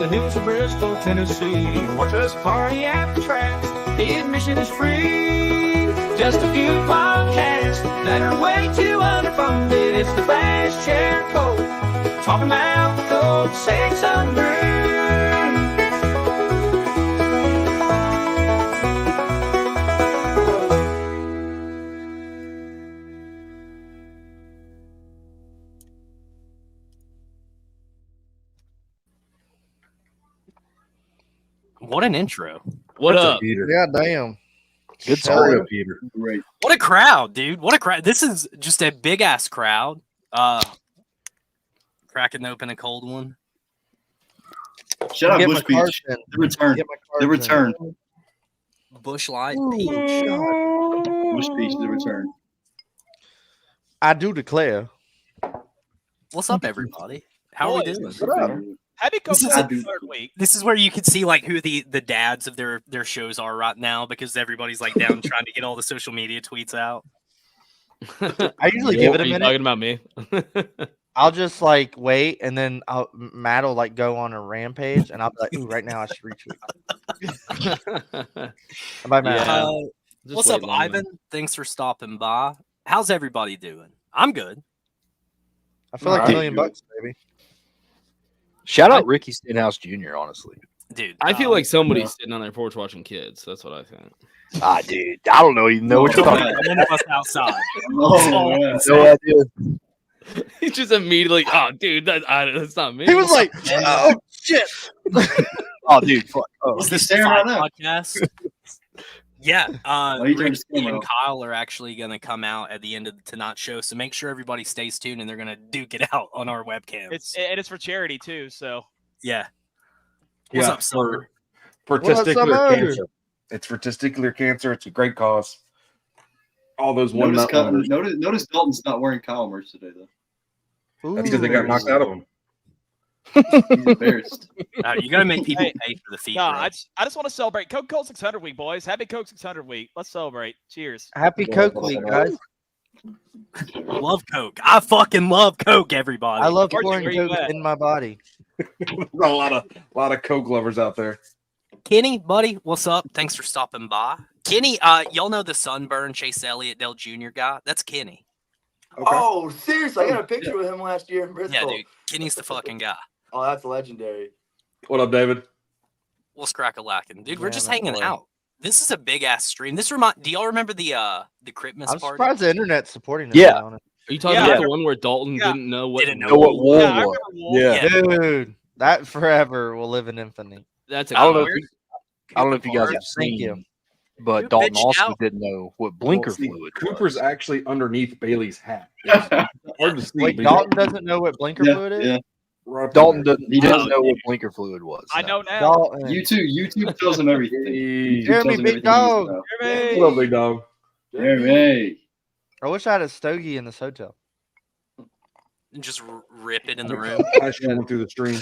the hills of Bristol, Tennessee. Watch us party at the track. The admission is free. Just a few podcasts that are way too underfunded. It's the FASChair Code. Talking about the code 600. What an intro. What up? Peter. Yeah, damn. Good story, Peter. Great. What a crowd, dude. What a crowd. This is just a big ass crowd. Cracking open a cold one. Shout out Get Bush my Beach. cards in. The return. Get my cards The in. return. Bush Light Ooh, Peach. God. Bush Beach. The return. I do declare. What's up, everybody? How are we doing? Happy This is Coco a- third week. This is where you can see like who the dads of their shows are right now, because everybody's like down trying to get all the social media tweets out. I usually give it a Are you minute. talking about me? I'll just like wait, and then Matt will like go on a rampage, and I'll be like, "Ooh, right now I should retweet." How about Matt? Yeah. Just What's up, wait long, Ivan? Thanks for stopping by. How's everybody doing? I'm good. I feel like Alright. $1 million, baby. Shout out Ricky Stenhouse Jr., honestly. Dude, I feel like somebody's yeah. sitting on their porch watching kids. That's what I think. Ah, dude. I don't know even know what you're talking about. one of us outside. Oh, yeah. No idea. He's just immediately, oh, dude, that's not me. He was like, "Oh shit!" Oh, dude. Fuck. Oh. Is this staring the right now. podcast? Yeah, you turned his Ricky camera and off. Kyle are actually going to come out at the end of the Tonight Show, so make sure everybody stays tuned, and they're going to duke it out on our webcams. It's for charity too. So Yeah. What's Yeah, up, Silver? for What up, testicular Summer? cancer. It's for testicular cancer. It's a great cause. All those one Notice, nut lovers. notice Dalton's not wearing Kyle merch today, though. That's because they got knocked out of them. He's embarrassed. You got to make people Hey, pay for the feet. no, bro. I just want to celebrate Coca-Cola 600 week, boys. Happy Coke 600 week. Let's celebrate. Cheers. Happy Coke Week, guys! love Coke. I fucking love Coke, everybody. I love Where pouring you Coke at? in my body. There's a lot of Coke lovers out there. Kenny, buddy. What's up? Thanks for stopping by. Kenny, y'all know the sunburn Chase Elliott Dale Jr. guy? That's Kenny. Okay. Oh, seriously? I got a picture with him last year in Bristol. Yeah, dude. Kenny's the fucking guy. Oh, that's legendary. What up, David? What's crack-a-lackin'? Dude, we're Yeah, just my hanging boy. out. This is a big-ass stream. Do y'all remember the Christmas I'm party? surprised the internet's supporting this. Yeah. On it. Are you talking Yeah. about the one where Dalton Yeah. didn't know what? Didn't Know what wool Yeah, I was. remember Wolf. Yeah. Dude, that forever will live in infamy. That's I don't know. weird. I don't know if you guys have Thank seen, you. but You Dalton bitched also out. didn't know what blinker Well, see, fluid Cooper's was. actually underneath Bailey's hat. It's hard to see. Wait, but Dalton doesn't know what blinker fluid is. yeah. right up Dalton there. didn't know what blinker fluid was. I no. know now. Dalton. YouTube tells him everything. Hey, YouTube Jeremy, tells him big everything he dog. needs to know. Jeremy. what up, big dog? Jeremy. I wish I had a stogie in this hotel. And just rip it in the room. I should went through the stream.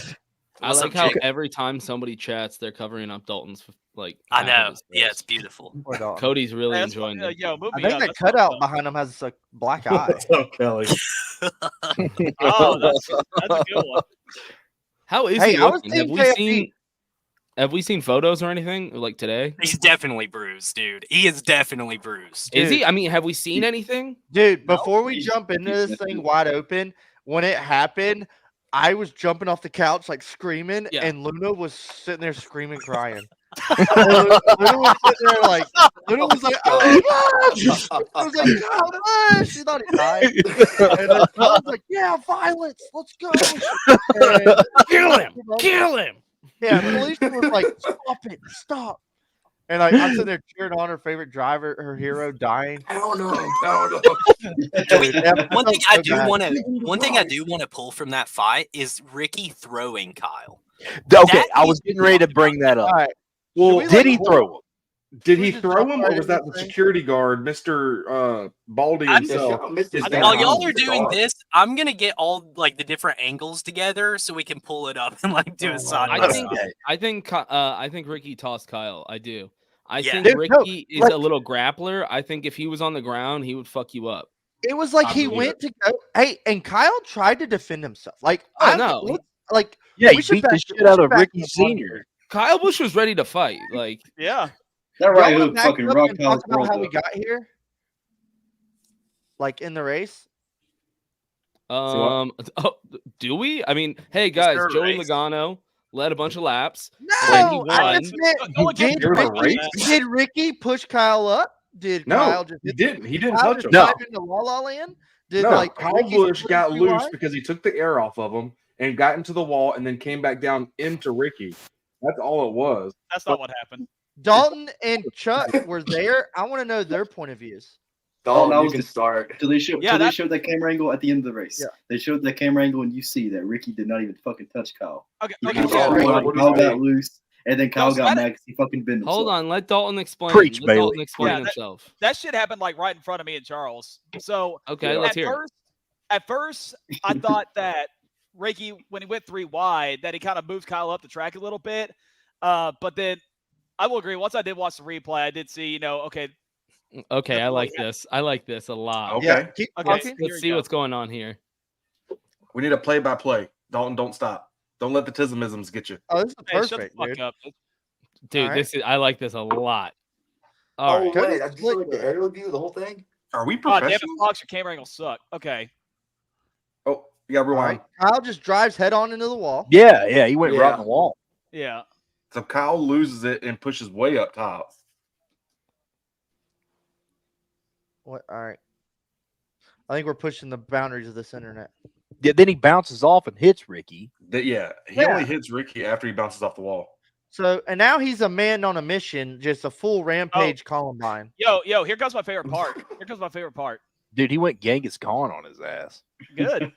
I What's like up, how Jake? every time somebody chats, they're covering up Dalton's like. I half of know. his Yeah, face. it's beautiful. Poor Dalton. Cody's really Hey, that's enjoying what- it. Yo, move I me think up. the That's cutout what- behind him has a black eye. What's up, Kelly? Oh, that's a good one. How is Hey, he I was looking? Have thinking we KFC. seen? Have we seen photos or anything like today? He's definitely bruised, dude. He is definitely bruised. Is Dude. he? I mean, have we seen anything? Dude, before we he's- jump into he's this thing definitely- wide open, when it happened, I was jumping off the couch like screaming, Yeah. and Luna was sitting there screaming, crying. Luna was sitting there like, Luna was like, "Oh my gosh!" I was like, "God, what?" She thought he died. And then I was like, "Yeah, violence, let's go!" And, Kill him! Kill him! yeah, Felicia was like, "Stop it, stop!" And like, I'm sitting there cheering on her favorite driver, her hero dying. I don't know. I Dude, that One felt thing I so do bad. want to pull from that fight is Ricky throwing Kyle. Okay, That I was getting ready to bring that All up. right, Well, we, Did he like, throw him? did we he just throw jump him, right or was that into the the thing? security guard, Mr. Baldy I'm- himself? missed his Is down. While down. y'all are doing this, I'm gonna get all like the different angles together so we can pull it up and like do a side. I by think side. I think Ricky tossed Kyle. I do. I Yeah. think Dude, no, Ricky is like- a little grappler. I think if he was on the ground, he would fuck you up. It was like I he believe went to go. Hey, and Kyle tried to defend himself. Like, Oh, I no. like Yeah, we he should beat the back- shit we out should of back Ricky up on Senior. here. Kyle Busch was ready to fight. Like, Yeah. That Y'all right wanna hook back fucking up rock and Kyle's talk about world how we up. got here, like in the race. oh, do we? I mean, hey there guys, a Joey race? Logano led a bunch of laps. And he No, I won. just meant Don't get did There was a Ricky, race? did Ricky push Kyle up? Did No, Kyle just he hit didn't. He didn't Kyle touch just him. No. drive into La La Land? Did No, like Kyle Ricky Busch split got too loose wide? because he took the air off of him and got into the wall and then came back down into Ricky. That's all it was. That's not what happened. Dalton and Chuck were there. I want to know their point of views. Oh, that you was can the- start. Till they showed, Yeah, till they that- showed that camera angle at the end of the race. Yeah. They showed that camera angle, and you see that Ricky did not even fucking touch Kyle. Okay. He Okay. was Oh, all right. like, What do Kyle you got mean? loose, and then Kyle so got that- mad because he fucking bent himself. Hold on, let Dalton explain. Preach, let Dalton Bailey. explain Yeah, himself. That shit happened like right in front of me and Charles. So Okay, let's hear it. At first, I thought that Ricky, when he went 3 wide, that he kind of moved Kyle up the track a little bit. But then I will agree. Once I did watch the replay, I did see, okay, Okay, I That's like what this. I like this a lot. Okay. Yeah, keep Okay. talking. Here Let's we see go. what's going on here. We need a play-by-play. Dalton, don't stop. Don't let the tismisms get you. Oh, this is Hey, shut the perfect, fuck dude. up. Dude, All right. this is I like this a lot. All Oh, right. Go wait. to I just like the aerial view, the whole thing? Are we God damn it, professional? Fox, your camera angles suck. Okay. Oh, you got to All rewind. right. Kyle just drives head on into the wall. Yeah, he went right Yeah. in the wall. Yeah. So Kyle loses it and pushes way up top. What? All right. I think we're pushing the boundaries of this internet. Yeah, then he bounces off and hits Ricky. He Yeah. only hits Ricky after he bounces off the wall. So, and now he's a man on a mission, just a full rampage Columbine. Yo, here comes my favorite part. Here comes my favorite part. Dude, he went Genghis Khan on his ass. Good.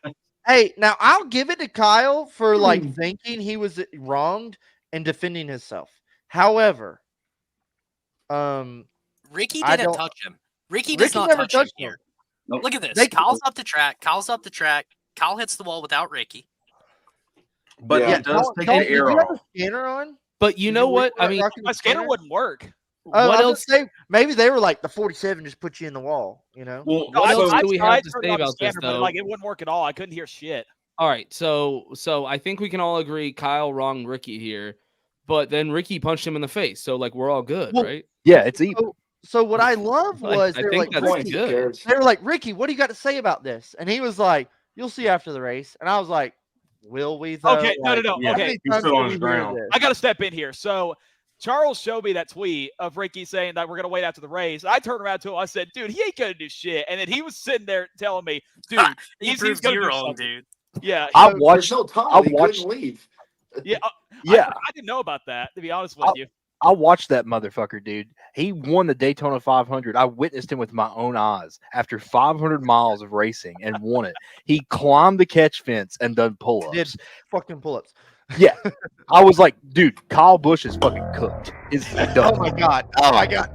Hey, now I'll give it to Kyle for like thinking he was wronged and defending himself. However, Ricky I didn't don't- touch him. Ricky does Ricky not never touch him touched him. here. Nope. Look at this. They- Kyle's up the track. Kyle's up the track. Kyle hits the wall without Ricky. But Yeah. it does take Dalton, the air did you have off. a scanner on? But you know what? I mean, My scanner wouldn't work. Oh, what I was else? gonna say, maybe they were like the 47 just put you in the wall, you know? Well, No, What else I do we tried have to turning say on the about this, scanner, but though? like it wouldn't work at all. I couldn't hear shit. All right, so I think we can all agree Kyle wronged Ricky here, but then Ricky punched him in the face, so like we're all good, Well, right? Yeah, it's even. So what I love Like, was I they were think like, that's Ricky, good. Cares. they were like, Ricky, what do you got to say about this? And he was like, you'll see after the race. And I was like, will we though? Okay, no. Like, Yeah. how Okay, many He's times still can on we his hear ground. this? I got to step in here. So Charles showed me that tweet of Ricky saying that we're going to wait after the race. I turned around to him. I said, dude, he ain't going to do shit. And then he was sitting there telling me, dude, He he's proves gonna you do wrong, something. dude. Yeah. I There's watched. no time. I He watched. couldn't leave. Yeah. Yeah, I didn't know about that, to be honest with you. I watched that motherfucker, dude. He won the Daytona 500. I witnessed him with my own eyes after 500 miles of racing and won it. He climbed the catch fence and done pull-ups. Did fucking pull-ups. Yeah, I was like, dude, Kyle Busch is fucking cooked. Is Oh done. my god. Oh my god.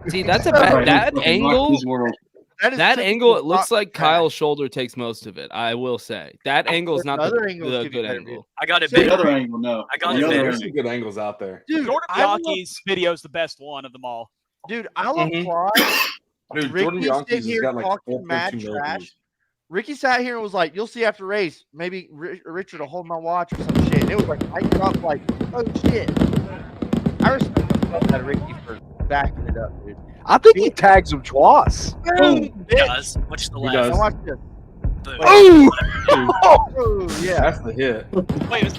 See, that's a Right, bad, that fucking rock angle. his world. That, is That typical angle, it looks rock like trash. Kyle's shoulder takes most of it. I will say that angle is not Another the, angle the give you good better angle. I got it See, The big. other angle, no. I got The it other big. There's angle. some good angles out there. Dude, Jordan I love, Bianchi's video is the best one of them all. dude, I'll Mhm. applaud Dude, Jordan Ricky Bianchi's sitting has here got like talking mad 4.2 million trash. views. Ricky sat here and was like, "You'll see after race. Maybe Richard will hold my watch or some shit." And it was like I dropped like, "Oh shit!" I respect the fuck out of Ricky for backing it up, dude. I think he tags him twice. Boom, He does. Watch the He left. does. Now watch this. Boom. Oh, Oh yeah. That's the hit. Wait, it's,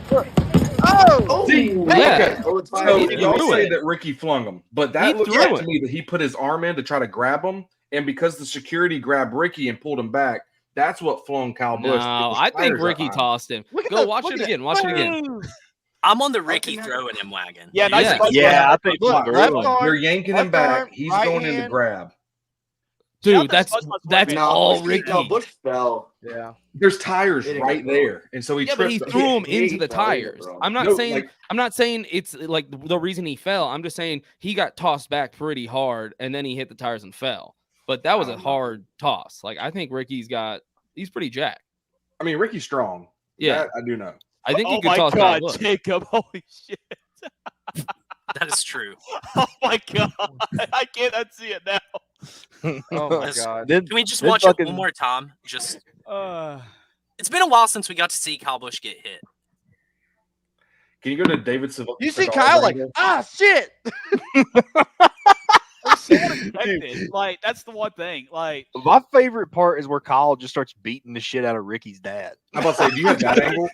Oh, See, Yeah. Oh, it's So He y'all threw say it. that Ricky flung him, but He that looks threw like it. to me that he put his arm in to try to grab him, and because the security grabbed Ricky and pulled him back, that's what flung Kyle Busch. No, His I think tires are Ricky high. tossed him. look at Go that, watch look it at again. that. Watch it again. Boom. I'm on the Ricky Fucking throwing him wagon. yeah, nice. Yeah. buzz yeah, button. I think Look, he's left through him. arm, You're yanking him left back. arm, He's right going in to hand. grab. Dude, That's that's buzz that's button. all No, Ricky. Bush fell. Yeah. There's tires It ain't right gonna go. there, and so he Yeah, but he tripped. threw him He into the fell, he tires. fell. I'm not No, saying like- I'm not saying it's like the reason he fell. I'm just saying he got tossed back pretty hard and then he hit the tires and fell. But that was a hard toss. Like I think he's pretty jacked. I mean, Ricky's strong. Yeah. That I do know. I think Oh he could my toss god, Kyle Busch. Jacob! Holy shit! That is true. Oh my god, I can't unsee it now. Oh my That's- god. Then, Can we just then watch fucking- it one more time? Just Uh, It's been a while since we got to see Kyle Busch get hit. Can you go to David Seville? You see Kyle like, shit. Expected. Like, that's the one thing. Like, My favorite part is where Kyle just starts beating the shit out of Ricky's dad. I'm about to say, do you have that angle?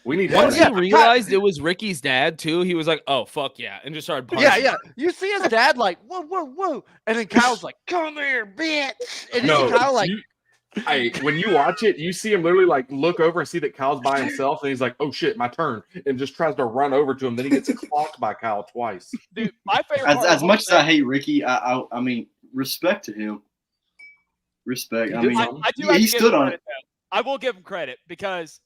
We need Once that. he realized it was Ricky's dad too, he was like, "Oh fuck yeah!" and just started punching. Yeah. You see his dad like, whoa, and then Kyle's like, "Come here, bitch!" And you see Kyle like, when you watch it, you see him literally like look over and see that Kyle's by himself, and he's like, "Oh shit, my turn," and just tries to run over to him. Then he gets clocked by Kyle twice. Dude, my favorite. As much as I hate Ricky, I mean, respect to him. Respect. I mean, he stood on it. I will give him credit because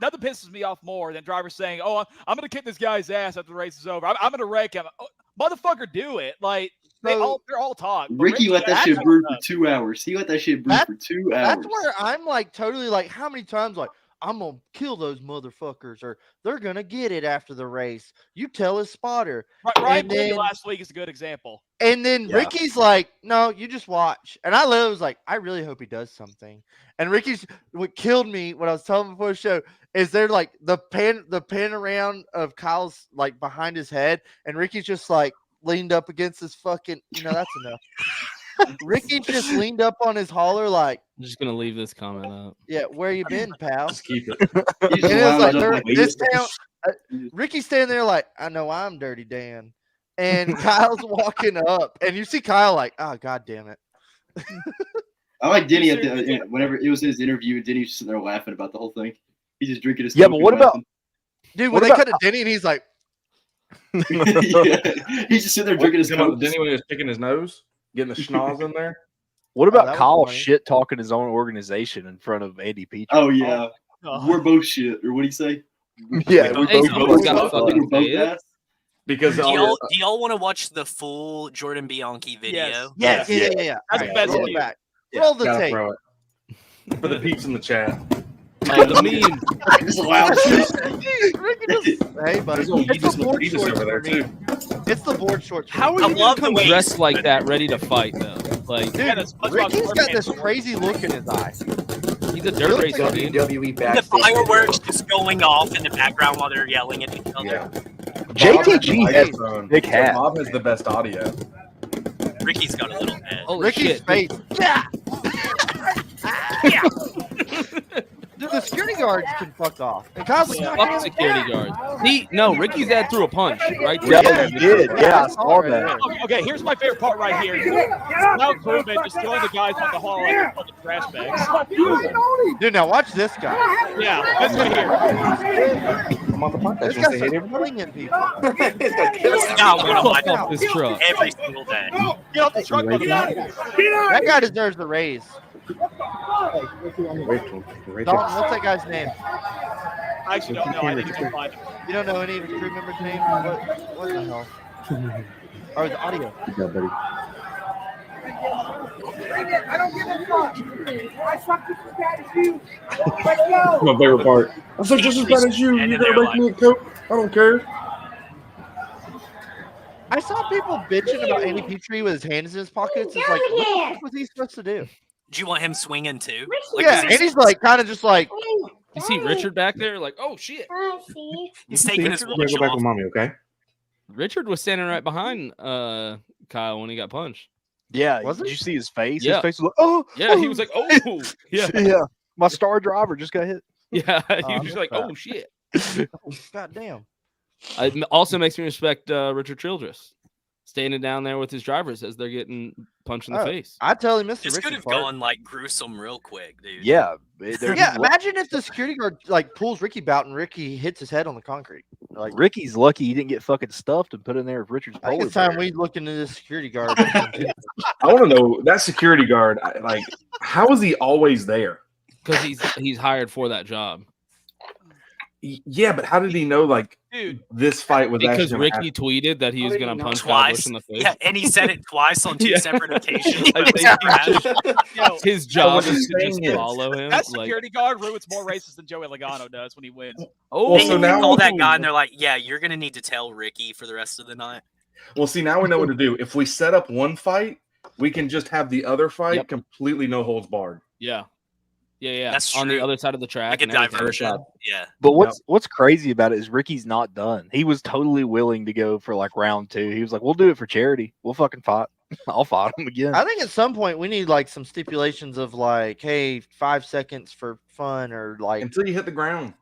nothing pisses me off more than drivers saying, "Oh, I'm going to kick this guy's ass after the race is over. I'm going to wreck him." Oh, motherfucker, do it! Like they're all talk. Ricky let that shit brew for 2 hours. He let that shit brew for 2 hours. That's where I'm like totally like, how many times like I'm gonna kill those motherfuckers or they're gonna get it after the race. You tell his spotter. Ryan Blaney last week is a good example. And then Ricky's like, no, you just watch. And I was like, I really hope he does something. And Ricky's what killed me, what I was telling before the show, is they're like the pan around of Kyle's like behind his head, and Ricky's just like leaned up against his fucking, that's enough. Ricky just leaned up on his hauler like, I'm just gonna leave this comment up. yeah, where you been, pal? Just keep it. And it was like this town, Ricky's standing there like, I know I'm Dirty Dan. And Kyle's walking up, and you see Kyle like, oh, God damn it. I like Denny whenever it was his interview, and Denny's just sitting there laughing about the whole thing. He's just drinking his. Yeah, but what about dude? When they cut to Denny, and he's like, he's just sitting there drinking his. Denny when he was picking his nose, getting the schnoz in there. What about Kyle shit talking his own organization in front of Andy Petrie? Oh yeah, we're both shit, or what do you say? Yeah, we both got fucking. Because do y'all want to watch the full Jordan Bianchi video? Yes. Yeah. That's the best one. Back. Roll the tape. Throw it. For the peeps in the chat. Oh, the meme. Hey, buddy. It's the board shorts over there too. It's the board shorts. How are you gonna come dressed like that, ready to fight though? Like, dude, Ricky's got this crazy look in his eye. He's a dirt racer. WWE The fireworks just going off in the background while they're yelling at each other. Yeah. JTG has big hat. Bob has the best audio. Ricky's got a little head. Holy Ricky's shit, face. Yeah. Yeah. Dude, the security guards can fuck off. And Kyle's like, fuck security guards. Ricky's dad threw a punch right there. Yeah, he did. Yeah, I saw that. Okay, here's my favorite part right here. Now Corbin just throwing the guys on the hall like fucking trash bags. Dude, now watch this guy. Yeah, that's right here. I'm on the podcast. This guy's flinging people. This guy want to watch Off this truck. every single day. Get off the truck, motherfucker. That guy deserves the raise. Rachel. Dalton, what's that guy's name? I actually don't know. I think it's fine. You don't know any of his crew members' names? What the hell? Or the audio? Yeah, buddy. I don't give a fuck. I suck just as bad as you. Let's go. My favorite part. I said just as bad as you. You're gonna make me a coke. I don't care. I saw people bitching about Andy Petrie with his hands in his pockets. It's like, what was he supposed to do? Do you want him swinging too? Yeah, Andy's like kind of just like. You see Richard back there, like, oh shit. He's taking his watch Go back off. with mommy, okay? Richard was standing right behind Kyle when he got punched. Yeah, Was did it? you see his face? Yeah. His face was like, oh, Yeah, he was like, oh, yeah, yeah. My star driver just got hit. yeah. He was like, oh shit. God damn. It also makes me respect Richard Childress standing down there with his drivers as they're getting punched in the face. I totally missed the This could Richard have part. gone like gruesome real quick, dude. Yeah. Yeah, imagine if the security guard like pulls Ricky out and Ricky hits his head on the concrete. Like, Ricky's lucky he didn't get fucking stuffed and put in there with Richard's I think polar it's time bear. we look into this security guard. I want to know that security guard. Like, how is he always there? Because he's hired for that job. Yeah, but how did he know? Like, Dude, this fight was Because actually Ricky tweeted that he was going to punch Kyle Twice. Busch in the face. Yeah, and he said it twice on two Yeah. separate occasions. I think yo, his job what is I'm to just saying is, follow him. that Like, security guard ruins more races than Joey Logano does when he wins. oh, They so now- call that guy and they're like, yeah, you're going to need to tell Ricky for the rest of the night. Well, see, now we know what to do. If we set up one fight, we can just have the other fight Yep. completely no holds barred. yeah. Yeah. That's on the true. other side of the track. Like a and everything. diversion. Yeah. But what's crazy about it is Ricky's not done. He was totally willing to go for like round 2. He was like, "We'll do it for charity. We'll fucking fight. I'll fight him again." I think at some point we need like some stipulations of like, hey, 5 seconds for fun or like until you hit the ground.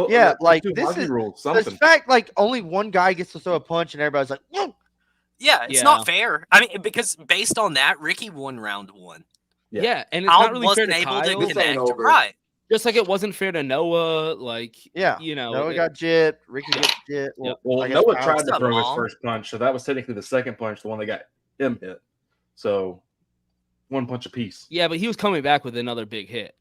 Yeah, like two this hockey is rules, the something. fact like only one guy gets to throw a punch and everybody's like, whoa. Yeah, it's not fair. I mean, because based on that, Ricky won round 1. Yeah, and it's not really fair wasn't to able Kyle. to connect. Right. Just like it wasn't fair to Noah. Like, you know, Noah got gypped. Ricky gets gypped. Well, I guess Noah Kyle- tried to throw his first punch, so that was technically the second punch, the one that got him hit. So, one punch apiece. Yeah, but he was coming back with another big hit,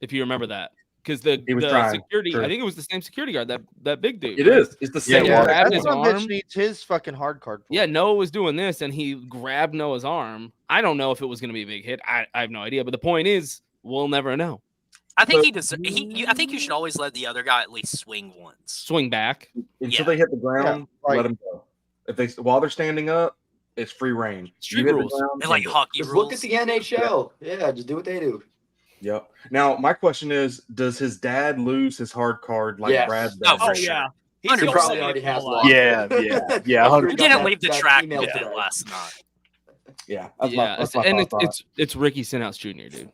if you remember that. Because the trying. security, True. I think it was the same security guard, that big dude. It is. It's the same Yeah, one. grabbed That his son of a bitch arm. needs his fucking hard card. Yeah, Noah was doing this, and he grabbed Noah's arm. I don't know if it was going to be a big hit. I have no idea. But the point is, we'll never know. I think I think you should always let the other guy at least swing once. Swing back Until they hit the ground, let them go. If they while they're standing up, it's free reign. Street rules. They're like hockey Just rules. look at the NHL. Yeah, just do what they do. Yep. Now, my question is, does his dad lose his hard card like Yes. Brad Oh, does? for sure. He 100%. probably already has lost. Yeah. He didn't leave the track with it last night. Yeah. Yeah, and it's Ricky Stenhouse Jr., dude.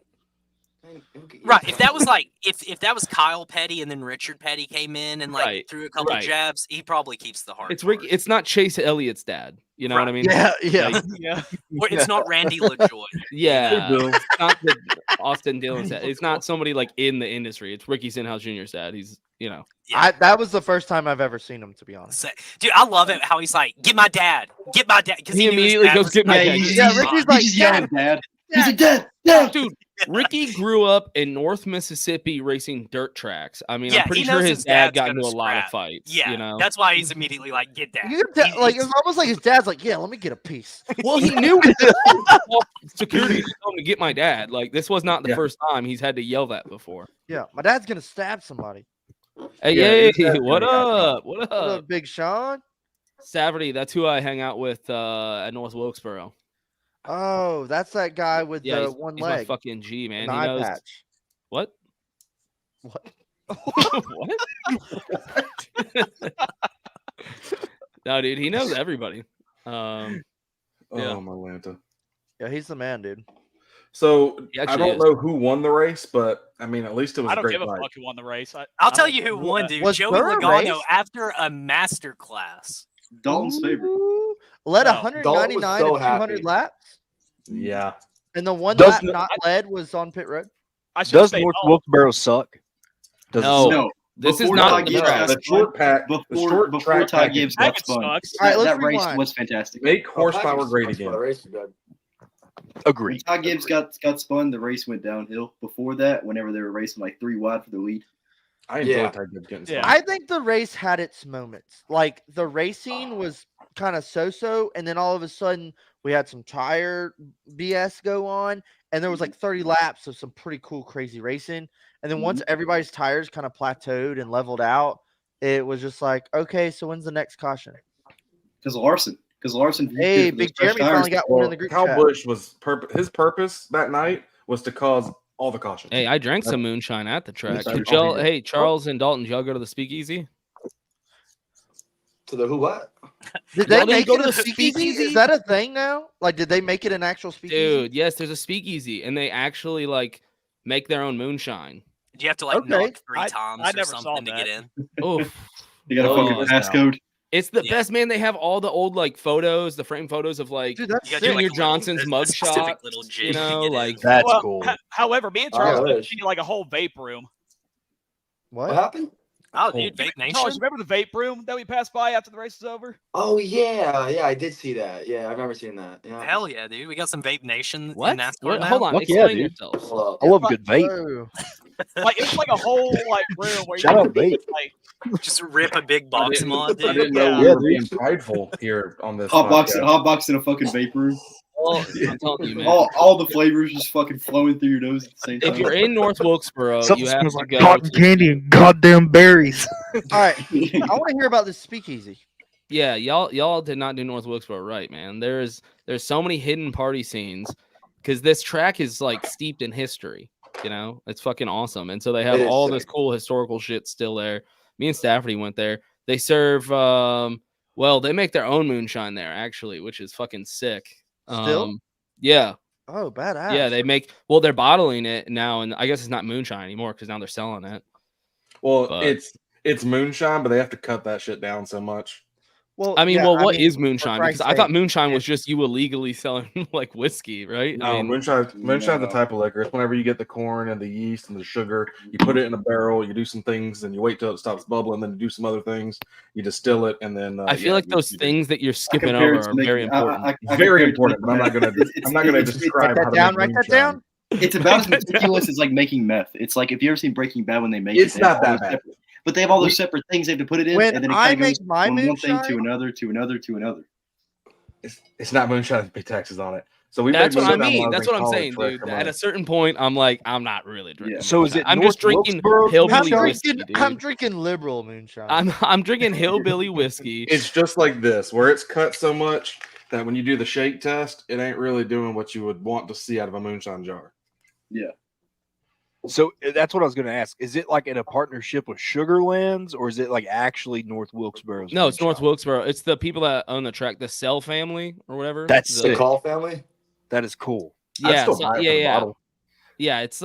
Right. If that was like if that was Kyle Petty and then Richard Petty came in and like threw a couple jabs, he probably keeps the hard. It's Ricky. It's not Chase Elliott's dad. You know what I mean? Yeah. Yeah. Or it's not Randy LaJoy. Yeah. It's not the Austin Dillon's dad. It's not somebody like in the industry. It's Ricky Stenhouse Jr.'s dad. He's That was the first time I've ever seen him, to be honest. Dude, I love it how he's like, get my dad, because he immediately goes get my dad. Ricky's like, yeah, dad. He's like, dad. Dude, Ricky grew up in North Mississippi racing dirt tracks. I mean, Yeah, I'm pretty he sure knows his his dad dad's got into a gonna lot of scrap. fights. Yeah, you know? that's why he's immediately like, get that. Like it was almost like his dad's like, yeah, let me get a piece. Well, he knew security to tell him to get my dad. Like this was not the first time he's had to yell that before. Yeah, my dad's gonna stab somebody. Hey, what up? What What up? up, Big Sean? Saturday, that's who I hang out with at North Wilkesboro. Oh, that's that guy with Yeah, the he's, one he's my leg, fucking G, man. an He eye knows patch. what? What? What? No, dude, he knows everybody. Yeah. Oh, my Lanta. Yeah, he's the man, dude. So He I actually don't is. know who won the race, but I mean, at least it was I a don't great give a fight. fuck who won the race. I'll tell you who won, dude. Was Joey there a Logano race? after a master class. Dalton's favorite. Ooh, led No, 199 Dalton was and so 200 happy. laps, Yeah. and the one Does lap the- not led was on pit road. I should Does say North no. Wilkesboro suck? Does it No. suck? No. This is Before not Ty the Gibbs track. got The short pack, the before short track Ty package. Gibbs got Package spun. sucks. All right, let's That race rewind. was fantastic. Make horsepower great That's why again. the race is good. When Agreed. Ty Gibbs got spun, the race went downhill. Before that, whenever they were racing like 3 wide for the lead, I enjoy Yeah. Ty Gibbs getting Yeah. spun. I think the race had its moments. Like the racing was kind of so-so, and then all of a sudden we had some tire BS go on, and there was like 30 laps of some pretty cool, crazy racing. And then once everybody's tires kind of plateaued and leveled out, it was just like, okay, so when's the next caution? because Larson. Hey, Big Jeremy finally got one in the group Kyle chat. Busch was his purpose that night was to cause all the cautions. Hey, I drank some moonshine at the track. Moonshine. Did y'all, hey, Charles and Dalton, did y'all go to the speakeasy? To the who what? Did Y'all they didn't make go it to a the speakeasy? speakeasy? Is that a thing now? Like, did they make it an actual speakeasy? Dude, yes, there's a speakeasy, and they actually like make their own moonshine. Do you have to like Okay. knock 3 I times or never saw something to that. get in? Oh, You got a Oh, fucking passcode. it's the Yeah. best, man. They have all the old like photos, the frame photos of like Dude, that's You gotta do, sick. like, Junior a little- Johnson's a mug specific shot. little You jig to know, get in. like That's Well, cool. However, me and Charles Oh, went it is. to like a whole vape room. What What? happened? Oh, dude, Vape Nation. Charles, remember the vape room that we passed by after the race was over? Oh yeah, I did see that. Yeah, I remember seeing that. Yeah. Hell yeah, dude. We got some Vape Nation what? in NASCAR What? now. Hold on, Fuck yeah, explain dude. yourselves. Hold I up. love a good vape. Whoa. Like it was like a whole like room where Shout you out vape. like Just rip a big box didn't- mod, I dude. didn't know Yeah. we Yeah, were being dude. prideful here on this. Hotbox podcast. in a fucking vape room. Well, I'm telling you, man. All the flavors just fucking flowing through your nose at the same time. If you're in North Wilkesboro, Something you have smells to like go. cotton candy and goddamn berries. All right, I want to hear about this speakeasy. Yeah, y'all did not do North Wilkesboro right, man. There's so many hidden party scenes because this track is like steeped in history. You know, it's fucking awesome. And so they have all this cool historical shit still there. Me and Stafford went there. They serve, well, they make their own moonshine there actually, which is fucking sick. Still? Yeah. Oh, badass. Yeah, they make. Well, they're bottling it now, and I guess it's not moonshine anymore because now they're selling it. Well, But it's moonshine, but they have to cut that shit down so much. Well, I mean, yeah, what is moonshine? Because I thought moonshine yeah. was just you illegally selling like whiskey, right? No, I mean, moonshine's the type of liquor. It's whenever you get the corn and the yeast and the sugar, you put it in a barrel, you do some things, and you wait till it stops bubbling, then you do some other things. You distill it, and then I feel like those things that you're skipping over are very important. Very important, but I'm not going to describe how to down. make Write that moonshine. down. It's about as meticulous as like making meth. It's like if you ever seen Breaking Bad when they make It's it, not that bad. But they have all those separate things they have to put it in, When and then it I kind of make goes my from one thing moonshine- to another, to another, to another. It's not moonshine. Pay taxes on it. So we. That's made what I moonshine mean. when That's was what in I'm saying, college for dude. extra At a money. certain point, I'm like, I'm not really drinking. Yeah. So is it I'm North just drinking Wilkesboro hillbilly I'm whiskey, drinking. dude. I'm drinking liberal moonshine. I'm drinking hillbilly whiskey. It's just like this, where it's cut so much that when you do the shake test, it ain't really doing what you would want to see out of a moonshine jar. Yeah. So that's what I was going to ask. Is it like in a partnership with Sugarlands, or is it like actually North Wilkesboro's? No, it's North moonshine? Wilkesboro. It's the people that own the track, the Cell family or whatever. That's The sick. Call family. That is cool. I'd Yeah, still buy it for the yeah. bottle. Yeah, it's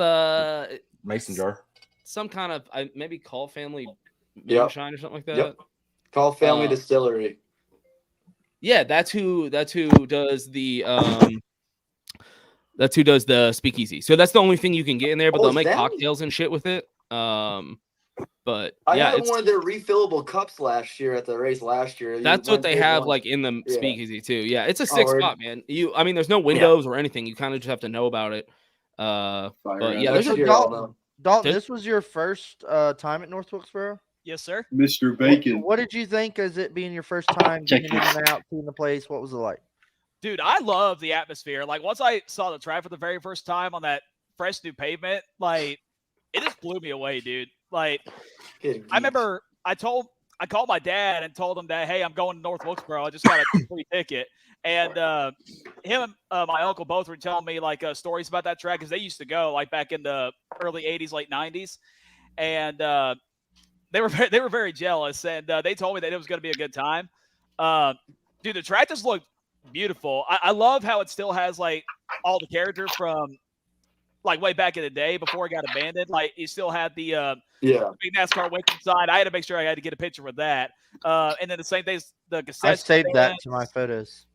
Mason jar. some kind of maybe Call family Yep. moonshine or something like that. Yep. Call family Uh, distillery. Yeah, that's who does the that's who does the speakeasy. So that's the only thing you can get in there, but Oh, they'll is make that- cocktails and shit with it. But I yeah, had it's one of their refillable cups last year at the race last year. that's what they big have one. like in the Yeah. speakeasy too. Yeah, it's a sick word. spot, man. I mean, there's no windows or anything. You kind of just have to know about it. But yeah, there's Next a year I'll know. Dalton, Dude. this was your first time at North Wilkesboro. Yes, sir. Mr. Bacon. What did you think as it being your first time Check getting in and out, seeing the place? What was it like? Dude, I love the atmosphere. Like once I saw the track for the very first time on that fresh new pavement, like it just blew me away, dude. Like I remember I called my dad and told him that, hey, I'm going to North Wilkesboro. I just got a free ticket. And him and my uncle both were telling me like stories about that track because they used to go like back in the early 80s, late 90s. And they were very jealous. And they told me that it was going to be a good time. Dude, the track just looked beautiful. I love how it still has like all the characters from like way back in the day before it got abandoned. Like you still had the big NASCAR Winston sign. I had to make sure I had to get a picture with that. And then the same thing, the cassette I saved that stands. to my photos.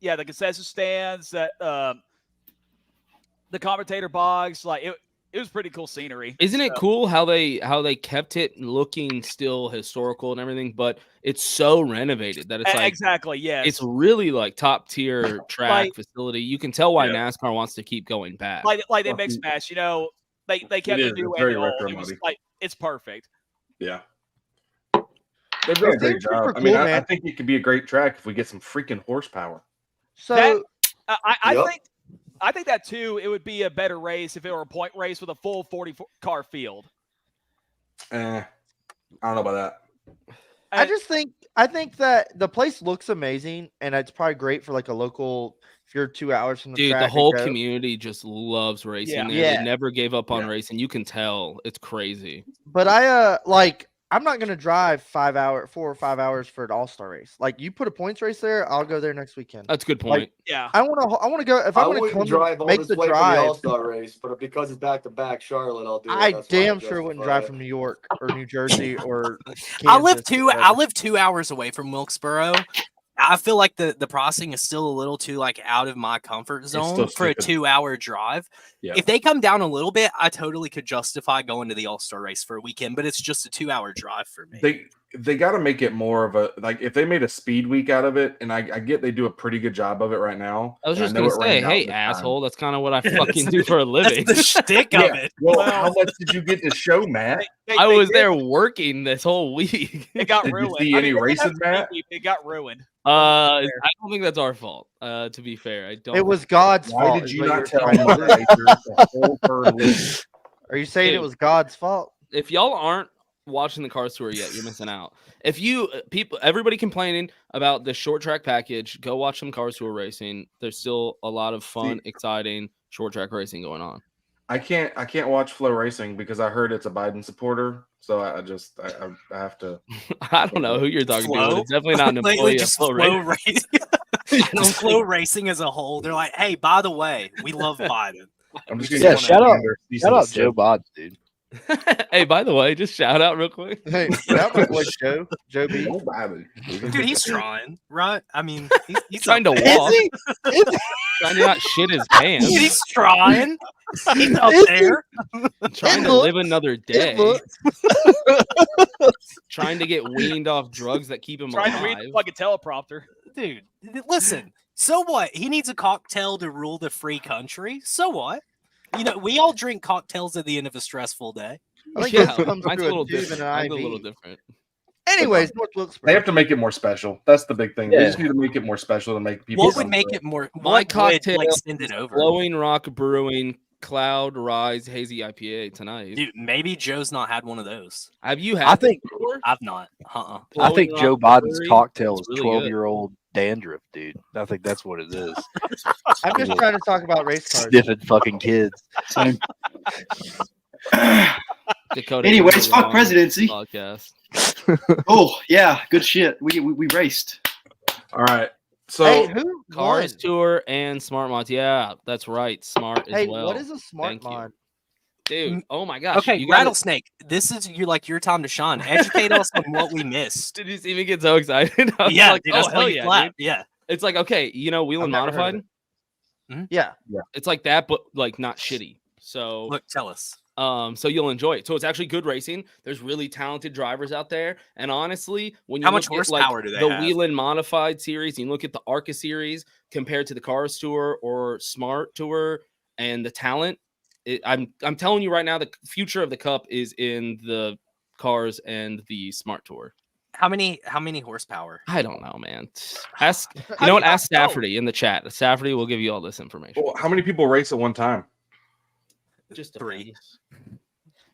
Yeah, the cassette stands, that the commentator box, like it was pretty cool scenery. Isn't it cool how they kept it looking still historical and everything, but it's so renovated that it's like exactly, yes. It's really like top tier track facility. You can tell why NASCAR wants to keep going back. Like they mix match, you know, they kept the new and the old. It was like it's perfect. Yeah. They've done a great job. I mean, I think it could be a great track if we get some freaking horsepower. So I think that too. It would be a better race if it were a point race with a full 40 car field. I don't know about that. I think that the place looks amazing, and it's probably great for like a local. If you're 2 hours from the track, the whole community just loves racing. Yeah. They never gave up on racing. You can tell it's crazy. But I'm not gonna drive 4 or 5 hours for an all-star race. Like you put a points race there, I'll go there next weekend. That's a good point. Yeah, I want to go. If I want to come drive all make this the way drive, for the All-Star race, but because it's back to back Charlotte, I'll do it. I That's why damn sure wouldn't drive from New York or New Jersey or. I live Kansas, 2 hours away from Wilkesboro. I feel like the processing is still a little too like out of my comfort zone for a 2 hour drive. Yeah. If they come down a little bit, I totally could justify going to the All-Star race for a weekend, but it's just a 2 hour drive for me. They got to make it more of a like if they made a speed week out of it, and I get they do a pretty good job of it right now. I was just gonna say, hey, asshole, that's kind of what I fucking do for a living. That's the shtick of it. Well, how much did you get to show, Matt? I was there working this whole week. It got Did ruined. you see any races, Matt? It got ruined. I don't think that's our fault. To be fair, I don't. It was God's Why fault. did is you what not you're tell trying to Mother say. Nature the whole herd list? Are you saying it was God's fault? If y'all aren't watching the Cars Tour yet, you're missing out. If you everybody complaining about the short track package, go watch some Cars Tour racing. There's still a lot of fun, exciting short track racing going on. I can't watch Flow Racing because I heard it's a Biden supporter. So I have to. I don't know who you're talking to, but Flow? it's definitely not an Lately, employee of just Flow Flow Racing. Racing. Just Flow Racing as a whole. They're like, hey, by the way, we love Biden. I'm just We gonna just shout wanna- out Joe Bods, dude. Hey, by the way, just shout out real quick. Hey, shout out my boy Joe B. Oh, Biden. Dude, he's trying, right? I mean, he's Trying to up there. walk, trying to not shit his pants, Dude, he's trying. He's up there. trying to live another day, trying to get weaned off drugs that keep him Trying to read alive. the fucking teleprompter. Dude, listen. So what? He needs a cocktail to rule the free country. So what? You know, we all drink cocktails at the end of a stressful day. I think Yeah, this comes mine's a through little a tube different. and an Mine's a IV. little different. Anyways, North Wilkesboro. They have to make it more special. That's the big thing. They Yeah. just need to make it more special to make people. What would come make to it more? My What would, cocktail like send it over? Glowing Rock Brewing Cloud Rise Hazy IPA tonight. Dude, maybe Joe's not had one of those. Have you had? I think I've not. I think Glowing Joe Rock Biden's Brewery? cocktail It's is really good. 12-year-old dandruff, dude. I think that's what it is. I'm just trying to talk about race cars. Sniffing fucking kids. Same. Dakota, Anyways, you're fuck on presidency. Podcast. Oh yeah, good shit. We raced. All right. So Hey, who Cars won? Tour and Smart Mods. Yeah, that's right. Smart as Hey, well. what is a smart Thank you. mod? Dude, oh my gosh. Okay, you gotta- Rattlesnake. This is your time to shine. Educate us on what we missed. Did you see me get so excited? I was Yeah, like, dude, oh that's why hell you yeah, clap. dude. Yeah. It's like, okay, you know, Wheel I've and never heard of Modified. Yeah. It's like that, but like not shitty. So Look, tell us. so you'll enjoy it. So it's actually good racing. There's really talented drivers out there. And honestly, when you How much look at, like, horsepower do they the have? Whelen Modified series, you look at the ARCA series compared to the Cars Tour or Smart Tour and the talent, I'm telling you right now, the future of the Cup is in the Cars and the Smart Tour. How many horsepower? I don't know, man. Ask you know what? Ask Stafferty in the chat. Stafferty will give you all this information. well, how many people race at one time? Just 3. Dude,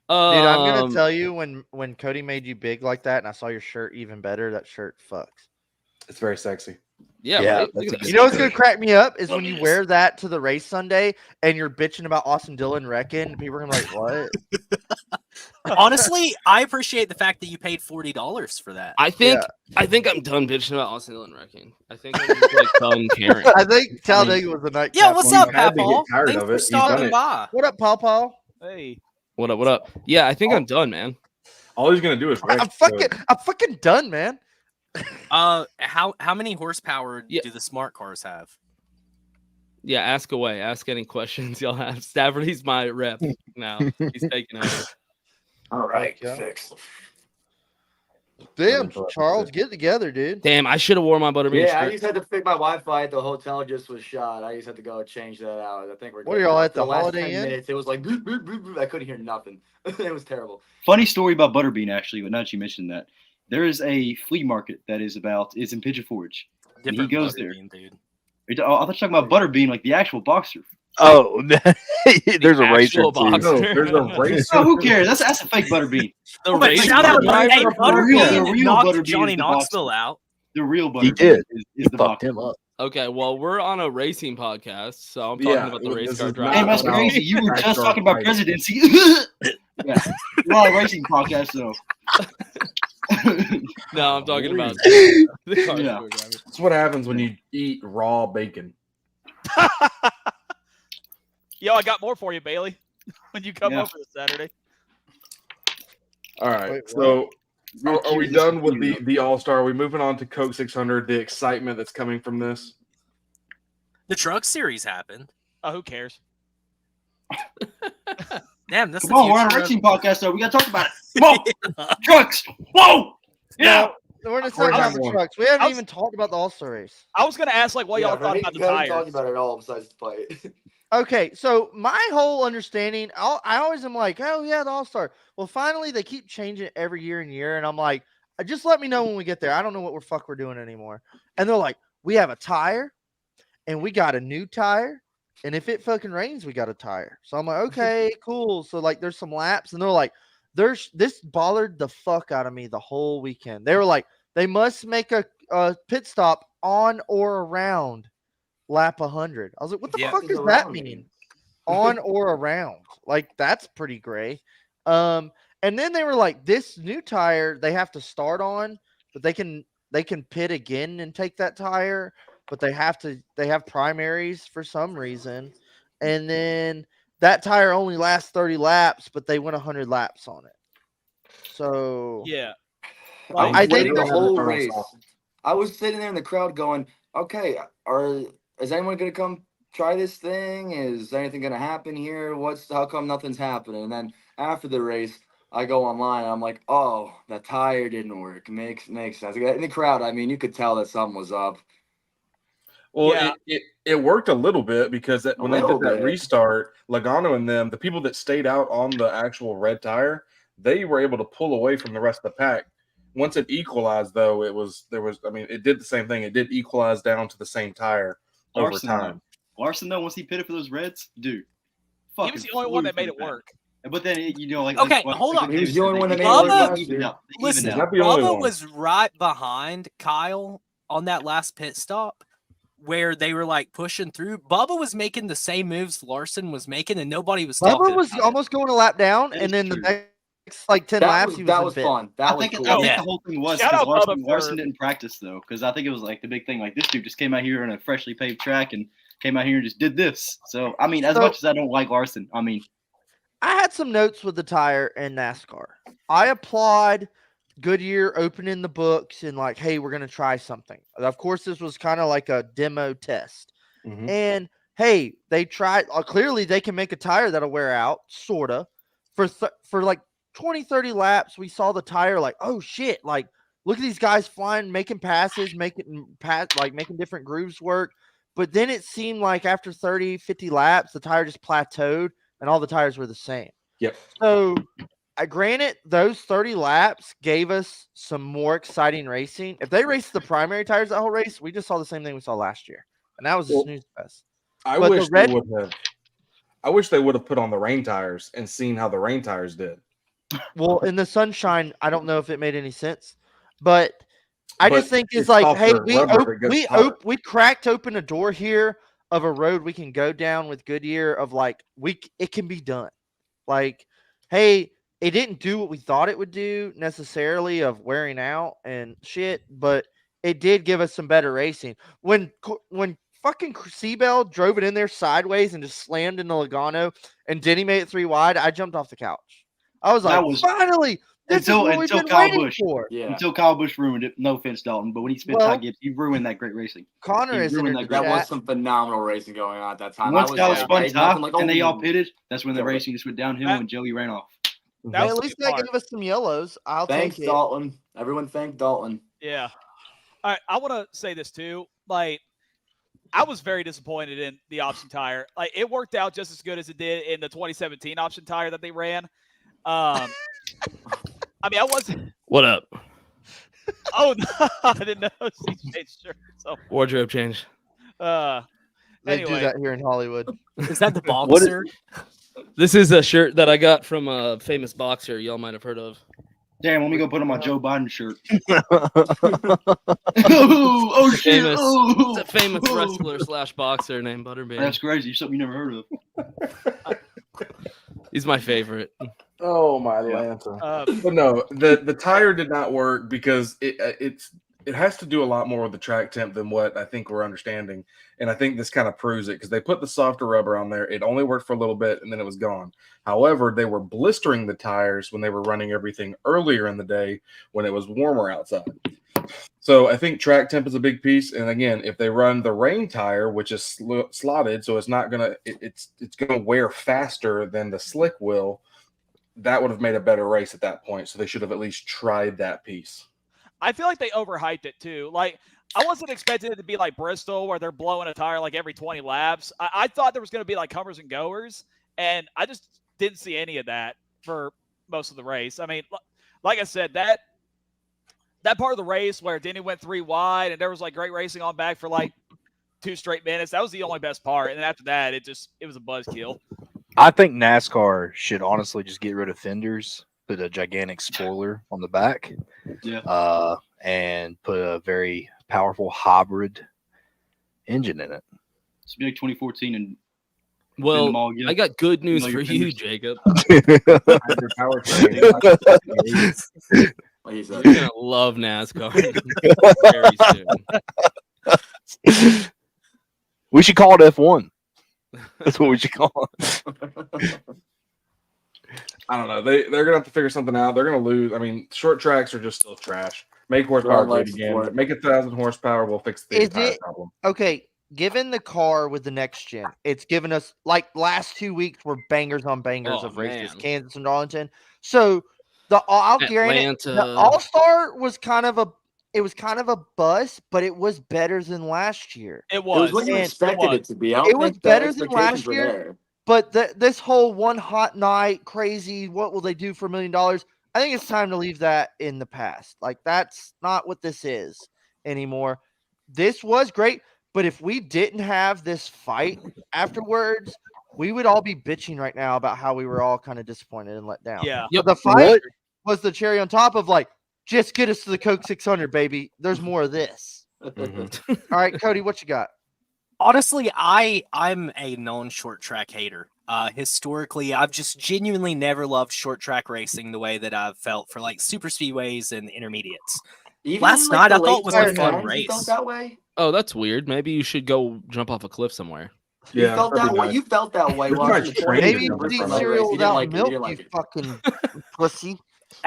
I'm gonna Um, tell you when Cody made you big like that, and I saw your shirt even better. That shirt fucks. It's very sexy. Yeah, Yeah, right? that's Look a at that. You know what's gonna crack me up is when you wear that to the race Sunday and you're bitching about Austin Dillon wrecking. People are gonna be like, "What?" Honestly, I appreciate the fact that you paid $40 for that. I think I'm done bitching about Austin Dillon wrecking. I think I'm just like done caring. I think Talladega was the night. Yeah, what's up, had to get Paul? tired Thanks of for it. He's done stopping it. by. What up, Paul? Paul? Hey, What up? What up? Yeah, I think I'm done, man. All he's gonna do is wreck. I'm fucking done, man. How many horsepower Yeah. do the smart cars have? Yeah, ask away. Ask any questions y'all have. Stafferty's my rep now. He's taking over. All right, Yeah. fixed. Damn, Charles, get it together, dude. Damn, I should have worn my butterbean Yeah, I shirt. just had to fix my Wi-Fi at the hotel. Just was shot. I just had to go change that out. I think we're. What good are y'all now. at, For the last Holiday 10 Inn? minutes, it was like boop, boop, boop, boop. I couldn't hear nothing. It was terrible. Funny story about Butterbean, actually, but now that you mentioned that, there is a flea market that is in Pigeon Forge. And he Different goes there. Butterbean, dude. I thought you were talking about Butterbean, like the actual boxer. Oh, there's a racer Actual too. boxer. No, there's a race. Oh, who cares? That's a fake Butterbean. The Wait, race shout out, driver. hey, the Butterbean real knocked Butterbean Johnny is the Knoxville boxer. out. The real Butterbean He did. is He the fucked boxer. him up. Okay, well, we're on a racing podcast, so I'm talking Yeah, about the this race is car not driver. Damn, that's No. crazy. You were just NASCAR talking about fighting. presidency. Yeah. We're on a racing podcast, though. No, I'm talking about the car Yeah. tour driver. That's what happens when you eat raw bacon. yo, I got more for you, Bailey. When you come Yeah. over this Saturday. All right. Wait, So are we curious done to with see the All Star? Are we moving on to Coke 600? The excitement that's coming from this. The truck series happened. Oh, who cares? Damn, that's Come on, the we're on a future racing podcast, though. We got to talk about it. Whoa, trucks. Whoa. Yeah. We're in a According time to for one. trucks. We haven't I was- even talked about the All-Star race. I was gonna ask like what y'all thought about the talking tires. about it all besides the fight. Okay, so my whole understanding, I always am like, oh yeah, the All-Star. Well, finally they keep changing it every year and year, and I'm like, just let me know when we get there. I don't know what we're doing anymore. And they're like, we have a tire, and we got a new tire, and if it fucking rains, we got a tire. So I'm like, okay, cool. So like, there's some laps, and they're like, this bothered the fuck out of me the whole weekend. They were like, they must make a pit stop on or around lap 100. I was like, what the Yeah. fuck does that mean? on or around. Like that's pretty gray. And then they were like, this new tire they have to start on, but they can pit again and take that tire, but they have primaries for some reason. And then that tire only lasts 30 laps, but they went 100 laps on it. So yeah, I think waited the whole race. I was sitting there in the crowd going, okay, is anyone going to come try this thing? Is anything going to happen here? How come nothing's happening? And then after the race, I go online and I'm like, oh, that tire didn't work. Makes sense. In the crowd, I mean, you could tell that something was up. Well, yeah. it worked a little bit because when they did that bit. restart, Logano and them, the people that stayed out on the actual red tire, they were able to pull away from the rest of the pack. Once it equalized, though, it did the same thing. It did equalize down to the same tire over time. Larson, though, once he pitted for those reds, dude, he was the only one that made it work. But then, okay, hold on. He was the only one that made it work last year. Listen, not the only Bubba one. was right behind Kyle on that last pit stop where they were like pushing through. Bubba was making the same moves Larson was making, and nobody was talking. Bubba was almost going a lap down, and then the next like 10 laps, that was fun. That was cool. I think the whole thing was because Larson didn't practice though, because I think it was like the big thing. Like this dude just came out here on a freshly paved track and came out here and just did this. So I mean, as much as I don't like Larson, I mean, I had some notes with the tire in NASCAR. I applaud Goodyear opening the books and like, hey, we're going to try something. Of course, this was kind of like a demo test. Mm-hmm. And hey, they tried. Clearly, they can make a tire that'll wear out, sort of. For like 20, 30 laps, we saw the tire like, oh, shit. Like, look at these guys flying, making passes, making different grooves work. But then it seemed like after 30, 50 laps, the tire just plateaued and all the tires were the same. Yep. So, granted, those 30 laps gave us some more exciting racing. If they raced the primary tires that whole race, we just saw the same thing we saw last year. And that was a snooze fest. I wish they would have put on the rain tires and seen how the rain tires did. Well, in the sunshine, I don't know if it made any sense. But I just think it's like, hey, we cracked open a door here of a road we can go down with Goodyear of like, it can be done. Like, hey, it didn't do what we thought it would do necessarily of wearing out and shit, but it did give us some better racing. When fucking Seabell drove it in there sideways and just slammed into Logano and Denny made it 3 wide, I jumped off the couch. I was like, finally, this is what we've been waiting for. Yeah. Until Kyle Busch ruined it. No offense, Dalton, but when he spent Ty Gibbs, he ruined that great racing. Connor is in that was some phenomenal racing going on at that time. Once Kyle spun top and they all pitted, that's when the racing just went downhill and Joey ran off. At least they gave us some yellows. Thanks, take it. Dalton. Everyone thank Dalton. Yeah. All right. I want to say this too. Like, I was very disappointed in the option tire. Like, it worked out just as good as it did in the 2017 option tire that they ran. I mean, I wasn't. What up? Oh, no, I didn't know she changed shirt. So. Wardrobe change. They do that here in Hollywood. Is that the boxer? This is a shirt that I got from a famous boxer y'all might have heard of. Damn, let me go put on my Joe Biden shirt. Shit! It's a famous wrestler / boxer named Butterbean. That's crazy. Something you never heard of. He's my favorite. Oh my Lanta! But no, the tire did not work because it has to do a lot more with the track temp than what I think we're understanding. And I think this kind of proves it because they put the softer rubber on there. It only worked for a little bit and then it was gone. However, they were blistering the tires when they were running everything earlier in the day when it was warmer outside. So I think track temp is a big piece. And again, if they run the rain tire, which is slotted, so it's not going to, it's going to wear faster than the slick will, that would have made a better race at that point. So they should have at least tried that piece. I feel like they overhyped it too. Like, I wasn't expecting it to be like Bristol where they're blowing a tire like every 20 laps. I thought there was going to be like comers and goers, and I just didn't see any of that for most of the race. I mean, like I said, that part of the race where Denny went 3 wide and there was like great racing on back for like 2 straight minutes, that was the only best part. And then after that, it was a buzzkill. I think NASCAR should honestly just get rid of fenders, put a gigantic spoiler on the back, and put a very powerful hybrid engine in it. It's like 2014 and Well, all good. I got good news know for your you, fingers. Jacob. Hybrid powertrain. Like he said. You're gonna love NASCAR very soon. We should call it F1. That's what we should call it. I don't know. They're gonna have to figure something out. They're gonna lose. I mean, short tracks are just still trash. Make horsepower great again. But make 1,000 horsepower. We'll fix the entire problem. Okay? Given the car with the next gen, it's given us like last 2 weeks were bangers on bangers of races, Kansas and Darlington. So I'll guarantee the All-Star was kind of a bust, but it was better than last year. It was what you expected it to be. It was better than last year. But this whole one hot night, crazy, what will they do for $1 million? I think it's time to leave that in the past. Like, that's not what this is anymore. This was great, but if we didn't have this fight afterwards, we would all be bitching right now about how we were all kind of disappointed and let down. Yeah. But the fight was the cherry on top of, like, just get us to the Coke 600, baby. There's more of this. Mm-hmm. All right, Cody, what you got? Honestly, I'm a known short track hater. Historically, I've just genuinely never loved short track racing the way that I've felt for like super speedways and intermediates. Last night I thought was a fun race. Felt that way? Oh, that's weird. Maybe you should go jump off a cliff somewhere. Yeah, you felt that way. You felt that way. Maybe you eat cereal without milk, you fucking pussy.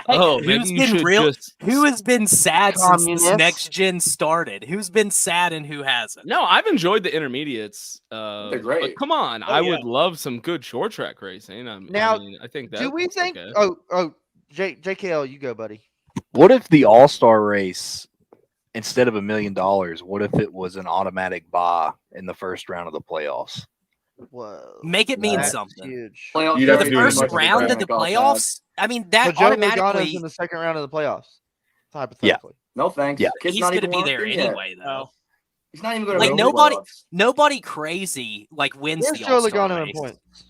Oh, maybe you should just... Who has been sad since this next gen started? Who's been sad and who hasn't? No, I've enjoyed the intermediates. They're great. But come on, I would love some good short track racing. I think that. Do we think? Okay. Oh, JKL, you go, buddy. What if the All-Star race, instead of $1 million, what if it was an automatic bye in the first round of the playoffs? Whoa. Make it mean something. Huge. The first round of the playoffs. I mean, that so automatically in the second round of the playoffs. Hypothetically. No thanks. Yeah. He's going to be there anyway, though. He's not even going to like nobody crazy like wins the All-Star race. Points.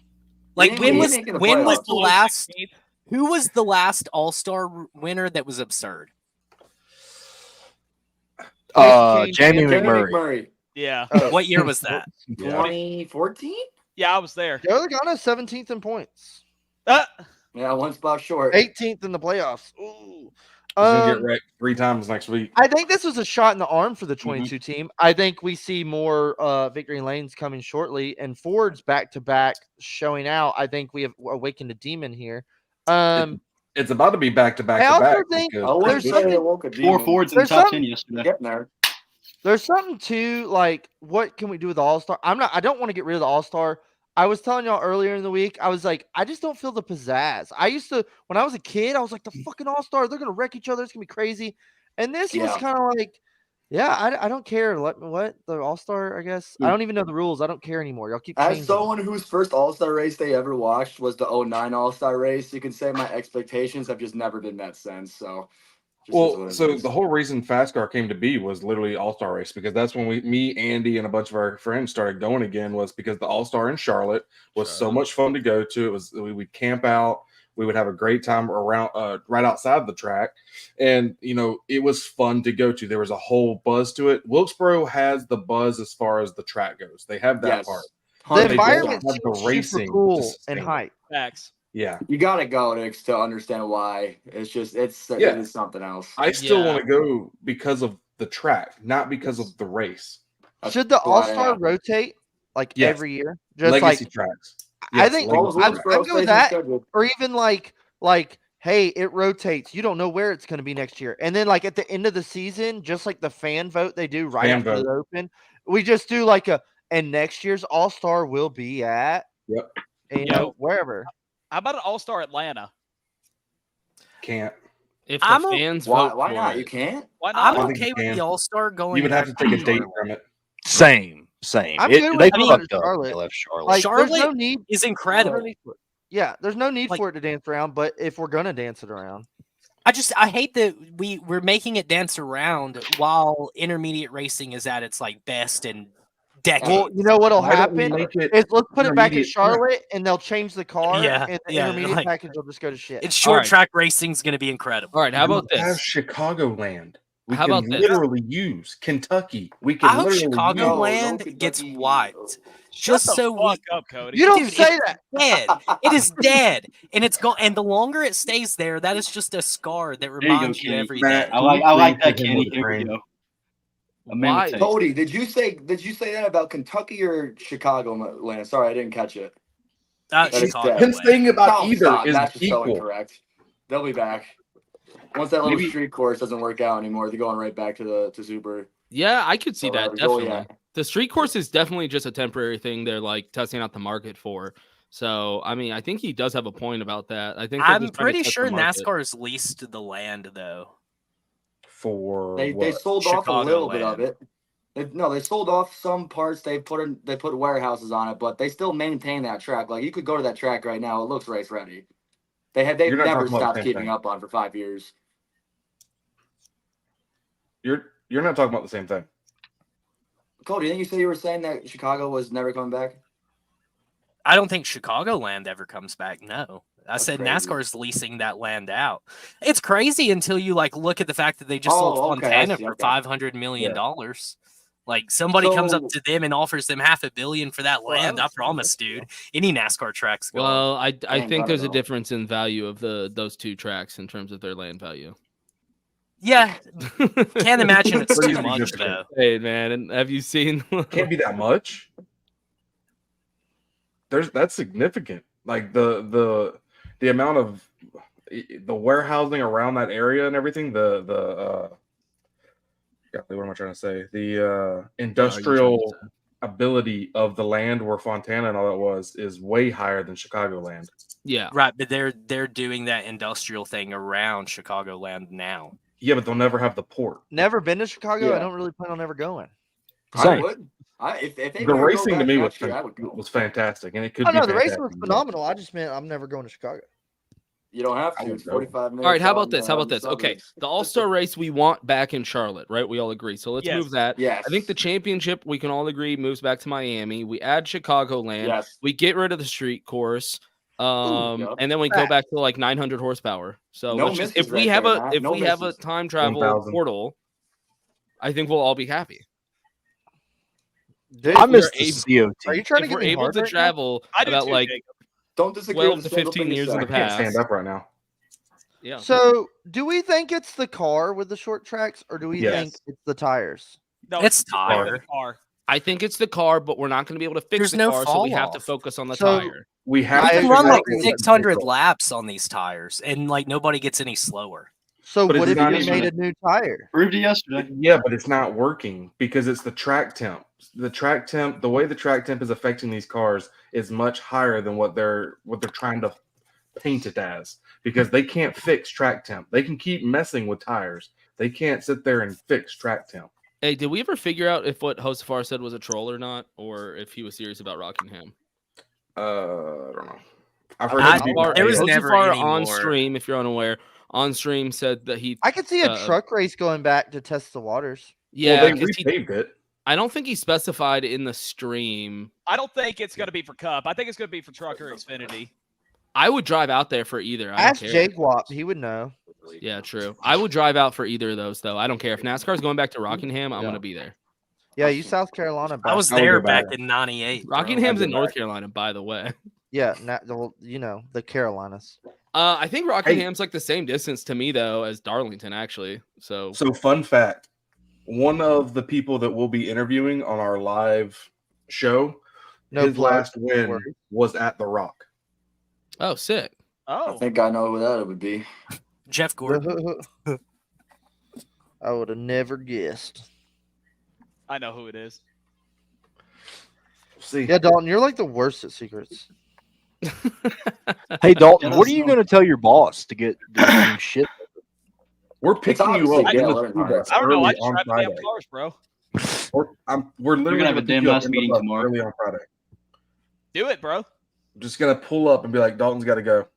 Like when was the last? Who was the last All-Star winner that was absurd? Jamie McMurray. Yeah. What year was that? 2014? Yeah, I was there. Joe Logano 17th in points. Yeah, one spot short. 18th in the playoffs. Ooh. He's gonna get wrecked 3 times next week. I think this was a shot in the arm for the 22 team. I think we see more victory lanes coming shortly, and Ford's back-to-back showing out. I think we have awakened a demon here. It's about to be back-to-back. I also think there's something 4 Fords in the top 10 yesterday. Getting there. There's something to like, what can we do with the All-Star? I don't want to get rid of the All-Star. I was telling y'all earlier in the week, I was like, I just don't feel the pizzazz. I used to, when I was a kid, I was like, the fucking All-Star, they're gonna wreck each other. It's gonna be crazy. And this was kind of like, I don't care. What the All-Star? I guess I don't even know the rules. I don't care anymore. Y'all keep changing. As someone whose first All-Star race they ever watched was the 09 All-Star race, you can say my expectations have just never been met since. So. So the whole reason FASChair came to be was literally All-Star race, because that's when me, Andy, and a bunch of our friends started going again, was because the All-Star in Charlotte was so much fun to go to. It was, we would camp out, we would have a great time around right outside the track, and it was fun to go to. There was a whole buzz to it. Wilkesboro has the buzz as far as the track goes. They have that part. The environment seems super cool and hype. Facts. Yeah, you gotta go to understand why. It is something else. I still want to go because of the track, not because of the race. Should the All-Star rotate like every year? Just legacy like tracks. I think I'd go with that, or even like hey, it rotates. You don't know where it's going to be next year, and then like at the end of the season, just like the fan vote they do right after the Open, we just do like and next year's All-Star will be at wherever. How about an All-Star Atlanta? Can't. If the fans vote why for not? it. You can't? Why not? I'm okay with the All-Star going. You would have to take a date from it. Same. I'm good with Charlotte. They left Charlotte. Like, Charlotte there's no need, is incredible. Yeah, there's no need for it to dance around, but if we're gonna dance it around, I hate that we're making it dance around while intermediate racing is at its like best and decades. Well, you know what'll happen is let's put it back in Charlotte, and they'll change the car, and the intermediate package will just go to shit. It's short track racing is going to be incredible. All right, how about this? Have Chicagoland. We how can about literally use Kentucky. We can. I hope Chicagoland gets wiped just the so fuck up, Cody. You don't Dude, say it's that. dead. It is dead, and it's gone. And the longer it stays there, that is just a scar that There you go, reminds you Kenny. every Matt, day. I like that, Him Kenny. with the Here we train. go. A man with Why? taste. Cody, did you say that about Kentucky or Chicago, Atlanta? Sorry, I didn't catch it. That is Chicago. dead. Him way. saying about Oh, either stop. is That's just so equal. incorrect. They'll be back. Once that little Maybe- street course doesn't work out anymore, they're going right back to Super. Yeah, I could see So, that go, definitely. yeah. The street course is definitely just a temporary thing. They're like testing out the market for. So, I mean, I think he does have a point about that. I think they're I'm just trying to pretty test sure the market. NASCAR's leased the land though. For They what? sold off a little bit of Chicagoland. it. They sold off some parts. They put warehouses on it, but they still maintain that track. Like you could go to that track right now. It looks race ready. They've You're not never talking about the stopped same keeping thing. up on for 5 years. You're not talking about the same thing. Cody, didn't you say you were saying that Chicago was never coming back? I don't think Chicagoland ever comes back. No, I That's said crazy. NASCAR's leasing that land out. It's crazy until you like look at the fact that they just sold Oh, okay, I Fontana see, for okay. $500 million. Like somebody comes up to them and offers them $500 million for that land. I promise, dude. Any NASCAR track's going. Well, I Damn, think there's a though. difference in value of those two tracks in terms of their land value. Yeah, can't imagine it's Pretty too much significant. though. Hey man, and have you seen? Can't be that much. That's significant. Like the amount of the warehousing around that area and everything. What am I trying to say? The industrial ability of the land where Fontana and all that was is way higher than Chicagoland. Yeah, Right, but they're doing that industrial thing around Chicagoland now. Yeah, but they'll never have the port. Never been to Chicago. Yeah. I don't really plan on ever going. I would. If they The were to racing go to back me next year, I would go. was fantastic, and it could Oh be no, the race fantastic. was phenomenal. I just meant I'm never going to Chicago. You don't have I to. would It's go. 45 minutes. All right, how out about in this? How about the this? Okay, suburbs. the All-Star race we want back in Charlotte, right? We all agree. So let's Yes. move that. Yes. I think the championship, we can all agree, moves back to Miami. We add Chicagoland. Yes. We get rid of the street course. Yep. And then we go back to like 900 horsepower. So No let's just, misses if we right have there, a Matt. if No we have a misses. time travel 1,000. portal, I think we'll all be happy. Dude, I If we miss are the able- COT. are you trying to If get we're me able hard to right now? travel I do about too, like Jacob. Don't disagree 12 with to the single 15 finish years in I the second. can't stand past. up right now. Yeah. So, do we think it's the car with the short tracks, or do we Yes. think it's the tires? No, It's the tire. car. I think it's the car, but we're not going to be able to fix There's the no car, so we have to fall-off. focus on the So- tire. We have I You to can agree run figure like out what 600 vehicle. laps on these tires, and like nobody gets any slower. So, But what it's if not you even made a new tire? Proved it yesterday. Yeah, but it's not working because it's the track temp. The track temp, the way the track temp is affecting these cars is much higher than what they're trying to paint it as, because they can't fix track temp. They can keep messing with tires. They can't sit there and fix track temp. Hey, did we ever figure out if what Josafar said was a troll or not, or if he was serious about Rockingham? I don't know. I've heard I- him be- there was never Josafar any on more. stream, if you're unaware, on stream said that he. I could see a truck race going back to test the waters. Yeah, well, they 'cause he- repaved it. I don't think he specified in the stream. I don't think it's going to be for Cup. I think it's going to be for Truck or Xfinity. I would drive out there for either. I don't Ask care. Jake Wap; he would know. Yeah, true. I would drive out for either of those, though. I don't care if NASCAR's going back to Rockingham. I'm Yeah. going to be there. Yeah, you South Carolina. I was I would there go back. back in '98. Rockingham's I'd in go North back. Carolina, by the way. Yeah, the Carolinas. I think Rockingham's like the same distance to me though as Darlington, actually. So So, fun fact: one of the people that we'll be interviewing on our live show, No his plug, last no win worries. was at the Rock. oh, sick. I Oh, think I know who that would be. Jeff Gordon. I would have never guessed. I know who it is. See, Yeah, Dalton, you're like the worst at secrets. Hey Dalton, Yeah, what are you that's- going to tell your boss to get some shit? we're picking you obviously up in the Dale school Earnhardt. bus I don't know. I early just on drive the damn Friday. cars, bro. We're literally gonna have a pick damn you up last in the meeting bus tomorrow. early on Friday. Do it, bro. Just gonna pull up and be like, Dalton's got to go.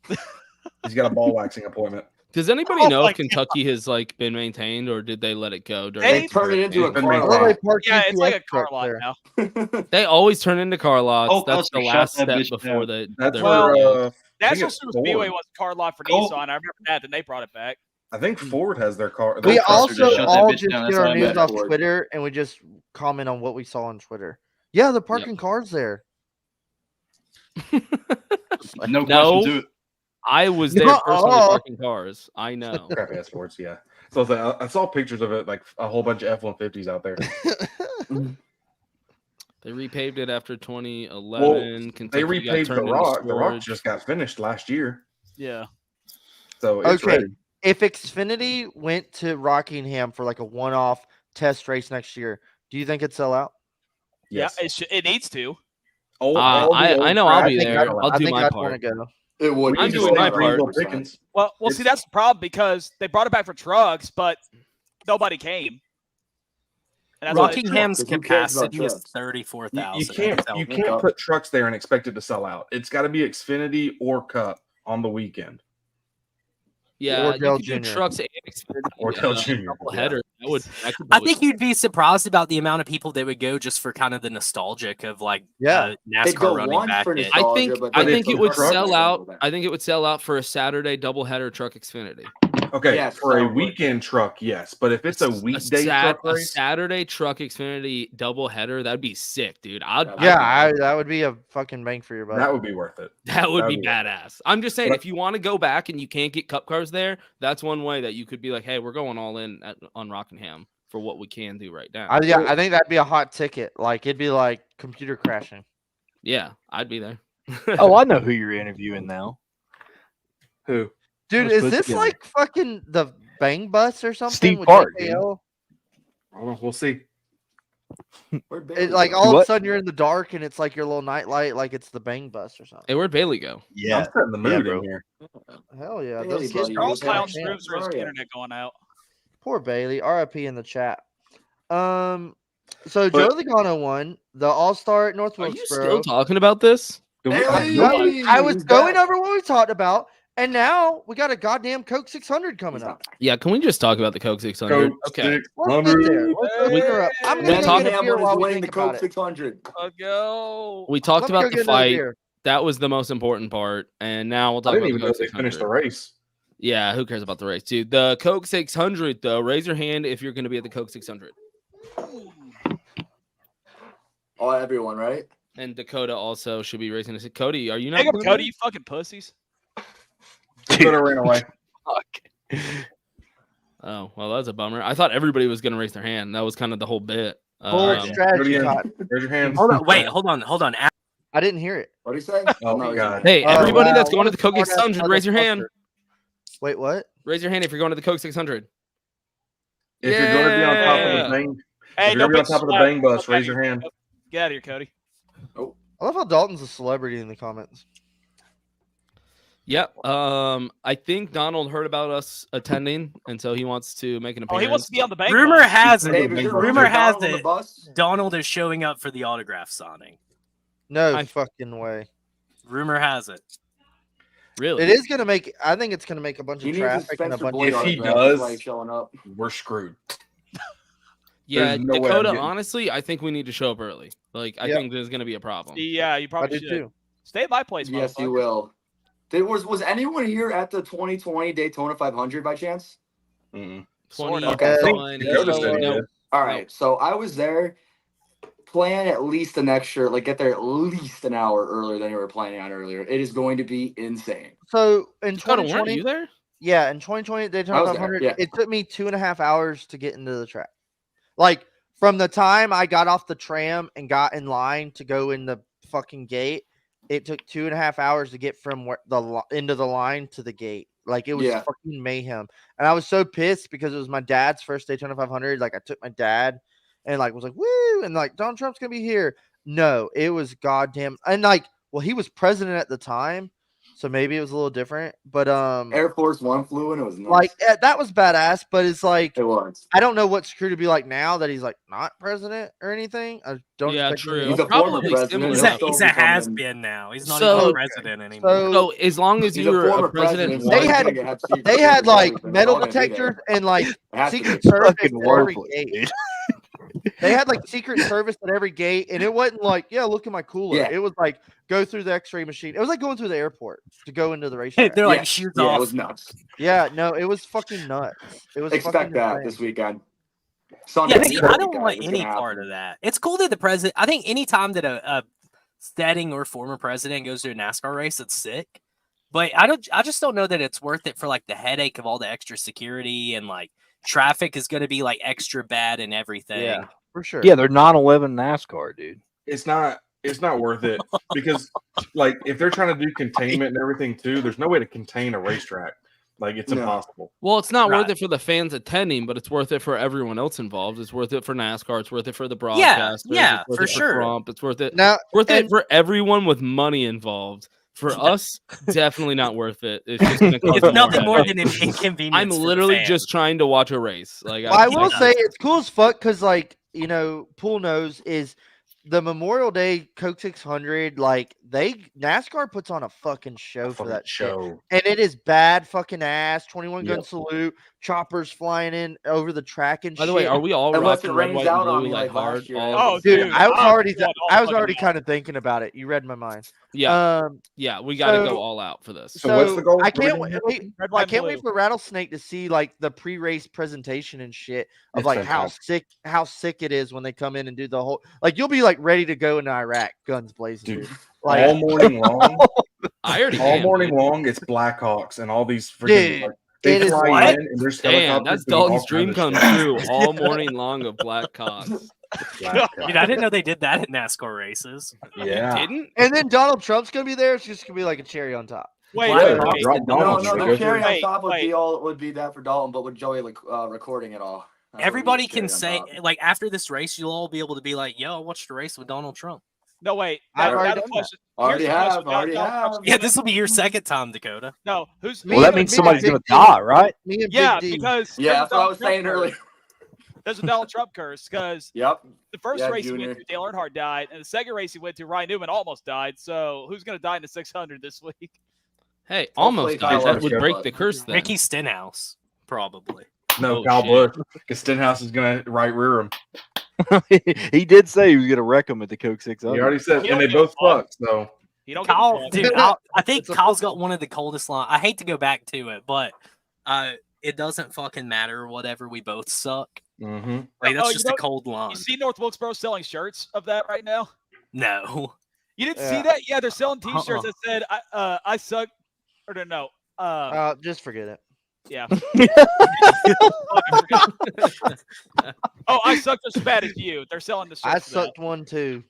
He's got a ball waxing appointment. Does anybody Oh know my if Kentucky has like been maintained or did they let it go during? They They turned it into a It's been car made I love lot. they parked Yeah, it's like a UPS car truck lot there. now. They always turn into car lots. Oh, That's the Custer, shut last that step bitch before down. the. That's they're where removed. I think National it's Super Speedway Ford. was a car lot for Colt. Nissan. I remember that. Then they brought it back. I think Ford has their car. We their Custer also just shut that all bitch just down. get That's our all I news bet off for it. Twitter and we just comment on what we saw on Twitter. Yeah, they're parking cars there. No question to it. I was there personally parking cars. I know. Crappy ass sports, yeah. So I saw pictures of it, like a whole bunch of F-150s out there. They repaved it after 2011. Well, Kentucky they repaved got the Rock. The Rock just got finished last year. Yeah. So it's ready. If Xfinity went to Rockingham for like a one-off test race next year, do you think it'd sell out? Yes. Yeah, it needs to. I know I'll be there. I'll do my part. It would. I'm doing my part. Well, see, that's the problem because they brought it back for trucks, but nobody came. Rockingham's capacity is 34,000. You can't put trucks there and expect it to sell out. It's got to be Xfinity or Cup on the weekend. Yeah, you could do trucks and Xfinity or Dale Jr. Header. I think you'd be surprised about the amount of people that would go just for kind of the nostalgic of like NASCAR running back. I think it would sell out. I think it would sell out for a Saturday doubleheader truck Xfinity. Okay, for a weekend truck, yes. But if it's a weekday truck race, a Saturday truck Xfinity doubleheader, that'd be sick, dude. That would be a fucking bang for your buck. That would be worth it. That would be badass. I'm just saying, if you want to go back and you can't get Cup cars there, that's one way that you could be like, hey, we're going all in on Rockingham for what we can do right now. I think that'd be a hot ticket. Like it'd be like computer crashing. Yeah, I'd be there. Oh, I know who you're interviewing now. Who? Dude, is this like fucking the Bang Bus or something? Steve with Park. We'll see. Like all of a sudden you're in the dark and it's like your little night light, like it's the Bang Bus or something. Hey, where'd Bailey go? Yeah, I'm setting the mood in here. Hell yeah, those kids are all clown screams for his internet going out. Poor Bailey. RIP in the chat. So Joe Logano won the All-Star at North Wilkesboro. Are you still talking about this? I was going over what we talked about. And now we got a goddamn Coke 600 coming up. Yeah, can we just talk about the Coke 600? Okay. I'm going to go get a beer while we think the Coke 600. Go. We talked about the fight. That was the most important part. And now we'll talk about the Coke 600. Finish the race. Yeah, who cares about the race, dude? The Coke 600, though. Raise your hand if you're going to be at the Coke 600. Oh, everyone, right? And Dakota also should be raising his. Cody, are you not? Hey, Cody, you fucking pussies. Dakota ran away. Fuck. Oh, well, that's a bummer. I thought everybody was going to raise their hand. That was kind of the whole bit. Strategy. Raise your hand. Hold on. I didn't hear it. What did he say? Oh, my God. Hey, everybody that's going to the Coke 600, raise your hand. Wait, what? Raise your hand if you're going to the Coke 600. If you're going to be on top of the Bang, if you're going to be on top of the Bang Bus, raise your hand. Get out of here, Cody. Oh. I love how Dalton's a celebrity in the comments. Yep. I think Donald heard about us attending, and so he wants to make an appearance. Oh, he wants to be on the bank. Rumor has it. Hey, Donald is showing up for the autograph signing. No fucking way. Rumor has it. Really? It is going to make. I think it's going to make a bunch of traffic and a bunch. If he does, showing up, we're screwed. Yeah, Dakota. Honestly, I think we need to show up early. Like, I think there's going to be a problem. Yeah, you probably should. Too. Stay at my place. Yes, you will. Was anyone here at the 2020 Daytona 500 by chance? 20. Okay. No. All right, so I was there. Plan at least an extra, like get there at least an hour earlier than you were planning on earlier. It is going to be insane. So in Dakota, 2020, weren't you there? Yeah, in 2020 Daytona 500, it took me 2.5 hours to get into the track. Like from the time I got off the tram and got in line to go in the fucking gate, it took 2.5 hours to get from the end of the line to the gate. Like it was fucking mayhem, and I was so pissed because it was my dad's first Daytona 500. Like I took my dad. And like was like, woo, and like Donald Trump's gonna be here. No, it was goddamn, and like, well, he was president at the time, so maybe it was a little different. But Air Force One flew and it was nuts. Like that was badass. But it's like it was. I don't know what Screw to be like now that he's like not president or anything. I don't. Yeah, true. He's a former president. He's a has been now. He's not even president anymore. So as long as you were a president, they had like metal detectors and like Secret Service at every gate. They had like Secret Service at every gate, and it wasn't like, yeah, look at my cooler. Yeah. It was like go through the X-ray machine. It was like going through the airport to go into the racetrack. They're like shoes off. It was nuts. Yeah, no, it was fucking nuts. It was expect that this weekend. Sunday Yeah, see, night, I don't guys, want it's any gonna part happen. of that. It's cool that the president. I think any time that a setting or former president goes to a NASCAR race, it's sick. But I just don't know that it's worth it for like the headache of all the extra security and like traffic is going to be like extra bad and everything. Yeah, for sure. Yeah, they're 9/11 NASCAR, dude. It's not worth it because like if they're trying to do containment and everything too, there's no way to contain a racetrack. Like it's impossible. Well, it's not worth it for the fans attending, but it's worth it for everyone else involved. It's worth it for NASCAR. It's worth it for the broadcasters. Yeah, it's worth for it sure. Trump. It's worth it. Now, Worth it for everyone with money involved. For us, definitely not worth it. It's just gonna cause It's nothing more headache. than an inconvenience. I'm for the literally fan. just trying to watch a race. Like I will say it's cool as fuck because, like, you know, Pool knows is the Memorial Day Coke 600. Like, NASCAR puts on a fucking show for that show, and it is bad fucking ass. 21 gun salute, choppers flying in over the track and By the shit. way, are we all Unless it rocking red, rains white, and out on blue me like like hard? last year. Oh, Dude, I was already, I was already kind of thinking about it. You read my mind. Yeah, yeah, we got to so- go all out for this. So what's the goal? I can't What wait. Red, white, I can't blue. wait for Rattlesnake to see like the pre-race presentation and shit of It's like fantastic. how sick it is when they come in and do the whole like you'll be like ready to go into Iraq, guns blazing, Dude, dude. Like all morning long, I already all am, morning dude. long, it's Blackhawks and all these freaking Dude, like, they it is fly what? in and there's Damn, helicopters that's doing all Dalton's dream kinds of come shit. true. All morning long of Blackhawks. Dude, I didn't know they did that at NASCAR races. Yeah. Didn't? and then Donald Trump's gonna be there. It's just gonna be like a cherry on top. Wait, Why wait, not? wait. Drop No, Donald no, Trump. the cherry on Wait, top wait. would be that for Dalton, but with Joey recording it all. That would be Everybody the cherry can on say top. like after this race, you'll all be able to be like, "Yo, I watched a race with Donald Trump." No, wait. I've Now already the done that. question- Already here's the question. have, Now already Donald Trump's have. Yeah, gonna- this will be your second time, Dakota. No, who's Well, that means somebody's gonna die, right? Me and Yeah, Big D. because Yeah, there's a that's what I Donald was Trump saying curse. earlier. There's a Donald Trump curse because Yep. the first Yeah, race he Junior. went to, Dale Earnhardt died, and the second race he went to, Ryan Newman almost died. So who's going to die in the 600 this week? Hey, Hopefully almost Kyle died. That Larson would does. break the curse then. Ricky Stenhouse, probably. No, Oh, Kyle shit. Busch. Because Stenhouse is gonna right rear him. He did say he was gonna wreck him at the Coke 600. He already said, He and don't they give a both fuck. fucked. So He don't give a Kyle, fuck. dude, I think Kyle's got one of the coldest lines. I hate to go back to it, but it doesn't fucking matter. Whatever, we both suck. Like that's Oh, you just know- a cold line. You see North Wilkesboro selling shirts of that right now? No. You didn't Yeah. see that? Yeah, they're selling T-shirts that said "I suck," or no. Just forget it. Yeah. Oh, I suck as bad as you. They're selling the shirts. I for that. sucked one too.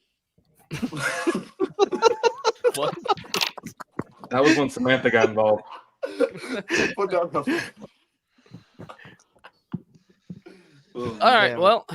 What? that was when Samantha got involved. Put down the- All right, Damn. well,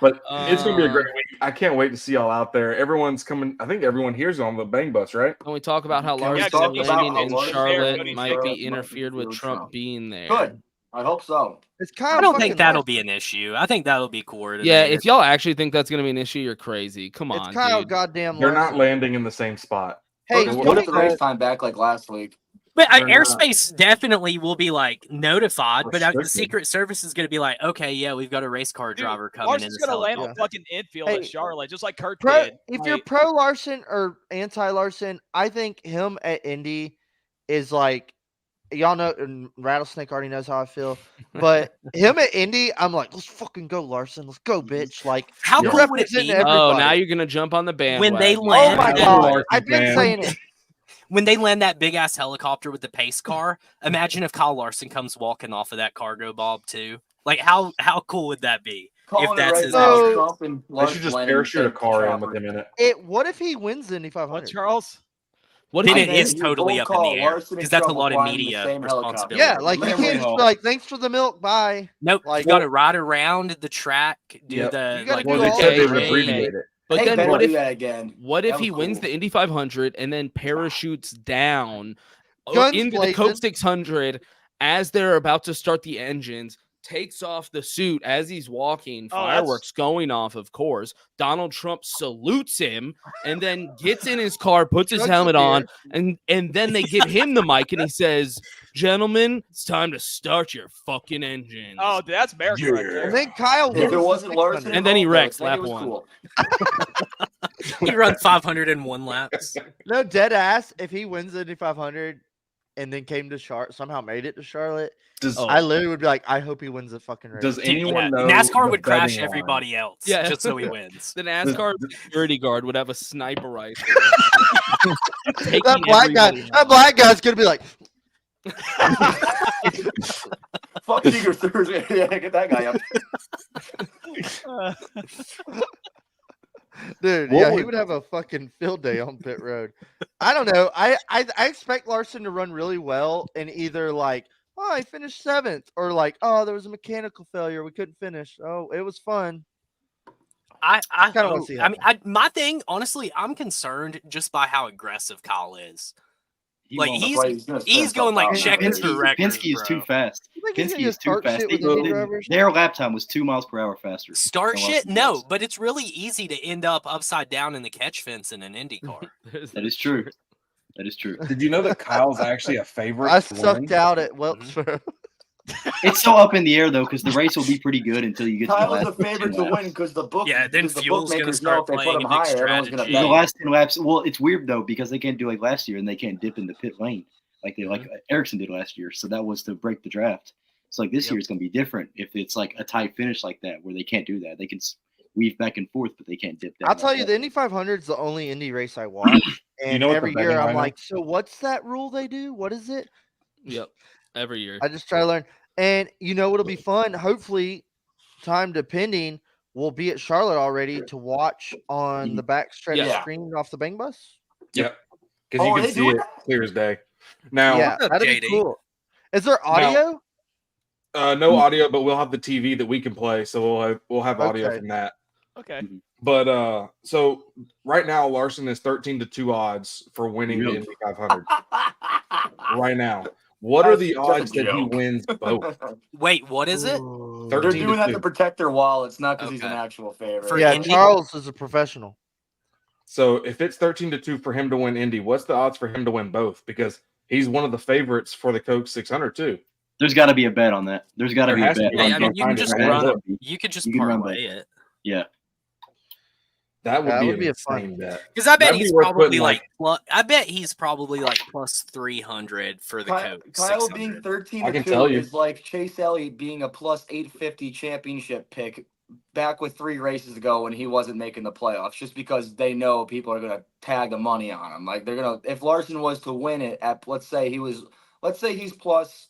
But it's gonna be a great week. I can't wait to see y'all out there. Everyone's coming. I think everyone here's on the Bang Bus, right? can we talk about how Can we Larson talk and about landing how in Larson Charlotte and might Charlotte be might interfered with interfere with Trump Trump? being there? Good. I hope so. It's Kyle. I don't fucking think that'll Larson. be an issue. I think that'll be coordinated. Yeah, if y'all actually think that's going to be an issue, you're crazy. Come on, It's Kyle dude. goddamn. They're not Larson. landing in the same spot. Hey, Just what put if the that- race time back like last week. But They're not- airspace definitely will be like notified, but the Restricted. Secret Service is going to be like, okay, yeah, we've got a race car Dude, driver coming in. Larson's This gonna land helicopter. on fucking infield Hey, at Charlotte, just like Kurt Pro, did. if you're Like, pro Larson or anti Larson, I think him at Indy is like, y'all know, and Rattlesnake already knows how I feel, but him at Indy, I'm like, let's fucking go, Larson. Let's go, bitch. Like, How you're cool would it representing be everybody. Oh, now you're going to jump on the bandwagon. when they Oh land? my I'm a god, Larson I've been fan. saying it. When they land that big ass helicopter with the pace car, imagine if Kyle Larson comes walking off of that cargo bob too. Like how cool would that be? Calling it that's right his now, outfit. Trump and They Larson should just landing parachute a the car in chopper. with him in it. What if he wins the Indy what, 500? Charles? What Then if it think is you totally both up in the call air Larson and because that's a Trump lot of flying in the media same helicopter. responsibility. Yeah, like you Memory can't just hole. be like, thanks for the milk, bye. Nope, Like- you got to ride around the track, do Yep. the You gotta like. do Well, they all said they that. would Hey, abbreviate it. But Hey, then better what do if that again? what if That he was wins cool. the Indy 500 and then parachutes down Guns into the Coke blazing. 600 as they're about to start the engines, takes off the suit as he's walking, Oh, that's- fireworks going off, of course. Donald Trump salutes him and then gets in his car, puts his Chugs a helmet on, beer. and then they give him the mic and he says, "Gentlemen, it's time to start your fucking engines." Oh, dude, that's America right And there. then Kyle If wins it the wasn't Larson, 600. And then he involved, I would wrecks think lap it was one. cool. He runs 501 laps. No, dead ass. If he wins the Indy 500, and then came to Charlotte, somehow made it to Charlotte, Does I literally would be like, I hope he wins the fucking race. does Dude, anyone yeah, know NASCAR the would crash betting line? everybody else Yeah. just so he wins. The NASCAR security guard would have a sniper rifle. that black guy's gonna be like, Fuck Secret Thursday. Yeah, get that guy up. dude, What yeah, he would- would have a fucking field day on pit road. I don't know. I expect Larson to run really well and either like, oh, I finished 7th, or like, oh, there was a mechanical failure, we couldn't finish. Oh, it was fun. I kinda wanna hope. see I mean, my thing, honestly, I'm concerned just by how aggressive Kyle is. Like he's going like checkers for records. Penske is too bro. fast. You think he's Penske gonna is too start fast. shit with Indy drivers? Their lap time was 2 miles per hour faster. Start than shit? Larson No, was. but it's really easy to end up upside down in the catch fence in an Indy car. That is true. That is true. Did you know that Kyle's actually a favorite? I to win? sucked out at Wilkesboro. It's so up in the air though, because the race will be pretty good until you get to the Kyle last was the favorite 10 to laps. win because the book. Yeah, then because the Fuel's gonna bookmakers start know if they put playing him a big higher, everyone's gonna strategy. The bet. last 10 laps. Well, it's weird though because they can't do like last year and they can't dip in the pit lane like Ericsson did last year. So that was to break the draft. So like this year it's gonna be different if it's like a tight finish like that where they can't do that. They can weave back and forth, but they can't dip down. I'll tell you, the Indy 500 is the only Indy race I watch, and know what the every betting year I'm line like, so what's that rule they do? What is it? Yep. Every year. I just try to learn. And you know what'll be fun? Hopefully, time depending, we'll be at Charlotte already to watch on the backstretch Yeah. screen off the Bang Bus. Yep. Because Oh, you are can they see doing it clear as day. Now, Yeah, up, that'd be JD? cool. Is there audio? no audio, but we'll have the TV that we can play, so we'll have audio Okay. from that. Okay. But so right now Larson is 13-2 odds for winning the Indy 500. Right now, what are the That's just a odds that he joke. wins both? Wait, what is it? They're 13 doing that to 2. protect their wallets, not because he's an Okay. actual favorite. For Yeah, Indy? Charles is a professional. So if it's 13-2 for him to win Indy, what's the odds for him to win both? Because he's one of the favorites for the Coke 600 too. There's got to be a bet on that. There's got to There be a has to bet. be. Hey, I I mean, can't you can find it just right now. run. You could just You can run parlay it. Yeah. That would That be would an be a insane fun- bet. Because I bet That'd be he's worth probably putting, like, I bet he's probably like plus 300 for the Kyle Coke. being 600. 13 I to can 2 tell you. is like Chase Elliott being a plus 850 championship pick back with 3 races ago when he wasn't making the playoffs, just because they know people are gonna tag the money on him. Like they're gonna, if Larson was to win it at, let's say he's plus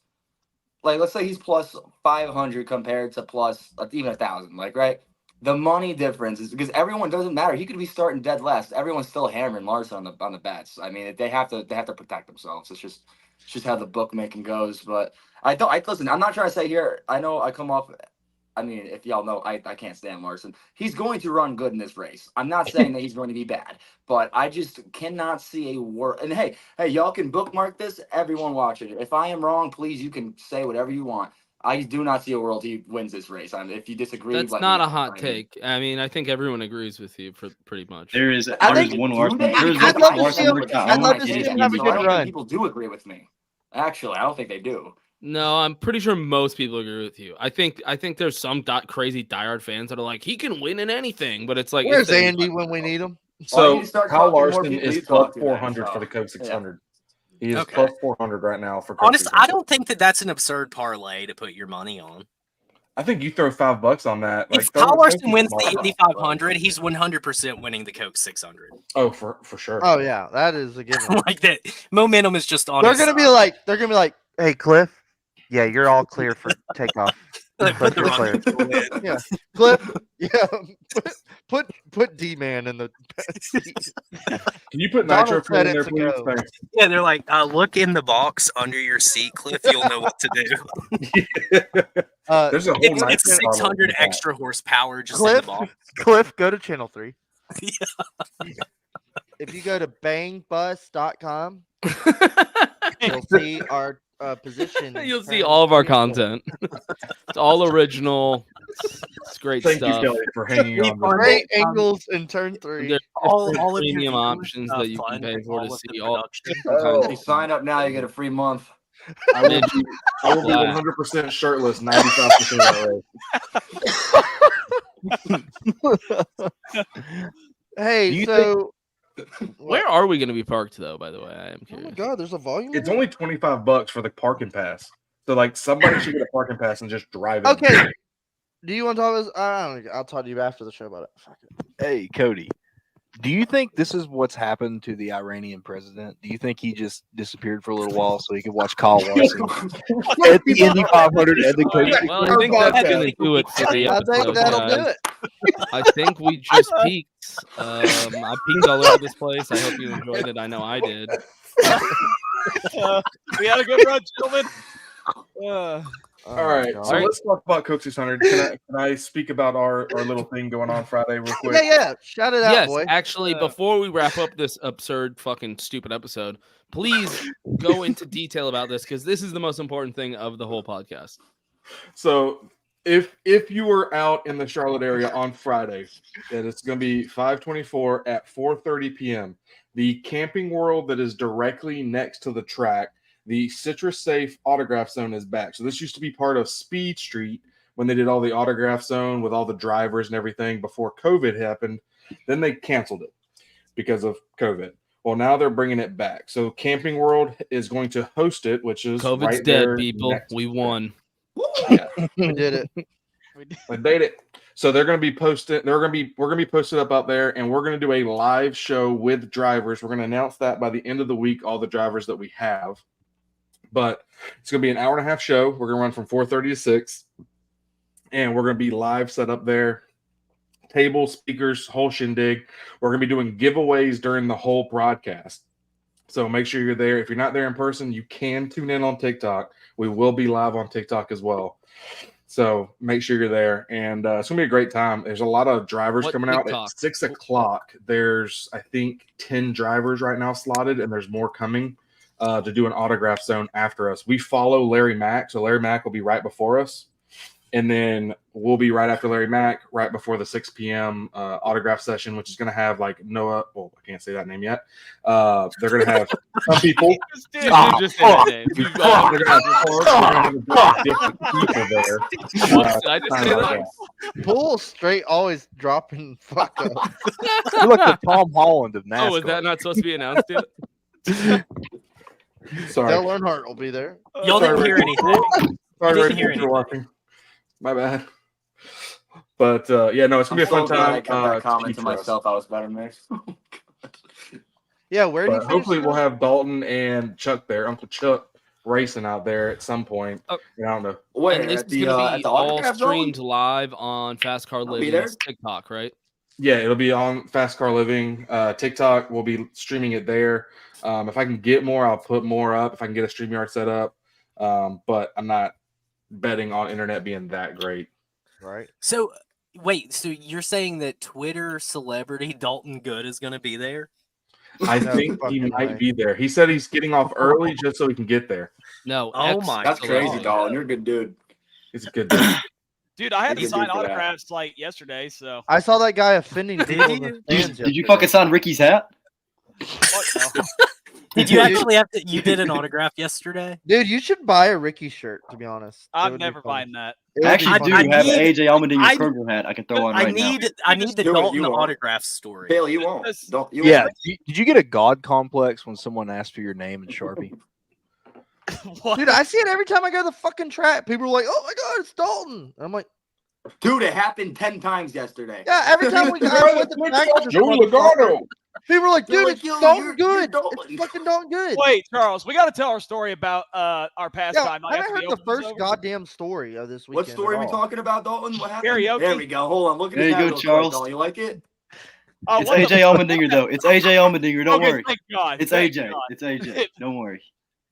500 compared to plus even 1,000, like, right? The money difference is because everyone doesn't matter. He could be starting dead last. Everyone's still hammering Larson on the bets. I mean, they have to protect themselves. It's just how the bookmaking goes. But I listen. I'm not trying to say here. I know I come off. I mean, if y'all know, I can't stand Larson. He's going to run good in this race. I'm not saying that he's going to be bad, but I just cannot see a word. And hey, y'all can bookmark this. Everyone watch it. If I am wrong, please, you can say whatever you want. I do not see a world he wins this race. If you disagree, That's let not me a know. hot I mean, take. I mean, I think everyone agrees with you for pretty much. There's think- one do Larson. they? There's I'd one love to Larson see him- worked out. I'd love I to don't see think him he's have a gonna good be I don't run. think people do agree with me. Actually, I don't think they do. No, I'm pretty sure most people agree with you. I think there's some crazy diehard fans that are like, he can win in anything, but it's like, Where's it's Andy when we need him? Well, I So need to start Kyle talking to more Larson people is you plus talk to then, 400 for so, the Coke 600. He is Okay. plus 400 right now for Coke Honestly, 600. I don't think that's an absurd parlay to put your money on. I think you throw $5 on that. If throw- Kyle throw Larson some wins smart the money. Indy 500, he's 100% winning the Coke 600. Oh, for sure. Oh yeah, that is a given. Like that momentum is just on. They're his gonna be side. like, hey Cliff, yeah, you're all clear for takeoff. Like, put the You're wrong people in. Yeah, Cliff, yeah, put D-man in the seat. Can you put Donald nitro fuel said in there, it's a please? go. Thanks. Yeah, they're like, look in the box under your seat, Cliff. You'll know what to do. There's a whole It's nitro bottle 600 in that. extra horsepower just in the Cliff, box. Cliff, go to channel 3. Yeah. If you go to bangbus.com, you'll see our position. You'll see all of our content. It's all original. It's great Thank stuff. you, Kelly, for hanging on. to Great angles in turn 3. There's All different of your premium viewers, options that you can fund pay for all to of the see all production. If you sign up now, you get a free month. I will be 100% shirtless 95% of the race. Hey, Do you so Where are we going to be parked, though? By the way, I am Oh curious. my god, there's a volume. It's only $25 for the parking pass. So like somebody should get a parking pass and just drive in. Okay. Do you want to talk about? I don't know. I'll talk to you after the show about it. Fuck it. Hey, Cody, do you think this is what's happened to the Iranian president? Do you think he just disappeared for a little while so he could watch Kyle Larson at the Indy 500 and the Coach? Well, I think that's going to do it for the I episode, think that'll do guys. it. I think we just peaked. I peaked all over this place. I hope you enjoyed it. I know I did. We had a good run, gentlemen. All right, God. so let's talk about Coach 600. Can I speak about our little thing going on Friday real quick? Yeah. Shout it out, Yes, boy. actually, before we wrap up this absurd, fucking stupid episode, please go into detail about this because this is the most important thing of the whole podcast. So if you were out in the Charlotte area on Friday, and it's going to be 524 at 4:30 p.m., the Camping World that is directly next to the track, the Citrus Safe Autograph Zone is back. So this used to be part of Speed Street when they did all the autograph zone with all the drivers and everything before COVID happened. Then they canceled it because of COVID. Well, now they're bringing it back. So Camping World is going to host it, which is COVID's right dead, there people. next We to it. won. Yeah. We did it. I made it. So they're going to be posted. We're going to be posted up out there, and we're going to do a live show with drivers. We're going to announce that by the end of the week, all the drivers that we have. But it's going to be an hour and a half show. We're going to run from 4:30 to 6, and we're going to be live set up there. Tables, speakers, whole shindig. We're going to be doing giveaways during the whole broadcast. So make sure you're there. If you're not there in person, you can tune in on TikTok. We will be live on TikTok as well. So make sure you're there. And it's going to be a great time. There's a lot of drivers What coming out TikTok? at 6 o'clock. There's, I think, 10 drivers right now slotted, and there's more coming to do an autograph zone after us. We follow Larry Mack. So Larry Mack will be right before us. And then we'll be right after Larry Mack, right before the 6 p.m. Autograph session, which is going to have like Noah. Well, I can't say that name yet. They're going to have some people. Dude, Just say that name. They're going to have different people there. Did I just say that? Pool straight always dropping fuck up. You're like the Tom Holland of NASCAR. Oh, is that not supposed to be announced yet? Sorry. Dale Earnhardt will be there. Y'all didn't hear anything. Sorry, didn't Rick, hear for watching. My bad. But yeah, no, it's gonna be a fun time. I kept that comment keep to for us. myself. I was better mixed. Yeah, where do you But finish hopefully it? we'll have Dalton and Chuck there, Uncle Chuck, racing out there at some point. Oh. I don't know. Wait, And this at is going to at be the all autograph zone? streamed live on FASChair I'll be there. Living's TikTok, right? Yeah, it'll be on Fast Car Living. TikTok, we'll be streaming it there. If I can get more, I'll put more up. If I can get a StreamYard set up. But I'm not betting on internet being that great. Right. So wait, so you're saying that Twitter celebrity Dalton Good is going to be there? I No think he fucking might way. be there. He said he's getting off early just so he can get there. No. Oh my That's crazy, God. Dalton. You're a good dude. He's a good dude. Dude, I had to Good sign dude for that. autographs like yesterday, so I saw that guy offending Did people in you? the stands Did you yesterday. fucking sign Ricky's hat? what no. Did you actually have to? You did an autograph yesterday? Dude, you should buy a Ricky shirt, to be honest. It I'm would be never fun. buying that. It would I be actually fun. do I have need- AJ Allmendinger I- Kroger hat I can throw on I right now. need the do it, Dalton you won't. autograph story. Bailey, you won't. Yes. Don't. You Yeah. won't. Did you get a God complex when someone asked for your name in Sharpie? What? Dude, I see it every time I go to the fucking track. People are like, "Oh my god, it's Dalton!" I'm like, Dude, it happened 10 times yesterday. "Yeah." Every time we I went to track with this Joe motherfucker, Logano. people are like, They're "Dude, like, it's "Yo, Dalton you're good. Dalton." It's fucking Dalton good." Wait, Charles, we got to tell our story about our Yeah, pastime. I haven't heard the first goddamn story of this weekend. What story at are we all. talking about, Dalton? What happened? Karaoke. There we go. Hold on. Look at There you that go, real quick, Charles. Dalton. You like it? Oh, It's what the AJ Allmendinger though. It's AJ Allmendinger. Don't Okay, worry. thank God. It's Thank AJ. God. It's AJ. Don't worry.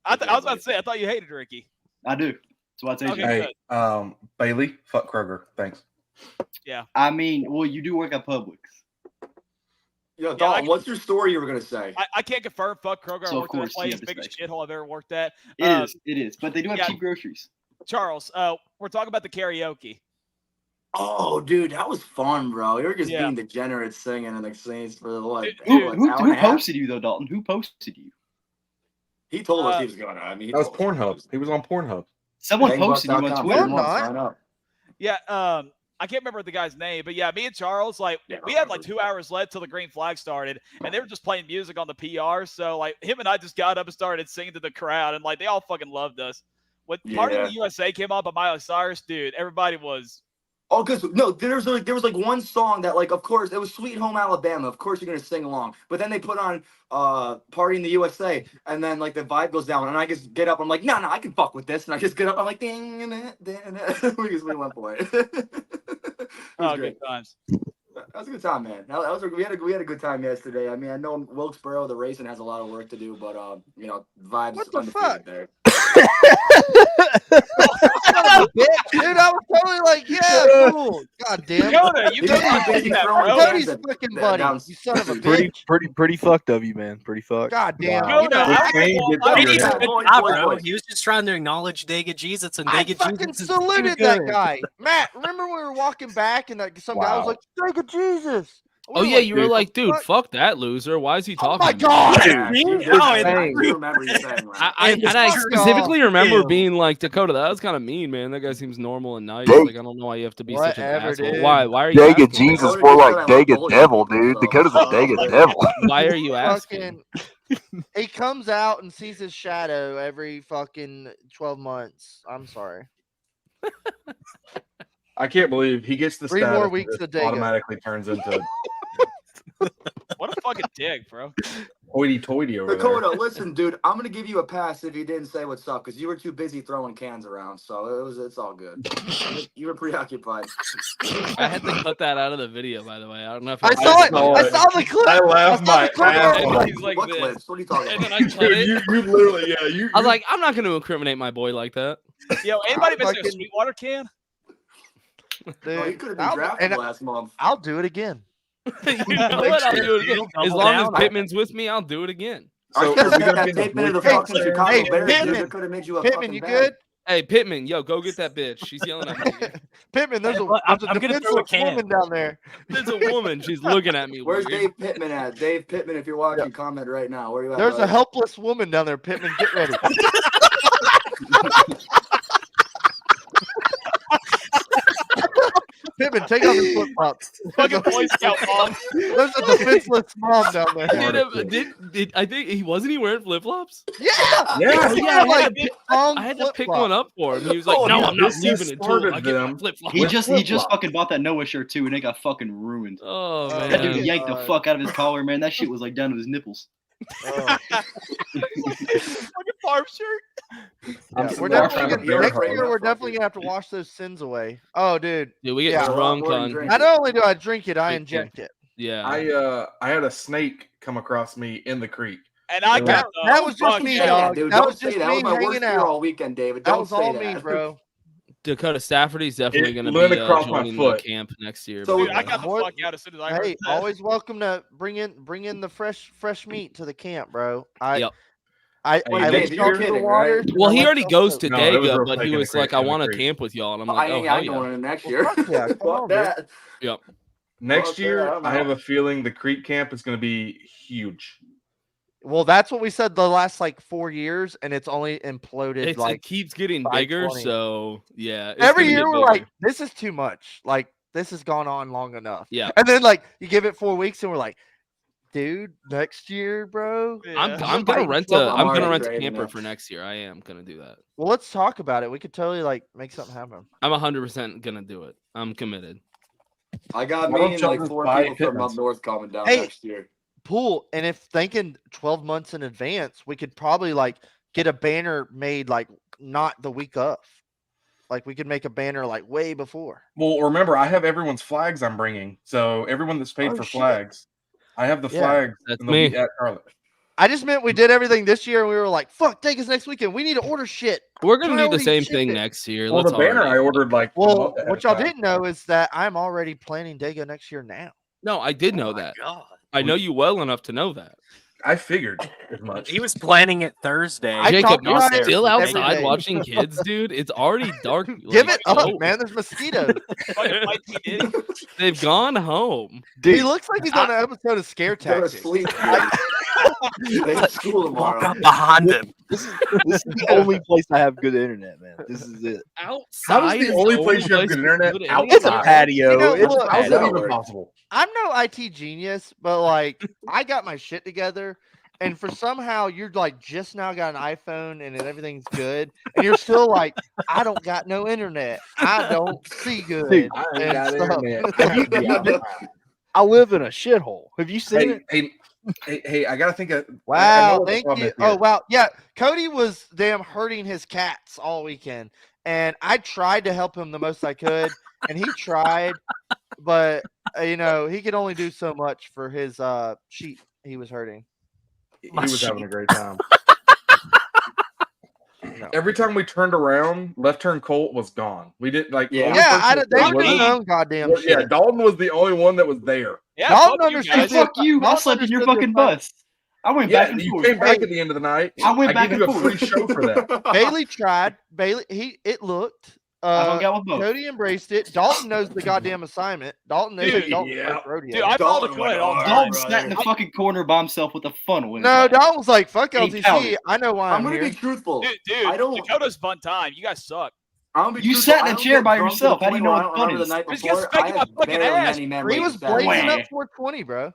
I was about to say, I thought you hated Ricky. I do. That's why it's AJ. Okay. Hey, Bailey, fuck Kroger. Thanks. I mean, well, you do work at Publix. Yo, Dalton, I- what's your story you were going to say? I can't confirm. Fuck Kroger. So, I of worked at that course, you place. have the Biggest station. shithole I've ever worked at. It is. It is. But they do have yeah. cheap groceries. Charles, we're talking about the karaoke. Oh, dude, that was fun, bro. You're just Yeah. being degenerate singing and like singing for what? Dude, Who, what, who, hour who and a half? posted you though, Dalton? Who posted you? He told us he was going to. I mean, he That was told us. Pornhub. He was on Pornhub. Someone posted you on Gangbusters.com. Twitter. No, not. Sign up. Yeah. I can't remember the guy's name, but yeah, me and Charles, like, we had like 2 hours left till the green flag started, and they were just playing music on the PR. So like, him and I just got up and started singing to the crowd, and like, they all fucking loved us. When Party in the USA came on by Miley Cyrus, dude, everybody was. Oh, because no, there was like one song that, like, of course it was "Sweet Home Alabama." Of course you're gonna sing along, but then they put on "Party in the USA," and then like the vibe goes down, and I just get up. I'm like, no, I can fuck with this, and I just get up. I'm like, ding, we went for it. Oh, good times. That was a good time, man. We had a good time yesterday. I mean, I know Wilkesboro, the racing has a lot of work to do, but you know, vibes. What the fuck? There. Dude, I was totally like, yeah, cool. God damn. Dakota, you Cody's fucking buddy. You son of a bitch. Pretty fucked of you, man. Pretty fucked. God damn. Wow. You know, Bro. He was just trying to acknowledge Dega Jesus, and Dega fucking Jesus saluted that guy. Matt, remember when we were walking back and like some guy was like, Dega Jesus. Oh yeah, you were like, dude, fuck that loser. Why is he talking? Oh my god! I remember you saying that. I specifically remember being like, Dakota, that was kind of mean, man. That guy seems normal and nice. Like, I don't know why you have to be such an asshole. Why are you? Dega Jesus, more like Dega Devil, dude. Dakota's a Dega Devil. Why are you asking? He comes out and sees his shadow every fucking 12 months. I'm sorry. I can't believe he gets the 3 status more weeks that a day. automatically turns into What a fucking dick, bro. hoity-toity over Dakota, there. listen, dude, I'm gonna give you a pass if you didn't say what's up because you were too busy throwing cans around. So it's all good. You were preoccupied. I had to cut that out of the video, by the way. I don't know if I saw it. I saw the clip. I laughed my ass off. He's like What this. clips? What are you talking And about? then I cut it. You literally, yeah. I was like, I'm not going to incriminate my boy like that. Yo, anybody missing a Sweetwater can? Dude, Oh, you could have been drafted last month. I'll do it again. You know what? I'll do it again. As long as Pittman's with me, I'll do it again. So are we that gonna tape be into the fucking Chicago Hey, Bears, Pittman. dude, could have made you a Pittman, fucking you bad. good? Hey, Pittman, yo, go get that bitch. She's yelling at me again. Pittman, there's a I'm gonna throw a defenseless can. woman down there. There's a woman. She's looking at me. Where's weird. Dave Pittman at? Dave Pittman, if you're watching, comment right now. Where are you at? There's a buddy? helpless woman down there. Pittman, get ready. Pittman, take off your flip flops. Fucking Boy Scout mom. There's a defenseless mom down there. Did I think he wasn't wearing flip flops? Yeah, Yeah, like I had to pick one up for him. He was like, Oh, "No, yeah, I'm not this leaving is until part I of get my them. flip flops." He just fucking bought that Noah shirt too, and it got fucking ruined. Oh That man, dude yanked the fuck out of his collar, man. That shit was like down to his nipples. Oh. Fucking farm shirt. Yeah, we're definitely gonna, next year we're definitely gonna have to wash those sins away. Oh, dude, we get Yeah. drunk More on. drink. not only do I drink it, I inject it. Yeah, I had a snake come across me in the creek. And I got That was just me, dog. Dude, That don't was say just that. That was me my worst hanging year out. all weekend, David. That Don't was say all that. me, bro. Dakota Stafferty's definitely It going to went be across my joining the foot. camp next year. So, Dude, but, I got the More- fuck out as soon as I heard Hey, that. always welcome to bring in the fresh meat to the camp, bro. Yep. I Wait, let Dave, you you're go to the kidding, water. right? well, and I he let already y'all goes cook. to No, it was Dega, real but quick he in the was like, creek, "I in the want to creek. camp with y'all," and I'm I like, "Oh ain't hell going yeah!" in next Well, year. fuck yeah, come Fuck on, dude. that. Yep. Next Well, year, I don't I have know. a feeling the creek camp is going to be huge. Well, that's what we said the last like 4 years, and it's only imploded It like keeps getting 520. bigger, so yeah. It's every gonna year. get We're bigger. like, this is too much. Like this has gone on long enough. Yeah. And then like you give it 4 weeks, and we're like, dude, next year, bro. I'm Just gonna like rent 12 a I'm months. gonna rent a Already camper enough. for next year. I am gonna do that. Well, let's talk about it. We could totally like make something happen. I'm 100% gonna do it. I'm committed. I got Why me don't and y'all like just 4 buy people from up Pittmans? north coming down Hey. next year. Pool, and if thinking 12 months in advance, we could probably like get a banner made like not the week of. Like we could make a banner like way before. Well, remember, I have everyone's flags I'm bringing. So everyone that's paid Oh, for shit. flags, I have the Yeah. flags. That's and they'll be me. at Charlotte. I just meant we did everything this year, and we were like, "Fuck, take us next weekend. We need to order shit." We're gonna do the Priority same shit thing it. next year. Well, Let's the banner already- I ordered like. a Well, month ahead what of y'all time. didn't know is that I'm already planning Dago next year now. No, I did know Oh my that. God. I know you well enough to know that. I figured as much. He was planning it Thursday. I Jacob, talked you're about it still every outside day. watching kids, dude. It's already dark. Give like, it up, oh, man. There's mosquitoes. Fucking Mike T. Diddy. They've gone home. He looks like he's on an episode of Scare Go to Tactics. sleep. They have school Walk tomorrow. up behind him. This is the only place I have good internet, man. This is it. Outside How is the is only place you have good internet? It's a Outside. patio. You know, It's a look, How is that patio. even possible? I'm no IT genius, but like I got my shit together, and for somehow you're like just now got an iPhone and everything's good, and you're still like, I don't got no internet. I don't see good. Dude, I ain't and got stuff. internet. I have to be outside. I live in a shithole. Have you seen it? Hey, I gotta think of. I know Wow, what the thank problem you. is here. Oh wow, yeah. Cody was damn hurting his cats all weekend, and I tried to help him the most I could, and he tried, but you know he could only do so much for his sheep he was hurting. He was having a great time. No. Every time we turned around, left turn Colt was gone. We didn't like. Yeah. only Yeah, person they that do wasn't- their own goddamn well, yeah, shit. Dalton was the only one that was there. Yeah, Dalton fuck you understood guys. Hey, fuck you! I Dalton slept in your understood fucking their bus. I went Yeah, back and you forth. came back at the end of the night. I went back give and you a free forth. show for that. Bailey tried. Bailey, it looked. I hung out with both. Cody embraced it. Dalton knows the goddamn assignment. Dalton knows Dude, Dalton's yeah. first rodeo. Dude, I follow Dalton Dakota went all the hard, time. Dalton brother. sat in the fucking corner by himself with a funnel in his No, mouth. Dalton was like, "Fuck And he LTC. pouted. I know why I'm I'm gonna here." be truthful. Dude, I don't. Dakota's fun time. You guys suck. I'm gonna be You truthful. sat in I a don't chair get by drunk to yourself. the How do you point know where what I fun don't remember is? the night Just before. get I spanking have my fucking very ass. many He memories. was of Saturday blazing Wah. up 420, bro.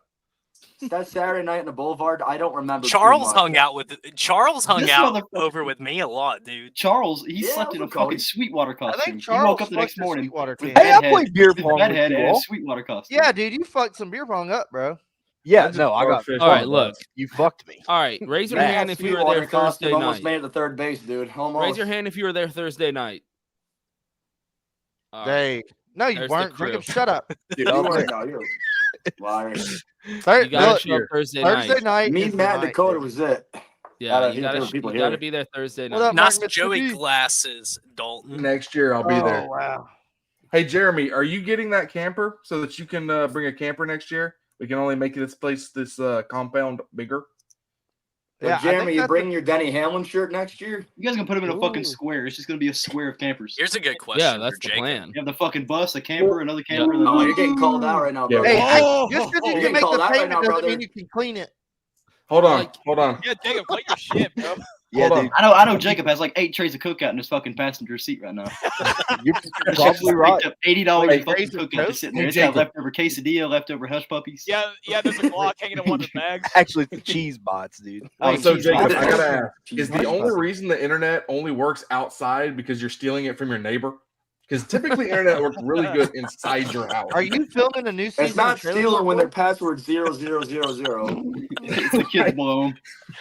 That Saturday night in the Boulevard, I don't remember. too Charles much. hung out This out motherfucker- over with me a lot, dude. Charles, he Yeah, slept in a with Cody. fucking Sweetwater I costume. think He Charles woke up the next fucked your morning Sweetwater with team. Hey, I bedhead, played beer with pong with bedhead you and a all. Sweetwater costume. Yeah, dude, you fucked some beer pong up, bro. Yeah, just no, I got. fish All right, on the look. bus. You fucked me. All right, raise your Yeah, hand if you were Sweetwater there costume Thursday almost night. made it to third base, dude. Almost. Raise your hand if you were there Thursday night. All right. Dang. No, you There's the weren't. crew. Jacob, shut up. You weren't, no, you. Liar. You got Look, to show up Thursday Thursday night. night. Me, is the Matt, and night, Dakota dude. was it. Yeah, you there were got people to here. be there Thursday What night. up, Mark Nice Joey Mitsubishi? glasses, Dalton. Next year, I'll be there. Oh, wow. Hey, Jeremy, are you getting that camper so that you can bring a camper next year? We can only make this compound bigger. So, Yeah, I Jeremy, think you that's bring your Denny Hamlin shirt next year? You guys can put him in a fucking Ooh. square. It's just gonna be a square of campers. Here's a good question. Yeah, that's for the Jacob. plan. You have the fucking bus, a camper, another camper, and Oh, then you're getting called out right now, Yeah. bro. Hey, Oh, just because you're you can getting make called the out right payment now, doesn't brother. mean you can clean it. Hold on, Like- hold on. Yeah, Jacob, clean your shit, bro. Yeah, Hold dude. I know Jacob has like 8 trays of cookout in his fucking passenger seat right now. You're That shit's probably right. $80 Wait, in fucking trays of cookout Coke? just sitting there. Hey, It's got Jacob. leftover quesadilla, leftover hush puppies. Yeah, there's a Glock hanging in one of the bags. Actually, it's the cheese bots, dude. Oh, So, cheese Jacob, bots. I gotta ask: is the Cheese only bots. reason the internet only works outside because you're stealing it from your neighbor? Because typically, internet works really good inside your house. Are you filming a new season? It's not of Trailer stealing Park when their Boys? password's 0000. It's the kid's blown.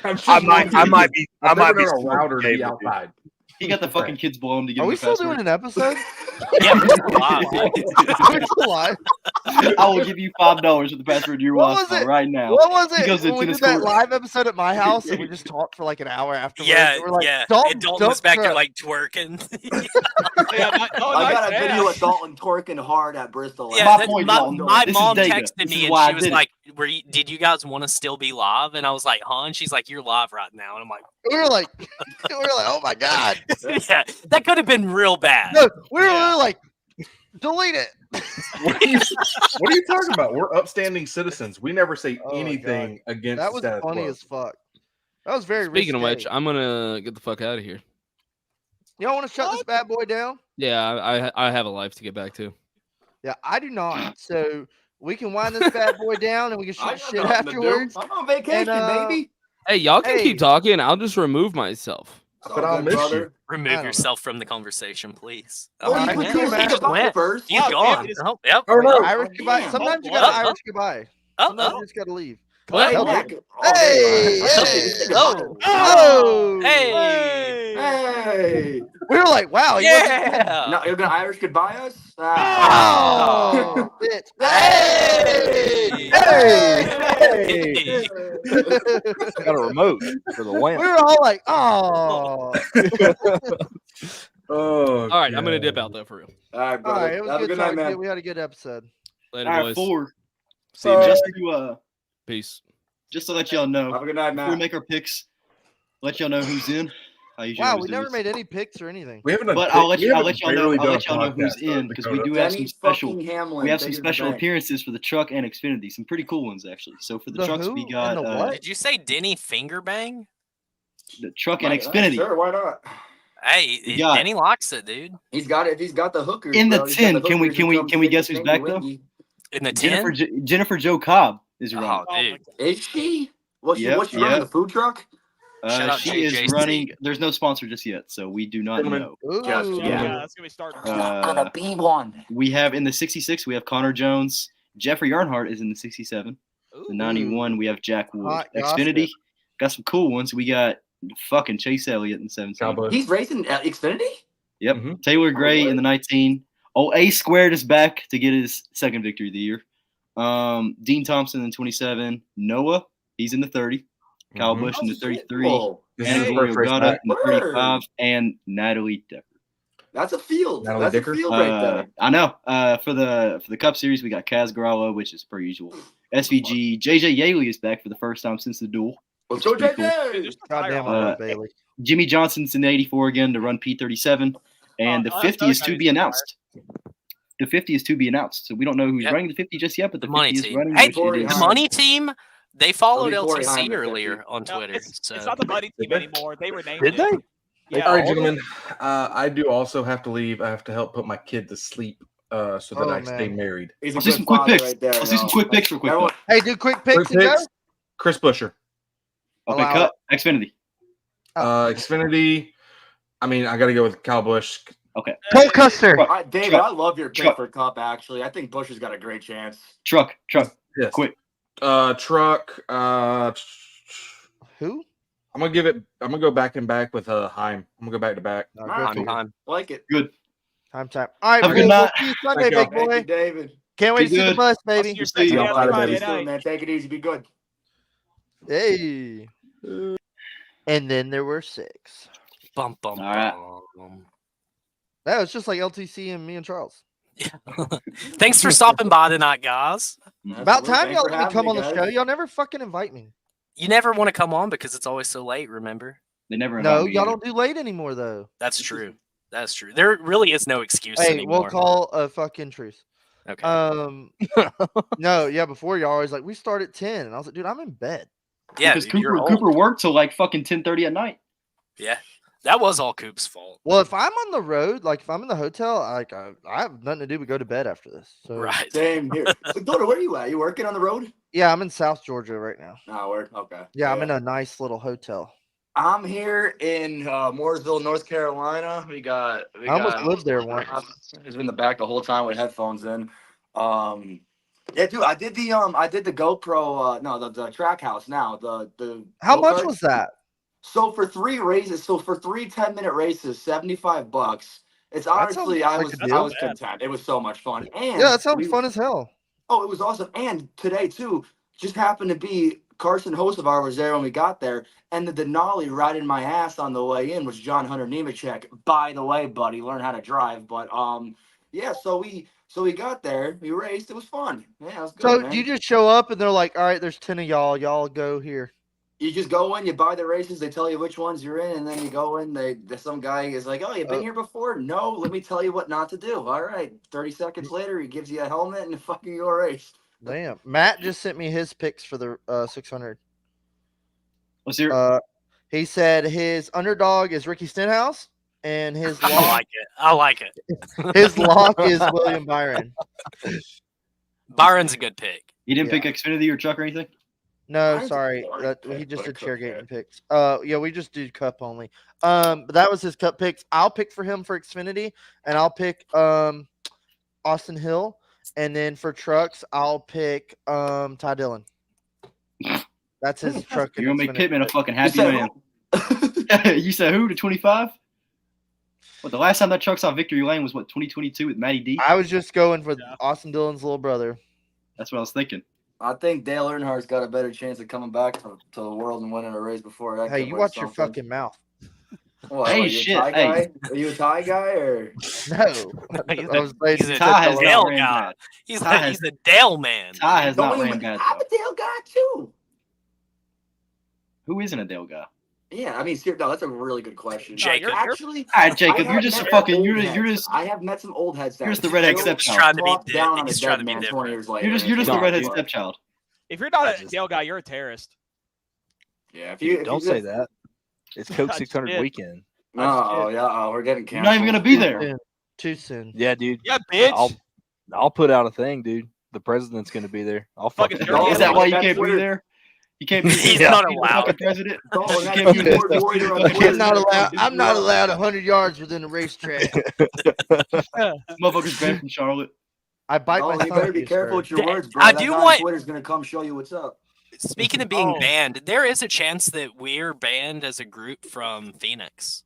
I'm just I might wondering. be. I've I might never be known a router to be smoking, dude. outside. He got the fucking kids blown to get Are him we the still password. doing an episode? Yeah, we're still live. Are we still live? I will give you $5 for the password to your What was Wi-Fi it? right now. What was He it goes when into we the did that school- live episode at my house and we just talked for like an hour afterwards? Yeah, We're like, yeah. Dalton, And Dalton was dump back there truck. like twerking. Yeah, I got a video of Dalton twerking hard at Bristol. Yeah, My that- point, my, Dalton. my This is mom Data. texted This is me and why I she was did it. like, did you guys want to still be live? And I was like, huh? And she's like, you're live right now. And I'm like, We were like, oh my god. yeah, that could have been real bad. No, we were literally like, delete it. What are you talking about? We're upstanding citizens. We never say Oh my anything against That was status funny quo. as fuck. That was very Speaking of which, risque. I'm gonna get the fuck out of here. Y'all want to shut this bad boy down? Yeah, I have a life to get back to. Yeah, I do not. So we can wind this bad boy down and we can I shoot got shit nothing to do. afterwards. I'm on vacation, And, baby. Hey, y'all can Hey. keep talking. I'll just remove myself. But I'll miss you. I Remove don't yourself from the conversation, please. Well, Alright, you man. put Man. Jacob on first. He's Yeah, gone. it is- Oh, yep. Oh no! Irish goodbye. damn. Sometimes you Oh, got oh, Irish goodbye. Oh, Sometimes oh. you just gotta leave. What? Hey, Oh, Jacob. Hey, Hey, oh, oh, oh, Hey. hey. We were like, wow, he wasn't- Yeah. No, you're gonna Irish goodbye us? Ah. Oh, bitch. Hey. Hey, got a remote for the We lamp. were all like, oh. Oh, All right, I'm gonna dip out though for real. All right, All brother. right, it was Have a good good night, talking to you. man. We had a good episode. Later, All right, boys. 4. See you, Just man. to Peace. just to let y'all know, Have a good night, before we man. make our picks, let y'all know who's in. I usually Wow, always we do never this. made any picks or anything. We haven't. But I'll let y'all know who's in because we do have some Denny special. fucking Hamlin. We have some take it to the special bank. appearances for the truck and Xfinity. Some pretty cool ones actually. So for the trucks, we got and the what? Did you say Denny Fingerbang? the truck and Why- Xfinity. Sure, why not? Hey, got- Denny likes it, dude. He's got it. If he's got the hookers In the bro, he's got 10, can we hookers who come guess who's sticky, back though? wingy. In the 10? Jennifer Jo Cobb is running. Oh, dude. Is she? What's Yep, she running? yep. The food truck? Shout out She is JJC. running. There's no sponsor just yet, so we do not know. Just Ooh. yet. Yeah, that's gonna be starting. Gonna be one. We have in the 66, we have Connor Jones. Jeffrey Earnhardt is in the 67. The 91, we have Jack Wood. Hot Xfinity, got some cool ones. We got fucking Chase Elliott in the 17. He's racing Xfinity? Yep. Taylor Gray in the 19. Oh, A Squared is back to get his second victory of the year. Dean Thompson in 27. Noah, he's in the 30. Kyle Busch in the 33. Whoa. This is his Anatoly first race Ogata back. in the 35. And Natalie Decker. That's a field. Natalie That's Dicker? a field right there. I know. For the Cup Series, we got Kaz Gralla, which is per usual. SVG. JJ Yaley is back for the first time since the duel. Let's go, Pretty cool. JJ. Goddamn, I love Bailey. Jimmy Johnson's in the 84 again to run P37. And the 50 is to be announced. The 50 is to be announced. So we don't know who's running the 50 just yet, but the 50 money is team. running. Hey, which it is. the money team, they followed It'll be Corey LTC Hyman, earlier on No, Twitter. it's not the money team anymore. They renamed Did it. they? Yeah. All right, gentlemen. I do also have to leave. I have to help put my kid to sleep so that I stay married. He's a Let's do good some quick father picks. right there. Let's do some quick picks real quick. Everyone- Hey, do quick picks Quick and go. picks. Chris Buescher. Okay, Allow cut. Xfinity. Xfinity. I mean, I got to go with Kyle Busch. Okay. Cole Custer. David, Truck. I love your pick Truck. for Cup, actually. I think Bush has got a great chance. Truck. Yes. Quick. Truck. Who? I'm gonna go back and back with Heim. I'm gonna go back to back. No, Alright, go for it. Time. Like it. Good. Time. All right, Have a good we'll night. see you Sunday, Thank y'all. big Thank boy. you, David. Can't wait Be to see the good. bus, I'll see baby. your See you. second Y'all half later, Friday baby. night. Man, take it easy. Be good. Hey. And then there were 6. Bum, bum, All right. bum. That was just like LTC and me and Charles. Thanks for stopping by tonight, guys. About Absolutely. time Thanks y'all for let me having come on the guys. show. Y'all never fucking invite me. You never want to come on because it's always so late, remember? They never No, invite me y'all either. don't do late anymore though. That's true. That's true. There really is no excuse Hey, anymore. we'll call a fucking truce. Okay. No, yeah, before y'all always like we start at 10, and I was like, dude, I'm in bed. Yeah, because dude, you're Cooper old. worked till like fucking 10:30 at night. Yeah, that was all Coop's fault. Well, if I'm on the road, like if I'm in the hotel, I have nothing to do but go to bed after this. So Right. Same here. So, Dora, where are you at? You working on the road? yeah, I'm in South Georgia right now. No, we're okay. Yeah, I'm in a nice little hotel. I'm here in Mooresville, North Carolina. We got. I almost lived there once. He's been in the back the whole time with headphones in. Yeah, dude, I did the GoPro. No, the track house. Now the. How much go-kart. was that? So for 3 races, so for 3 10-minute races, $75. It's honestly, I like was a deal. content. It was so much fun. And Yeah, that sounds fun as hell. Oh, it was awesome. And today too, just happened to be Carson Hosevar was there when we got there, and the Denali riding my ass on the way in was John Hunter Nemechek. By the way, buddy, learn how to drive. But yeah. So we got there, we raced. It was fun. Yeah, it was good. So man. you just show up and they're like, all right, there's 10 of y'all. Y'all go here. You just go in, you buy the races, they tell you which ones you're in, and then you go in. Some guy is like, "Oh, you've been here before?" No, let me tell you what not to do. All right, 30 seconds later, he gives you a helmet and fucking you a race. Damn. Matt just sent me his picks for the 600. Let's hear. He said his underdog is Ricky Stenhouse, and his I lock, like it. I like it. his lock is William Byron. Byron's a good pick. You didn't pick Xfinity or Chuck or anything? No, Mine's sorry. a boring That, pick, he just but did a chair cup gating picks. Yeah, we just do cup only. But that was his cup picks. I'll pick for him for Xfinity, and I'll pick Austin Hill, and then for trucks, I'll pick Ty Dillon. That's his truck. You're gonna make Xfinity Pittman a pick. fucking happy man. You said who to 25? What the last time that truck saw victory lane was what 2022 with Matty D? I was just going for Austin Dillon's little brother. That's what I was thinking. I think Dale Earnhardt's got a better chance of coming back to the world and winning a race before that. Hey, kid you wins watch your something. fucking mouth. What, Hey, are you a shit, Thai hey. guy? Are you a Thai guy or? No, He's I was a, raised he's in a Ty has South Dale not ran guy. bad. He's Ty a, has- he's a Dale man. Ty has not Don't ran even- bad. I'm though. a Dale guy too. Who isn't a Dale guy? Yeah, I mean, no, that's a really good question. Jacob. Actually, All right, Jacob, you're just a fucking. You're just. I have met some old heads. You're just the redhead still stepchild. Trying to be talk down on a he's trying dead to be man 20 different. years later. You're just the redhead but- stepchild. If you're not I a just- Dale guy, you're a terrorist. Yeah, if Dude, you don't say that. It's Coke I 600 did. weekend. No, yeah, we're getting You're canceled. not even gonna be there. Too soon. Yeah, dude. Yeah, bitch. I'll put out a thing, dude. The president's gonna be there. I'll Fucking fucking. dirty Is that why you That's can't be Twitter. there? You can't be. He's you not can't be the allowed. fucking president. Oh, You that can't be the keyboard warrior on Twitter. I'm not allowed. I'm not allowed 100 yards within the racetrack. Motherfuckers banned from Charlotte. I bite Oh, my you tongue. better be careful with your Da- words, bro. I That do guy on want- Twitter's gonna come show you what's up. Speaking of being Oh. banned, there is a chance that we're banned as a group from Phoenix.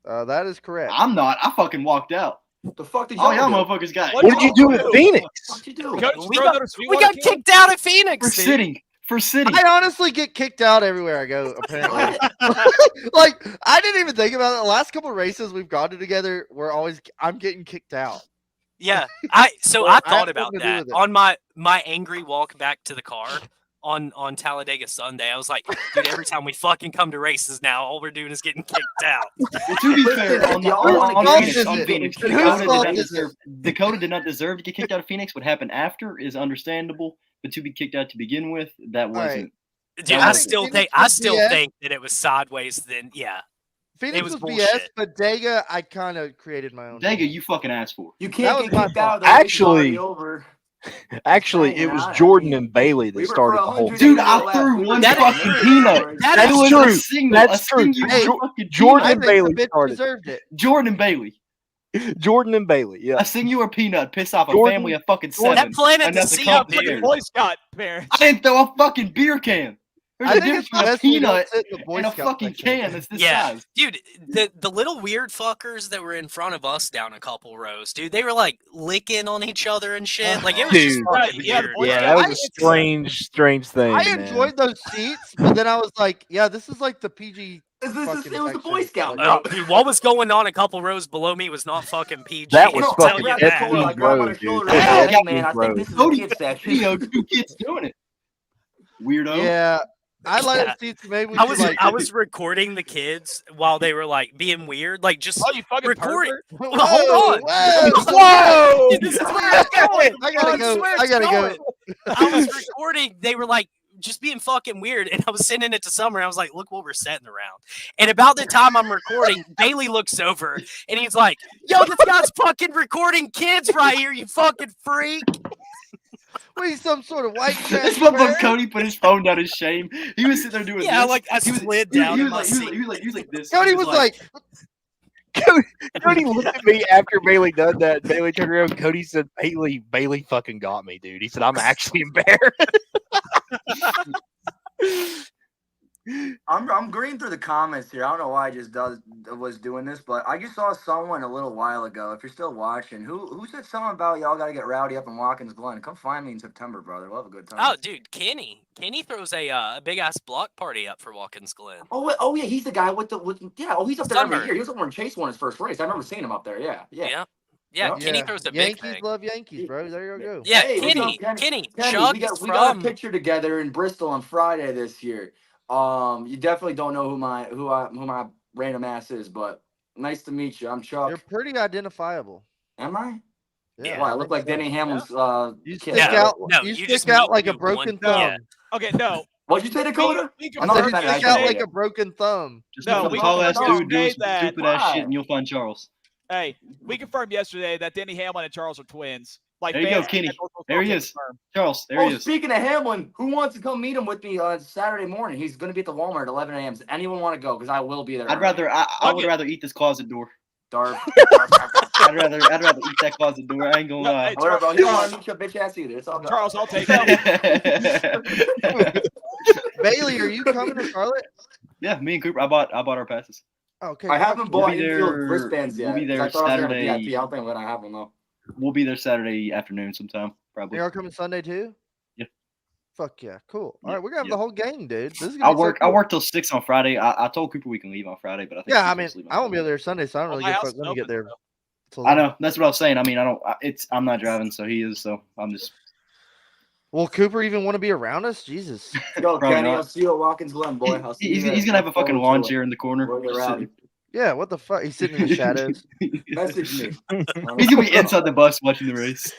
That is correct. I'm not. I fucking walked out. The fuck did All y'all y'all do? motherfuckers got. What What did you do at Phoenix? What you do? Coach, We throw got- another We Sweetwater got can? kicked out of For Phoenix, dude. sitting. For sitting. I honestly get kicked out everywhere I go. Apparently, like I didn't even think about it. The last couple of races we've gone to together, I'm getting kicked out. Yeah, I Well, I I thought have about something to do that with it. on my angry walk back to the car on Talladega Sunday. I was like, dude, every time we fucking come to races now, all we're doing is getting kicked out. Well, to be fair, on Y'all wanna on get Phoenix, into on it. Phoenix, Whose Dakota did fault not is deserve. Dakota did not deserve to get kicked out of Phoenix. What happened after is understandable, but to be kicked out to begin with, that right. wasn't. Dude, That I was- still Phoenix think I was still BS. think that it was sideways. Then yeah, Phoenix was was bullshit. BS, but Dega, I kind of created my own. Dega, thing. you fucking asked for. You That can't was get my kicked fault. out. The race is Actually- already over. Actually, it was Jordan and Bailey that We were started for the whole 100 thing. Dude, I threw one That is fucking true. peanut. That It is was true. a single. That's a true. singular Hey, fucking Jordan I peanut. and think Bailey the bitch started. deserved it. Jordan and Bailey. Jordan and Bailey, yeah. A singular peanut pissed off a Jordan- family of fucking Jordan- seven. that planted And the that's a seed, couple Fucking years. dude. Boy Scout parents. I didn't throw a fucking beer can. There's I a think difference it's between a best we don't peanut sit in the Boy and a Scout fucking section. can that's this Yeah, size. dude, the little weird fuckers that were in front of us down a couple rows, dude, they were like licking on each other and shit. Like it was just Dude. fucking Yeah, weird. Boy Yeah, Scout- that was a strange thing. I man. enjoyed those seats, but then I was like, yeah, this is like the PG. It was fucking the Boy section. Scout. Like, Dude, what was going on a couple rows below me was not fucking PG. That was I'll tell fucking you grabbed the that. toy, I Epstein grabbed my Road, shoulder, dude. and I was like, Yeah, hey, man, I think Road. this is a Cody, kid section. You know, two kids doing it. Weirdo. yeah, I like Yeah. the seats. Maybe we I should, was like, I was recording the kids while they were like being weird, like just Oh, you fucking record it. pervert. Well, hold on. Whoa! Dude, this is where it's going. I gotta go. swear I it's gotta go. going. I was recording. They were like just being fucking weird, and I was sending it to Summer. And I was like, "Look what we're setting around." And about the time I'm recording, Bailey looks over and he's like, "Yo, this guy's fucking recording kids right here, you fucking freak!" What are you, some sort of white This trash motherfucker bear? Cody put his phone down in shame. He was sitting there doing Yeah, this. like I He was- slid he- down he in was my like- he was seat. like- he was like this. Cody He was like, Cody looked at me after Bailey done that. Bailey turned around. Cody said, Bailey fucking got me, dude. He said, I'm actually embarrassed. I'm green through the comments here. I don't know why I just was doing this, but I just saw someone a little while ago. If you're still watching, who said something about y'all got to get rowdy up in Watkins Glen? Come find me in September, brother. We'll have a good time. Oh, dude, Kenny throws a big ass block party up for Watkins Glen. Oh yeah, he's the guy with yeah. Oh, he's up there Summer. every year. He was up when Chase won his first race. I remember seeing him up there. Yeah. Yeah, Yeah. Kenny yeah, throws a big Yankees thing. love Yankees, bro. There you go. Yeah, Hey, what's Kenny, up, Kenny, Kenny, Chuck we is got a from. picture together in Bristol on Friday this year. You definitely don't know who my random ass is, but nice to meet you. I'm Chuck. You're pretty identifiable. Am I? Yeah. Why, I look like Denny Hamlin's You kid. stick Yeah. out. No, you you stick just out meet like a you broken one- thumb. yeah. Okay, no. What'd you say, Dakota? We I'm I not said you offended. I stick said out it. like a broken thumb. Just No, look up we a tall ass confirmed dude doing some that- stupid ass Why? shit, and you'll find Charles. Hey, we confirmed yesterday that Denny Hamlin and Charles are twins. Like There you go, fans Kenny. and local There he folks is. confirmed. Charles, there Oh, he is. speaking of Hamlin, who wants to come meet him with me on Saturday morning? He's going to be at the Walmart at 11 a.m. Does anyone want to go? Because I will be there. I would rather eat this closet door. Dark. I'd rather eat that closet door. I ain't gonna No, lie. hey, Whatever, bro. You don't want to meet your bitch ass either. It's all good. Charles, I'll take it. Bailey, are you coming to Charlotte? Yeah, me and Cooper. I bought our passes. Okay. I haven't We'll bought be infield there- wristbands yet. we'll be 'cause there I thought I was gonna Saturday. have a VIP. I don't think we're going to have them, though. We'll be there Saturday afternoon sometime, probably. They are coming Sunday too. Yeah. Fuck yeah, cool. All Yeah, right, we're gonna have yeah. the whole gang, dude. This is I gonna be so work cool. till 6 on Friday. I told Cooper we can leave on Friday, but I think Yeah, he's I supposed mean, to leave on I won't be Friday. there Sunday, so I don't really My give a house fuck is when you get open, there. though. till I then. know. That's what I was saying. I mean, I'm not driving, so he is. So I'm just. Will Cooper even want to be around us? Jesus. Go, Probably Kenny. not. I'll see you at Watkins Glen, boy. I'll see He's you. gonna have a fucking lawn chair in the corner. We're just around. sitting. Yeah, what the fuck? He's sitting in the shadows. Message me. He's gonna be inside the bus watching the race.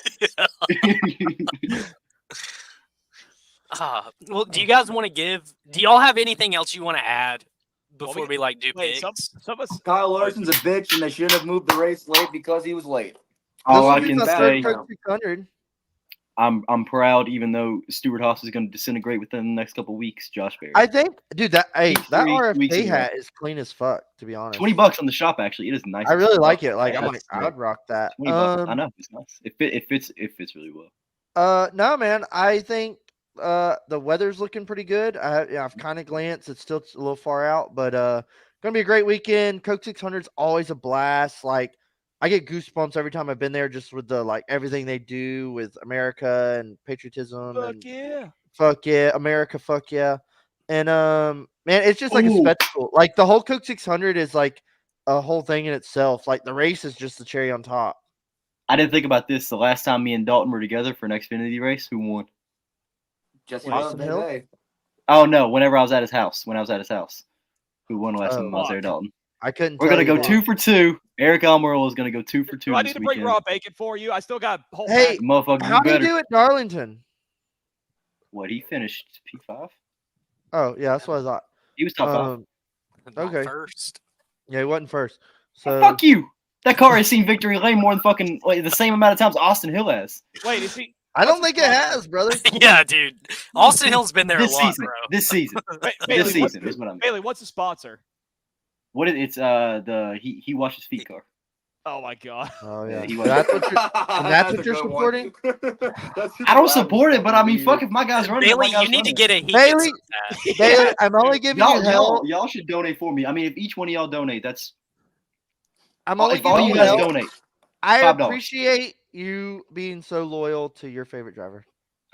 Well, do you guys want to give? Do y'all have anything else you want to add before we like do Wait, picks? some of us. Kyle Larson's a bitch, and they shouldn't have moved the race late because he was late. All I This can will be my say, third Coke 600. I'm proud, even though Stuart Haas is going to disintegrate within the next couple weeks. Josh Berry, I think, dude, that that 3 weeks RFK ago. hat is clean as fuck. To be honest, $20 on the shop. Actually, it is nice. I really as like fuck. it. Like, I'm That's like, I would rock that. $20. I know it's nice. It fits really well. No, man, I think the weather's looking pretty good. I've kind of glanced. It's still a little far out, but gonna be a great weekend. Coke 600 is always a blast. Like, I get goosebumps every time I've been there, just with the like everything they do with America and patriotism. Fuck yeah, America, fuck yeah. And man, it's just like a spectacle. Like, the whole Coke 600 is like a whole thing in itself. Like, the race is just the cherry on top. I didn't think about this. The last time me and Dalton were together for an Xfinity race, who won? Jesse Austin Love, Hill? baby. Oh no! Whenever I was at his house, who won last time I was there, Dalton? I couldn't. We're tell gonna you, go dude. 2 for 2. Eric Almirola is gonna go 2 for 2 Do I this need to bring weekend. raw bacon for you? I still got whole. Hey, Motherfucker, how you do you better. do at Darlington? What, he finished P5? Oh yeah, that's what I thought. He was top 5. Not Okay. first. Yeah, he wasn't first. So Fuck you! That car has seen victory lane more than fucking the same amount of times Austin Hill has. Wait, is he? I don't think it has, brother. Yeah, dude. Austin Hill's been there This a lot, season, bro. this season, Bailey, this season is what I mean. Bailey, what's the sponsor? It's he washes feet car. Oh my god. Oh yeah, he that's what you're, and that's a what you're good one. supporting. I don't support it, but I mean, fuck if my guys running. Bailey, my guys you need to running. get a heat. Bailey, Bailey, I'm only giving you hell. Y'all should donate for me. I mean, if each one of y'all donate, that's I'm only if all giving you you guys hell. donate. I $5. appreciate you being so loyal to your favorite driver.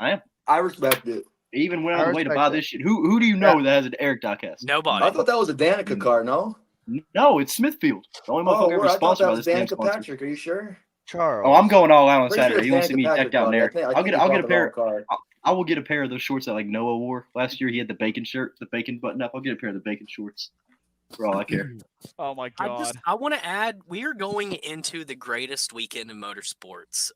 I am. I respect it. Even went I out of the way to respect buy it. this shit. Who do you know that has an Eric Diecast? Nobody. I thought that was a Danica car, no? No, it's Smithfield. The only Oh, motherfucker ever word, I thought sponsored that by was this damn Danica sponsor. Patrick. Are you sure? Charles. Oh, I'm going all out on Pretty sure Saturday. You want to it's see me Danica decked out in Patrick, Eric? bud. I think I'll get you a bought pair. the wrong car. I will get a pair of those shorts that like Noah wore last year. He had the bacon shirt, the bacon button up. I'll get a pair of the bacon shorts for all I care. Oh my god. I want to add, we are going into the greatest weekend in motorsports.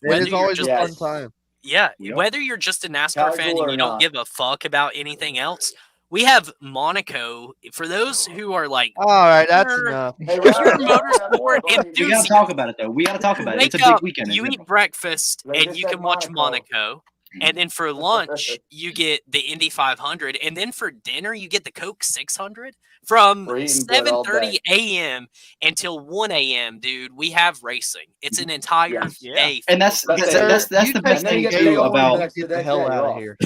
It is always just, a fun time. Yeah, Yep. whether you're just a NASCAR Casual fan and or you don't not. give a fuck about anything else, we have Monaco. For those who are like, All right, that's "You're- enough. Hey, if you're a Ryan, motorsport We gotta enthusiast, talk about it though. We gotta talk about it. It's a wake big up, weekend. in you eat general. breakfast, They and just you said can watch Monaco. Monaco. And then for lunch, you get the Indy 500, and then for dinner, you get the Coke 600 from We're eating good all 7:30 day. a.m. until 1 a.m. Dude, we have racing. It's an entire Yeah. day. And that's That's the best And then thing you get too paid about next to Get the that hell day out of off. here.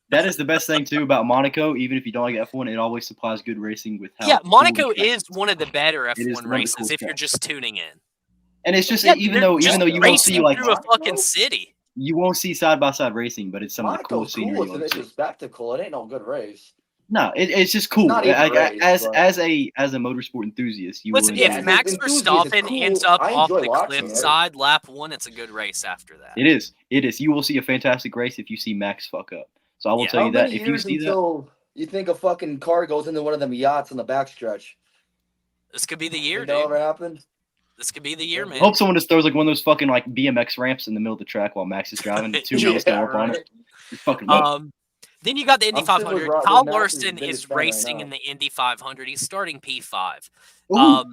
that is the best thing too about Monaco. Even if you don't like F1, it always supplies good racing with how Yeah, cool Monaco the track is one of the better It is F1 one of the races coolest if you're tracks. just tuning in. And it's just Yeah, even they're though just you won't see racing like through a fucking city. you won't see side by side racing, but it's some of the Monaco's coolest scenery cool. you It's want to a see. spectacle. It ain't no good race. No, it's just cool. Not even a Like, race, as but- as a motorsport enthusiast, you Listen, will if enjoy it. Max enthusiast, Verstappen it's cool. ends up I off enjoy the watching it. cliffside lap 1, it's a good race after that. It is. It is. You will see a fantastic race if you see Max fuck up. So I will Yeah. tell How you that many if you years see that, until you think a fucking car goes into one of them yachts on the backstretch? This could be the year, Think that dude. ever happened? This could be the year, I man. hope someone just throws like one of those fucking like BMX ramps in the middle of the track while Max is driving. The two wheels go up on it. It's fucking Then you got the Indy I'm sitting with 500. Rob- Kyle with Max's Larson biggest is fan right racing now. in the Indy 500. He's starting P5. Ooh,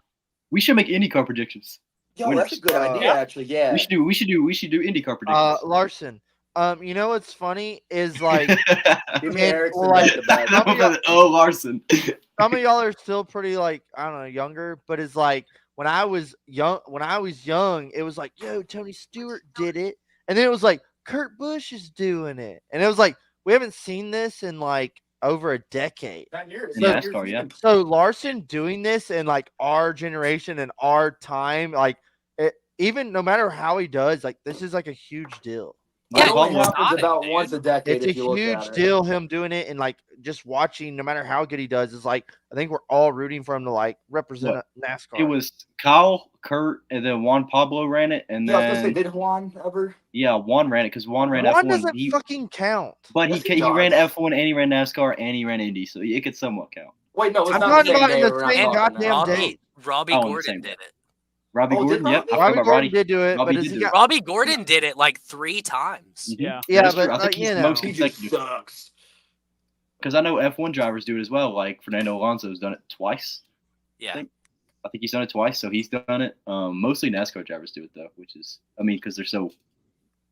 we should make IndyCar predictions. Yo, that's a good idea, actually. Yeah. We should do IndyCar predictions. Larson. You know what's funny is like, Give me man, Erickson like, back to back. Oh, Larson. some of y'all are still pretty like, I don't know, younger, but it's like when I was young, it was like, yo, Tony Stewart did it. And then it was like, Kurt Busch is doing it. And it was like, we haven't seen this in like over a decade. In NASCAR, yeah. So Larson doing this in like our generation and our time, like even no matter how he does, like this is like a huge deal. It only Pablo. happens about once a decade. It's a if you look huge at it. deal, him doing it and like just watching, no matter how good he does, is like I think we're all rooting for him to like represent NASCAR. It was Kyle, Kurt, and then Juan Pablo ran it, and Yeah, I was gonna say, then did Juan ever? yeah, Juan ran it because Juan ran Juan F1. doesn't fucking count. But Yes, he ran F1 and he ran NASCAR and he ran Indy, so it could somewhat count. Wait, no, it's I'm not the talking same about in day. the We're not same talking goddamn now. day. Robbie Oh, in the Gordon same did day. it. Robbie Oh, did Gordon, yep. Robbie? I Robbie forgot Gordon did do it, Robbie but did is he do it. got? Robbie Gordon did it like 3 times. Yeah. Yeah, That's but true. I think he's you know, most He just consecutive. sucks. Because I know F1 drivers do it as well. Like Fernando Alonso's done it twice. Yeah. I think he's done it twice, so he's done it. Mostly NASCAR drivers do it though, which is, I mean, because they're so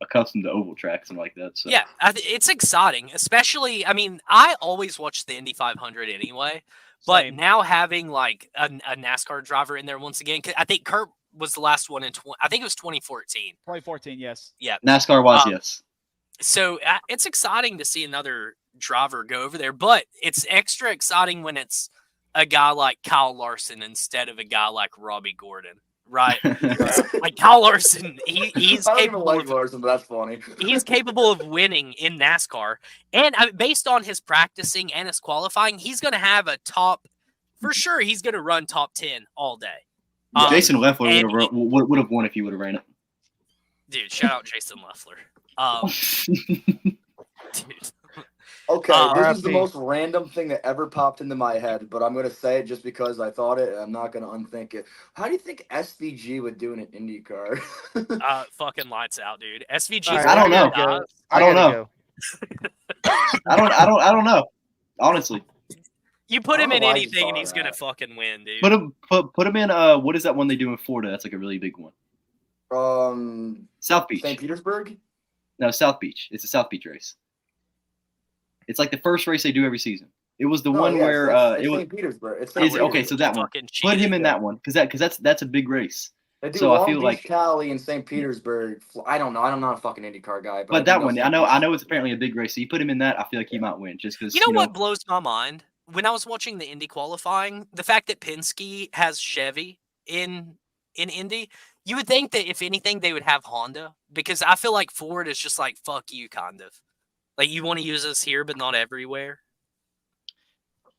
accustomed to oval tracks and like that. So Yeah, it's exciting, especially. I mean, I always watch the Indy 500 anyway, but Same. now having like a NASCAR driver in there once again, 'cause I think Kurt was the last one in. I think it was 2014. 2014, yes. Yeah, NASCAR was yes. So it's exciting to see another driver go over there, but it's extra exciting when it's a guy like Kyle Larson instead of a guy like Robbie Gordon, right? Like Kyle Larson, he's I don't even capable like of Larson, but that's funny. he's capable of winning in NASCAR, and based on his practicing and his qualifying, he's going to have a top for sure. He's going to run top 10 all day. Jason Leffler and would have won if he would have ran it. Dude, shout out Jason Leffler. Dude. Okay, this is the RIP. most random thing that ever popped into my head, but I'm going to say it just because I thought it. I'm not going to unthink it. How do you think SVG would do in an IndyCar? Fucking lights out, dude. SVG. All right, I don't know. I don't gotta know. go. I don't know. Honestly, You put him I in don't know why you anything and thought he's gonna that. fucking win, dude. put him in. What is that one they do in Florida? That's like a really big one. South Beach. St. Petersburg? No, South Beach. It's a South Beach race. It's like the first race they do every season. It was the one where it's it was St. Petersburg. It's okay. Petersburg. So that one. Fucking Put him cheating. in that one because that's a big race. They do So Long I feel Beach, like, Cali, and St. Petersburg. I don't know. I'm not a fucking IndyCar guy, but I that do one, St. I know it's apparently a big race. So you put him in that, I feel like he might win just because. You know what blows my mind? When I was watching the Indy qualifying, the fact that Penske has Chevy in Indy, you would think that if anything they would have Honda, because I feel like Ford is just like fuck you, kind of. Like you want to use us here, but not everywhere.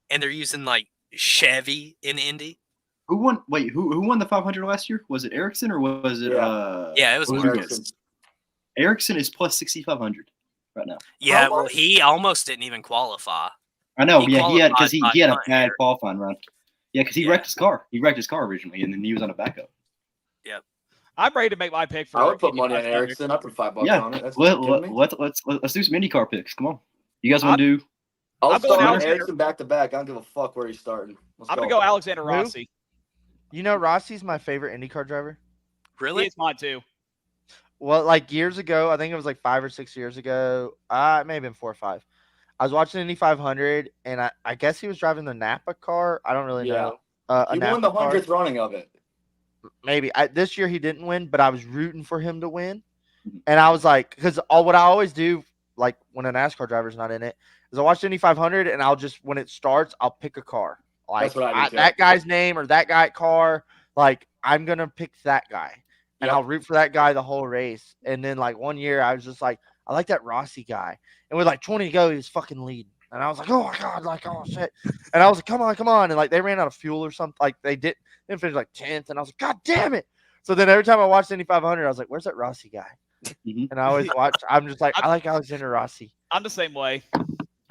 And they're using like Chevy in Indy. Who won? Wait, who won the 500 last year? Was it Ericsson or was it? Yeah, it was Marcus. Ericsson is plus 6,500 right now. Yeah, well, he almost didn't even qualify. I know. He He had because he had a qualified bad by qualifying run. Yeah, because he wrecked his car. He wrecked his car originally, and then he was on a backup. Yep. I'm ready to make my pick for. I would put Indy money on 500. Ericsson. I'd put $5 Yeah, on it. That's let's do some IndyCar picks. Come on, you guys want to do? I'll going start Alexander. Ericsson back to back. I don't give a fuck where he's starting. I'm gonna go Alexander Who? Rossi. You know, Rossi's my favorite IndyCar driver. Really? It's mine too. Well, like years ago, I think it was like 5 or 6 years ago. It may have been 4 or 5. I was watching Indy 500, and I guess he was driving the Napa car. I don't really know. He won the 100th running of it. Maybe this year he didn't win, but I was rooting for him to win. And I was like, because what I always do, like when a NASCAR driver's not in it, is I watch Indy 500, and I'll just when it starts, I'll pick a car, like That's what I do too. that guy's name or that guy car. Like I'm gonna pick that guy, and I'll root for that guy the whole race. And then like one year, I was just like, I like that Rossi guy, and with like 20 to go, he was fucking leading. And I was like, oh my God, like, oh shit. And I was like, come on. And like, they ran out of fuel or something. Like, they didn't finish like 10th. And I was like, God damn it. So then every time I watched Indy 500, I was like, where's that Rossi guy? And I always watch, I'm just like, I like Alexander Rossi. I'm the same way.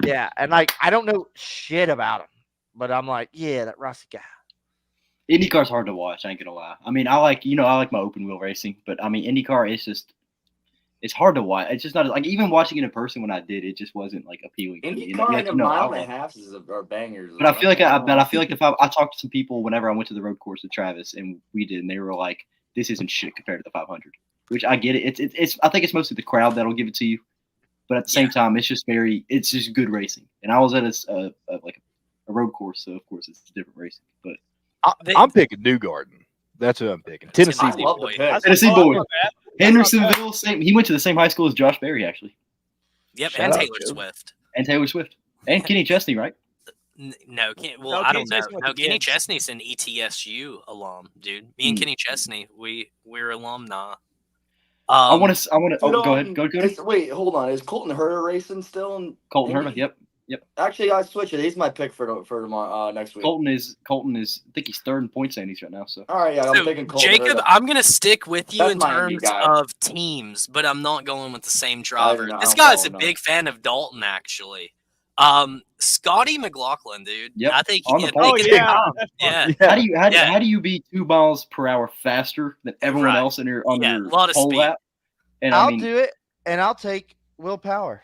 Yeah. And like, I don't know shit about him, but I'm like, yeah, that Rossi guy. IndyCar's hard to watch. I ain't gonna lie. I mean, I like my open wheel racing, but I mean, IndyCar is just. It's hard to watch. It's just not like even watching it in person when I did, it just wasn't like appealing. IndyCar and a mile and a half are bangers. But I feel like if I talked to some people whenever I went to the road course with Travis and we did, and they were like, "This isn't shit compared to the 500," which I get it. It's I think it's mostly the crowd that'll give it to you, but at the same time, it's just good racing. And I was at a road course, so of course it's different racing. But I'm picking Newgarden. That's who I'm picking. Tennessee boy. Tennessee boy. Hendersonville, same. He went to the same high school as Josh Berry, actually. Yep, and Taylor Swift. And Taylor Swift. And Kenny Chesney, right? No, I don't know. No, Kenny Chesney's an ETSU alum, dude. Me and Kenny Chesney, we're alumni. I want to. Oh, Dude, go ahead. Go. wait, hold on. Is Colton Herta racing still? Colton Herta. Yep. Actually, I switch it. He's my pick for tomorrow, next week. Colton is. I think he's third in point standings right now. So. All right, yeah, I'm taking Colton Jacob, Herta. I'm gonna stick with you That's in my Indy terms guy. of teams, but I'm not going with the same driver. I This don't guy's a follow, no. big fan of Dalton, actually. Scotty McLaughlin, dude. Yep, I think on the he pole. yeah. How do you be 2 miles per hour faster than everyone else on your lot of pole speed. lap? And I'll do it, and I'll take Will Power.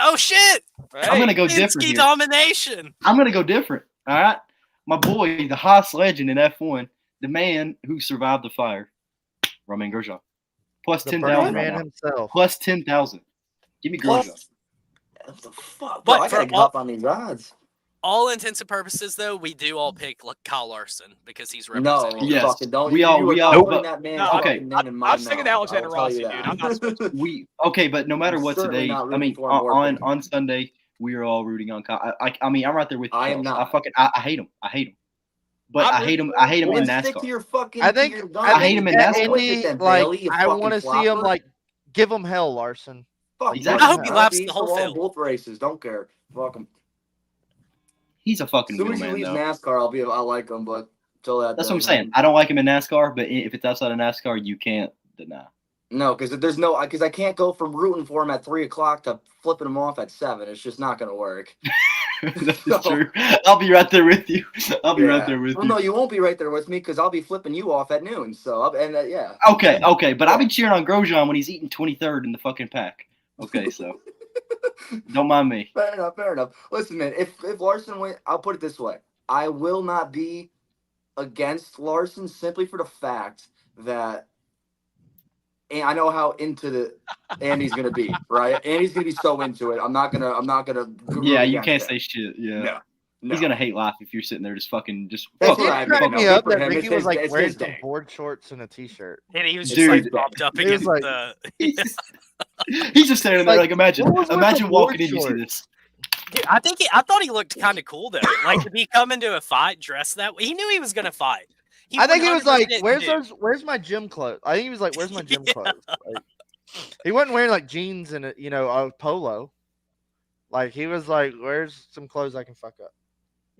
Oh shit! I'm gonna go different here. Domination. I'm gonna go different. All right, my boy, the Haas legend in F1, the man who survived the fire, Romain Grosjean, plus 10,000 right now. Himself. Plus 10,000. Give me Grosjean. What the fuck? But Bro, I gotta get up on these odds. All intents and purposes, though, we do all pick Kyle Larson because he's No, representing. Yes. fucking don't. We all. That man okay. I'm sticking to Alexander Rossi, dude. I'm not supposed to. Okay, but no matter what certainly today, not I rooting mean, for him or on Sunday, we are all rooting on Kyle. I mean, I'm right there with you. I am Charles. not. I hate him. But I hate him. I hate him in Stick to NASCAR. your fucking. I think I hate him in NASCAR. Indy, I want to see him give him hell, Larson. Fuck, Exactly. I hope he laps the whole field. Both races, don't care. Fuck him. He's a fucking As soon real as he man, leaves though. NASCAR, I'll like him, but till that. That's what I'm saying. I don't like him in NASCAR, but if it's outside of NASCAR, you can't deny. No, because I can't go from rooting for him at 3:00 to flipping him off at 7. It's just not gonna work. That's true. I'll be right there with you. Right there with you. No, you won't be right there with me because I'll be flipping you off at noon. So yeah. Okay, but I'll be cheering on Grosjean when he's eating 23rd in the fucking pack. Okay, so don't mind me. Fair enough. Listen, man, if Larson wins, I'll put it this way: I will not be against Larson simply for the fact that. And I know how into Andy's gonna be, right? Andy's gonna be so into it. I'm not gonna. Yeah, you can't say shit. Yeah. No. He's gonna hate life if you're sitting there just fucking just. That's fuck what it. I Cracked me up that Ricky was like it's wearing his some day. board shorts and a t-shirt. And he was just Dude. like propped up He was against like- the. He's just standing there like imagine what was with imagine the walking board in, you see shorts? this. Dude, I thought he looked kind of cool though. Like, did he come into a fight dressed that way? He knew he was gonna fight. I think he was like, 100% "Where's my gym clothes?" I think he was like, "Where's my gym clothes?" Like, he wasn't wearing like jeans and a polo. Like he was like, "Where's some clothes I can fuck up?"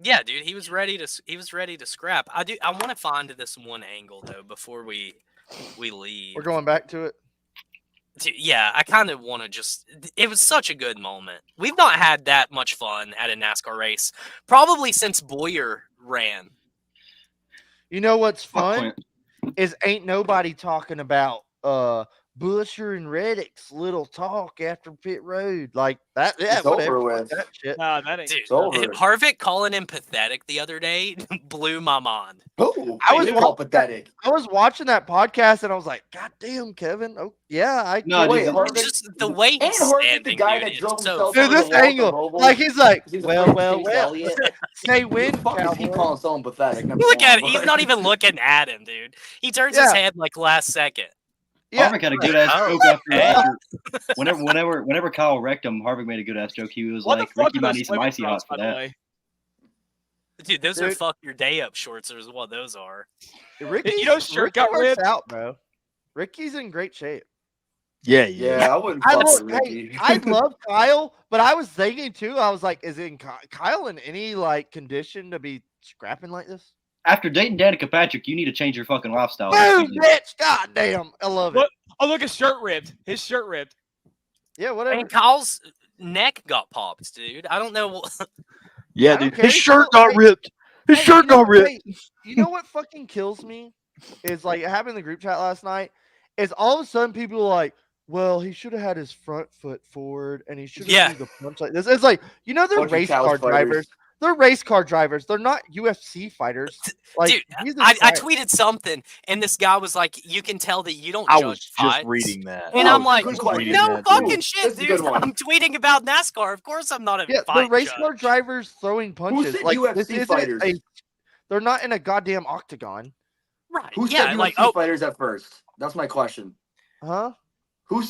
Yeah, dude, he was ready to scrap. I want to find this one angle though before we leave. We're going back to it. Dude, yeah, I kind of want to just. It was such a good moment. We've not had that much fun at a NASCAR race probably since Boyer ran. You know what's Fuck fun Clint. is ain't nobody talking about Busher and Reddick's little talk after pit road like that. Yeah, It's whatever. over with. That shit. Nah, that ain't. Dude, It's over. Harvick calling him pathetic the other day blew my mind. Oh, I was all pathetic. I was watching that podcast and I was like, "God damn, Kevin! Oh yeah, I No, Wait, dude, Harvick- Just the way And he's Harvick, standing, the guy dude, that it's drove so himself dude, over this the wall at the angle, Roval. like he's like, He's a well, fucking Chase Elliott. say win, Fuck is he cowboy." calling someone pathetic? Look at it. He's not even looking at him, dude. He turns his Yeah. head like last second. Yeah, Harvick had a good ass Oh, joke okay. after whenever Kyle wrecked him, Harvick made a good ass joke. He was What like, the fuck Ricky are might those need some swimming icy trunks, hot for by the that. way? Dude, those are Dude. fuck your day up shorts, is what those are. Ricky, You know, shirt got works ripped. out, bro. Ricky's in great shape. Yeah. Yeah, I wouldn't I fuck look, with hey, Ricky. I love Kyle, but I was thinking too. I was like, is Kyle in any like condition to be scrapping like this? After dating Danica Patrick, you need to change your fucking lifestyle. Boom, bitch! God damn, I love it. What? Oh, look, his shirt ripped. His shirt ripped. Yeah, I whatever. mean, Kyle's neck got popped, dude. I don't know. Yeah, I don't dude. care. His He shirt still- got ripped. His Hey, shirt you know got what- ripped. hey, you know what fucking kills me is like it happened in the group chat last night. Is all of a sudden people are like, well, he should have had his front foot forward and he should have Yeah. used the punch like this. It's like, you know, they're Bunch of race cows car fighters. drivers. They're race car drivers. They're not UFC fighters. Like, Dude, Jesus I Christ. tweeted something, and this guy was like, "You can tell that you don't I judge was just fights." reading that. And Oh, I'm like, good question. no Reading that, fucking dude. shit, This is a dude. good one. I'm tweeting about NASCAR. Of course, I'm not a Yeah, fight they're race judge. car drivers throwing punches. said Like UFC this isn't fighters? they're not in a goddamn octagon, Right? Who yeah, said like UFC fighters at first? That's my question. huh? Who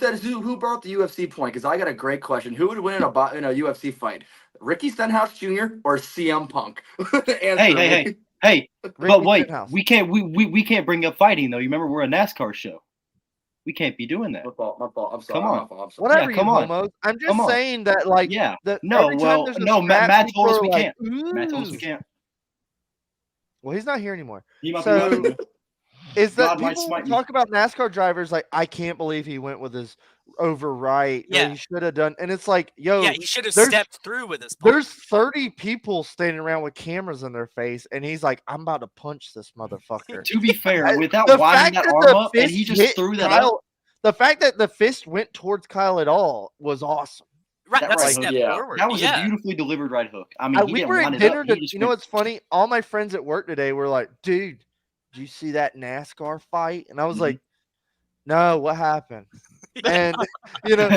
brought the UFC point? Because I got a great question. Who would win in a UFC fight? Ricky Stenhouse Jr. or CM Punk? Hey, Ricky but wait, Stenhouse. we can't bring up fighting though. You remember we're a NASCAR show. We can't be doing that. My fault. I'm sorry. Come on. My fault, I'm sorry. Whatever, Yeah, you come on. homos. I'm just Come on. saying that, like, Yeah. that No, every time well, there's a no, scrap, Matt people told us are we like, can't. Matt told us we "Ooh." can't. Well, he's not here anymore. He might be So watching. is that God might people smite me. talk about NASCAR drivers like, I can't believe he went with his over right. Or Yeah. he should have done. And it's like, yo, Yeah, he should have there's- stepped through with his punch. there's 30 people standing around with cameras in their face, and he's like, I'm about to punch this motherfucker. To be fair, without The winding fact that that arm the up, and he fist just hit threw that up. Kyle, the fact that the fist went towards Kyle at all was awesome. Right, That that's a right step hook, yeah. forward. That was yeah. a beautifully delivered right hook. I mean, he We didn't were wind at it dinner. up. He just You know went- what's funny? All my friends at work today were like, dude, did you see that NASCAR fight? And I was Mhm. like, no, what happened? And, you know,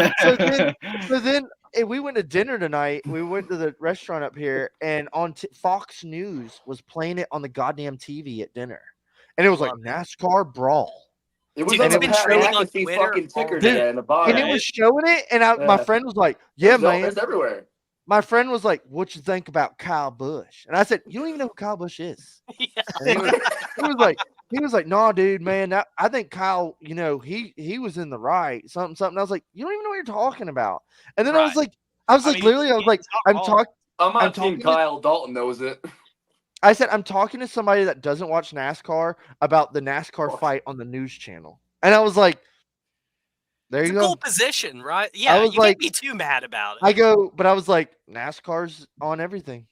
so then we went to dinner tonight. We went to the restaurant up here, and on Fox News was playing it on the goddamn TV at dinner. And it was like Love NASCAR brawl. It was Dude, on it's the been Pat trending on McAfee Twitter fucking all ticker day. today in the bottom. And it was showing it, and my Yeah. friend was like, yeah, man. It's everywhere. My friend was like, what you think about Kyle Busch? And I said, you don't even know who Kyle Busch is. Yeah. And he was like, no, dude, man, I think Kyle, you know, he was in the right, something. I was like, you don't even know what you're talking about. And then I was Right. like, literally, I was like, he's not wrong. I'm I'm on team talking to- Kyle. Dalton knows it. I said, I'm talking to somebody that doesn't watch NASCAR about the NASCAR fight on the news channel. And I was like, there It's you a go. cool position, right? Yeah, was you like- can't be too mad about it. But I was like, NASCAR's on everything.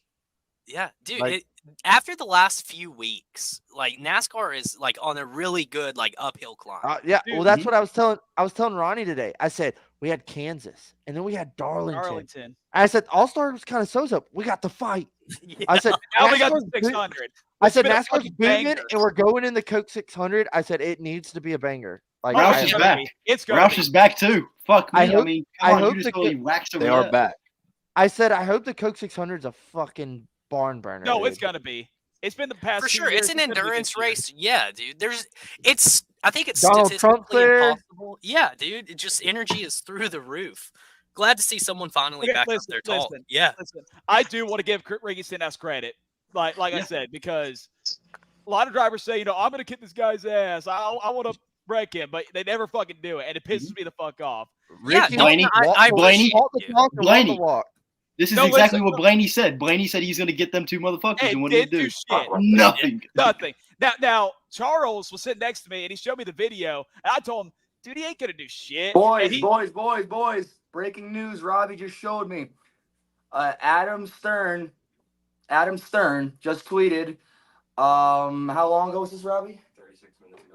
Yeah, dude. Like- After the last few weeks, like NASCAR is like on a really good like uphill climb. Yeah, Dude, well, that's what I was telling Ronnie today. I said we had Kansas, and then we had Darlington. I said All-Star was kind of so-so. We got the fight. Yeah. I said Now we got the NASCAR's boom- 600. I said It's been a NASCAR's fucking booming, banger. and we're going in the Coke 600. I said it needs to be a banger. Like Roush I- is gonna back. be. It's going Roush to be. is back too. Fuck me. I I, hope- mean, I come on, hope you just the really waxed over They are that. back. I said I hope the Coke 600 is a fucking barn burner. No, it's dude. going to be. It's been the past For 2 sure, years, it's an gonna be this endurance year. race. Yeah, dude. I think it's Donald Trump's statistically there. impossible. Yeah, dude. It just energy is through the roof. Glad to see someone finally Okay, back up listen, there tall. listen. Yeah, Listen, I do want to give Ricky Stenhouse credit, like I Yeah. said, because a lot of drivers say, I'm going to kick this guy's ass. I want to break him, but they never fucking do it, and it pisses me the fuck off. yeah. Ricky, Blaney, I Blaney, appreciate Walk the you. talk and walk Blaney. the walk. This is No, exactly listen, what Blaney said. Blaney said he's going to get them two motherfuckers, It and what did he did do? do shit. Nothing. Nothing. Now Charles was sitting next to me, and he showed me the video, and I told him, dude, he ain't going to do shit. And Boys. Breaking news. Robbie just showed me. Adam Stern just tweeted. How long ago was this, Robbie?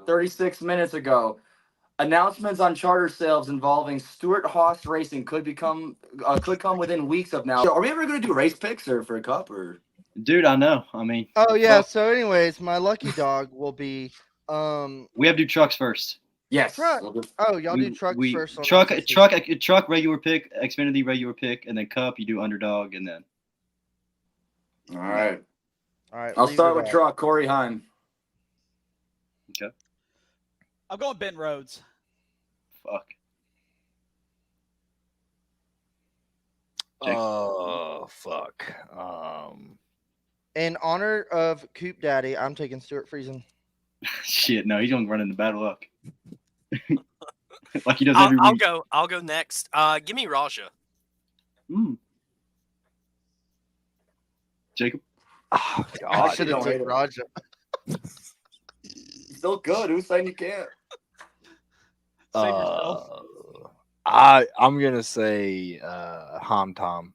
36 minutes ago. Announcements on charter sales involving Stuart Haas Racing could come within weeks of now. So are we ever going to do race picks or for a cup or? Dude, I know. I mean, Oh yeah. well, So, anyways, my lucky dog will be we have to do trucks first. Yes. Truck. Oh, y'all do trucks first. On Truck, NBC. truck, regular pick, Xfinity, regular pick, and then cup. You do underdog, and then. All right. All right. I'll leave start it with at- truck. Corey Heim. Okay. I'm going Ben Rhodes. Fuck. Jake. Oh fuck. In honor of Coop Daddy, I'm taking Stuart Friesen. Shit, no, he's gonna run into bad luck. Like he does every I'll week. go. I'll go next. Give me Raja. Jacob. Oh I god. should have don't hate took him. Raja. Still good. Who's saying you can't? Save yourself. I'm gonna say Ham Tom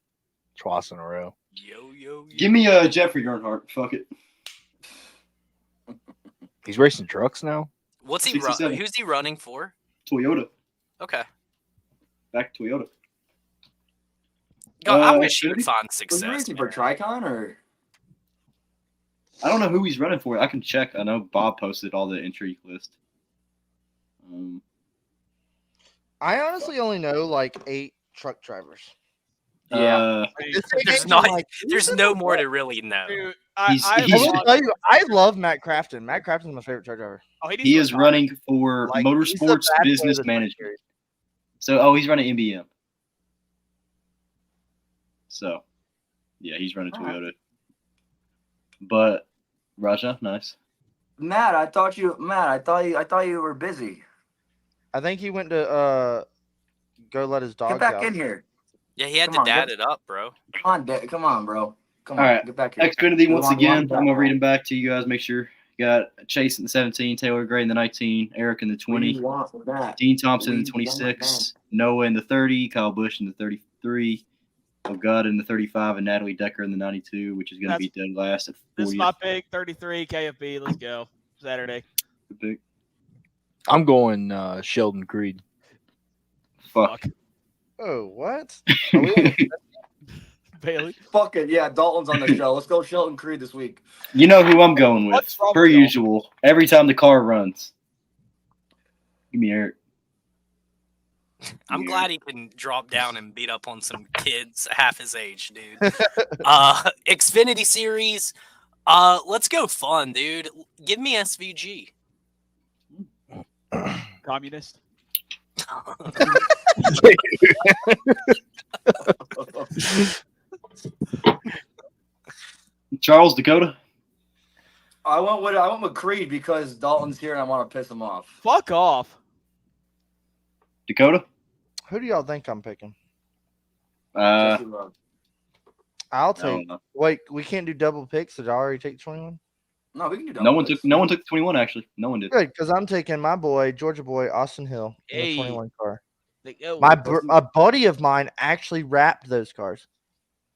twice in a row. Yo. Give me Jeffrey Earnhardt. Fuck it. He's racing trucks now. What's he 67. Who's he running for? Toyota. Okay. Back to Toyota. God, I wish he Xfinity? would find Was he success. racing for man. Tricon or? I don't know who he's running for. I can check. I know Bob posted all the entry list. I honestly only know like 8 truck drivers. Yeah. There's no more to really know. Dude, He's- I he's- I will tell you, I love Matt Crafton. Matt Crafton's my favorite truck driver. needs He to is retire. running for Like, he's the Motorsports bad boy of Business the truck Management. series. So, he's running MBM. So, yeah, he's running All right. Toyota. But Raja, nice. Matt, I thought you were busy. I think he went to go let his dog Get back out. in here. Yeah, he had Come to on, dad get- it up, bro. Come on, come on, bro. Come All on, right. get back here. Xfinity once Come on, again. come I'm on, gonna read them back to you guys. Make sure you got Chase in the 17, Taylor Gray in the 19, Eric in the 20, We want that. Dean Thompson in We the want 26, Noah in the 30, Kyle Busch in the 33, O'God in the 35, and Natalie Decker in the 92, which is going to be dead last at 40th. This is my pick, 33 KFB. Let's go. Saturday. Good pick. I'm going Sheldon Creed. Fuck. Oh, what? Are we on the- Bailey. Fuck it. Yeah, Dalton's on the show. Let's go Shelton Creed this week. You know who I'm going with, What's wrong per with y'all? usual. Every time the car runs. Give me Eric. I'm glad he can drop down and beat up on some kids half his age, dude. Xfinity Series. Let's go fun, dude. Give me SVG. Communist. Charles, Dakota. I went with Creed because Dalton's here and I want to piss him off. Fuck off. Dakota. Who do y'all think I'm picking? Jesse Love. I'll I don't take. know. Wait, we can't do double picks. Did I already take 21? No, we can do double No one picks. took 21 actually. No one did. Good, because I'm taking my boy, Georgia boy, Austin Hill, in the Hey. 21 car. Oh, A buddy of mine actually wrapped those cars.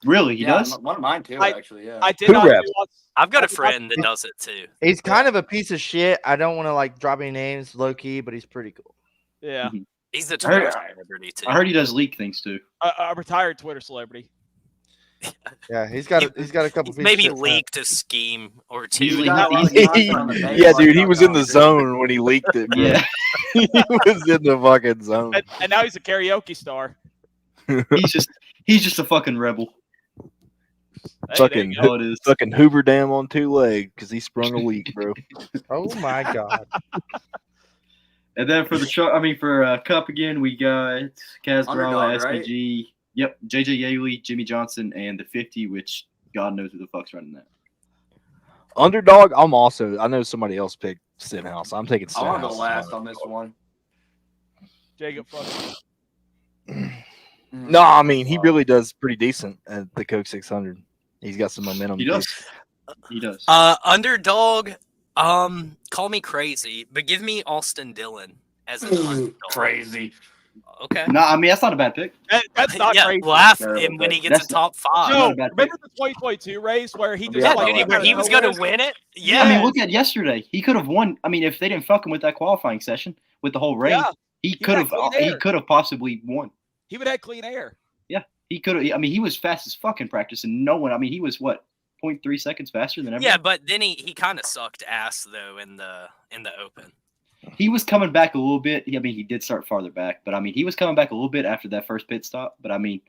Really? He does? One of mine too, actually. Yeah. I did Who not raps? do I've got a I- friend that does it too. He's kind of a piece of shit. I don't want to like drop any names, low key, but he's pretty cool. Yeah. He's the I heard- Twitter celebrity too. I heard he does leak things too. A retired Twitter celebrity. Yeah, he's got a couple. He's pieces maybe of shit, leaked a scheme or two. He's and got a lot of he- content on the page. Yeah, dude, he was in the zone when he leaked it. Bro. Yeah. He was in the fucking zone. And now he's a karaoke star. He's just a fucking rebel. Hey, Fucking there you go. All it is. Fucking Hoover Dam on two legs because he sprung a leak, bro. Oh my god! And then for for Cup again, we got Kaz Gralla, Underdog, right? SPG. Yep, JJ Yaley, Jimmy Johnson, and the 50, which God knows who the fuck's running that. Underdog, I know somebody else picked Stenhouse. I'm taking I want to Stenhouse. go last on this one. Jacob, fuck. No, I mean, he really does pretty decent at the Coke 600. He's got some momentum. He does. He does. Underdog. Call me crazy, but give me Austin Dillon as an underdog. Crazy. Okay. No, I mean that's not a bad pick. That's not yeah, crazy. laugh Terrible him when he pick. gets That's a top five. not Yo, a bad remember the 2022 race where he just Yeah, like, dude, where he was going to win it. Yeah, I mean, look at yesterday. He could have won. I mean, if they didn't fuck him with that qualifying session with the whole rain, Yeah, he had could have. clean He air. could have possibly won. he would have clean air. He could have. I mean, he was fast as fuck in practice, and no one. I mean, he was what 0.3 seconds faster than everyone. yeah, but then he kind of sucked ass though in the open. He was coming back a little bit. I mean, he did start farther back, but I mean, he was coming back a little bit after that first pit stop. But I mean,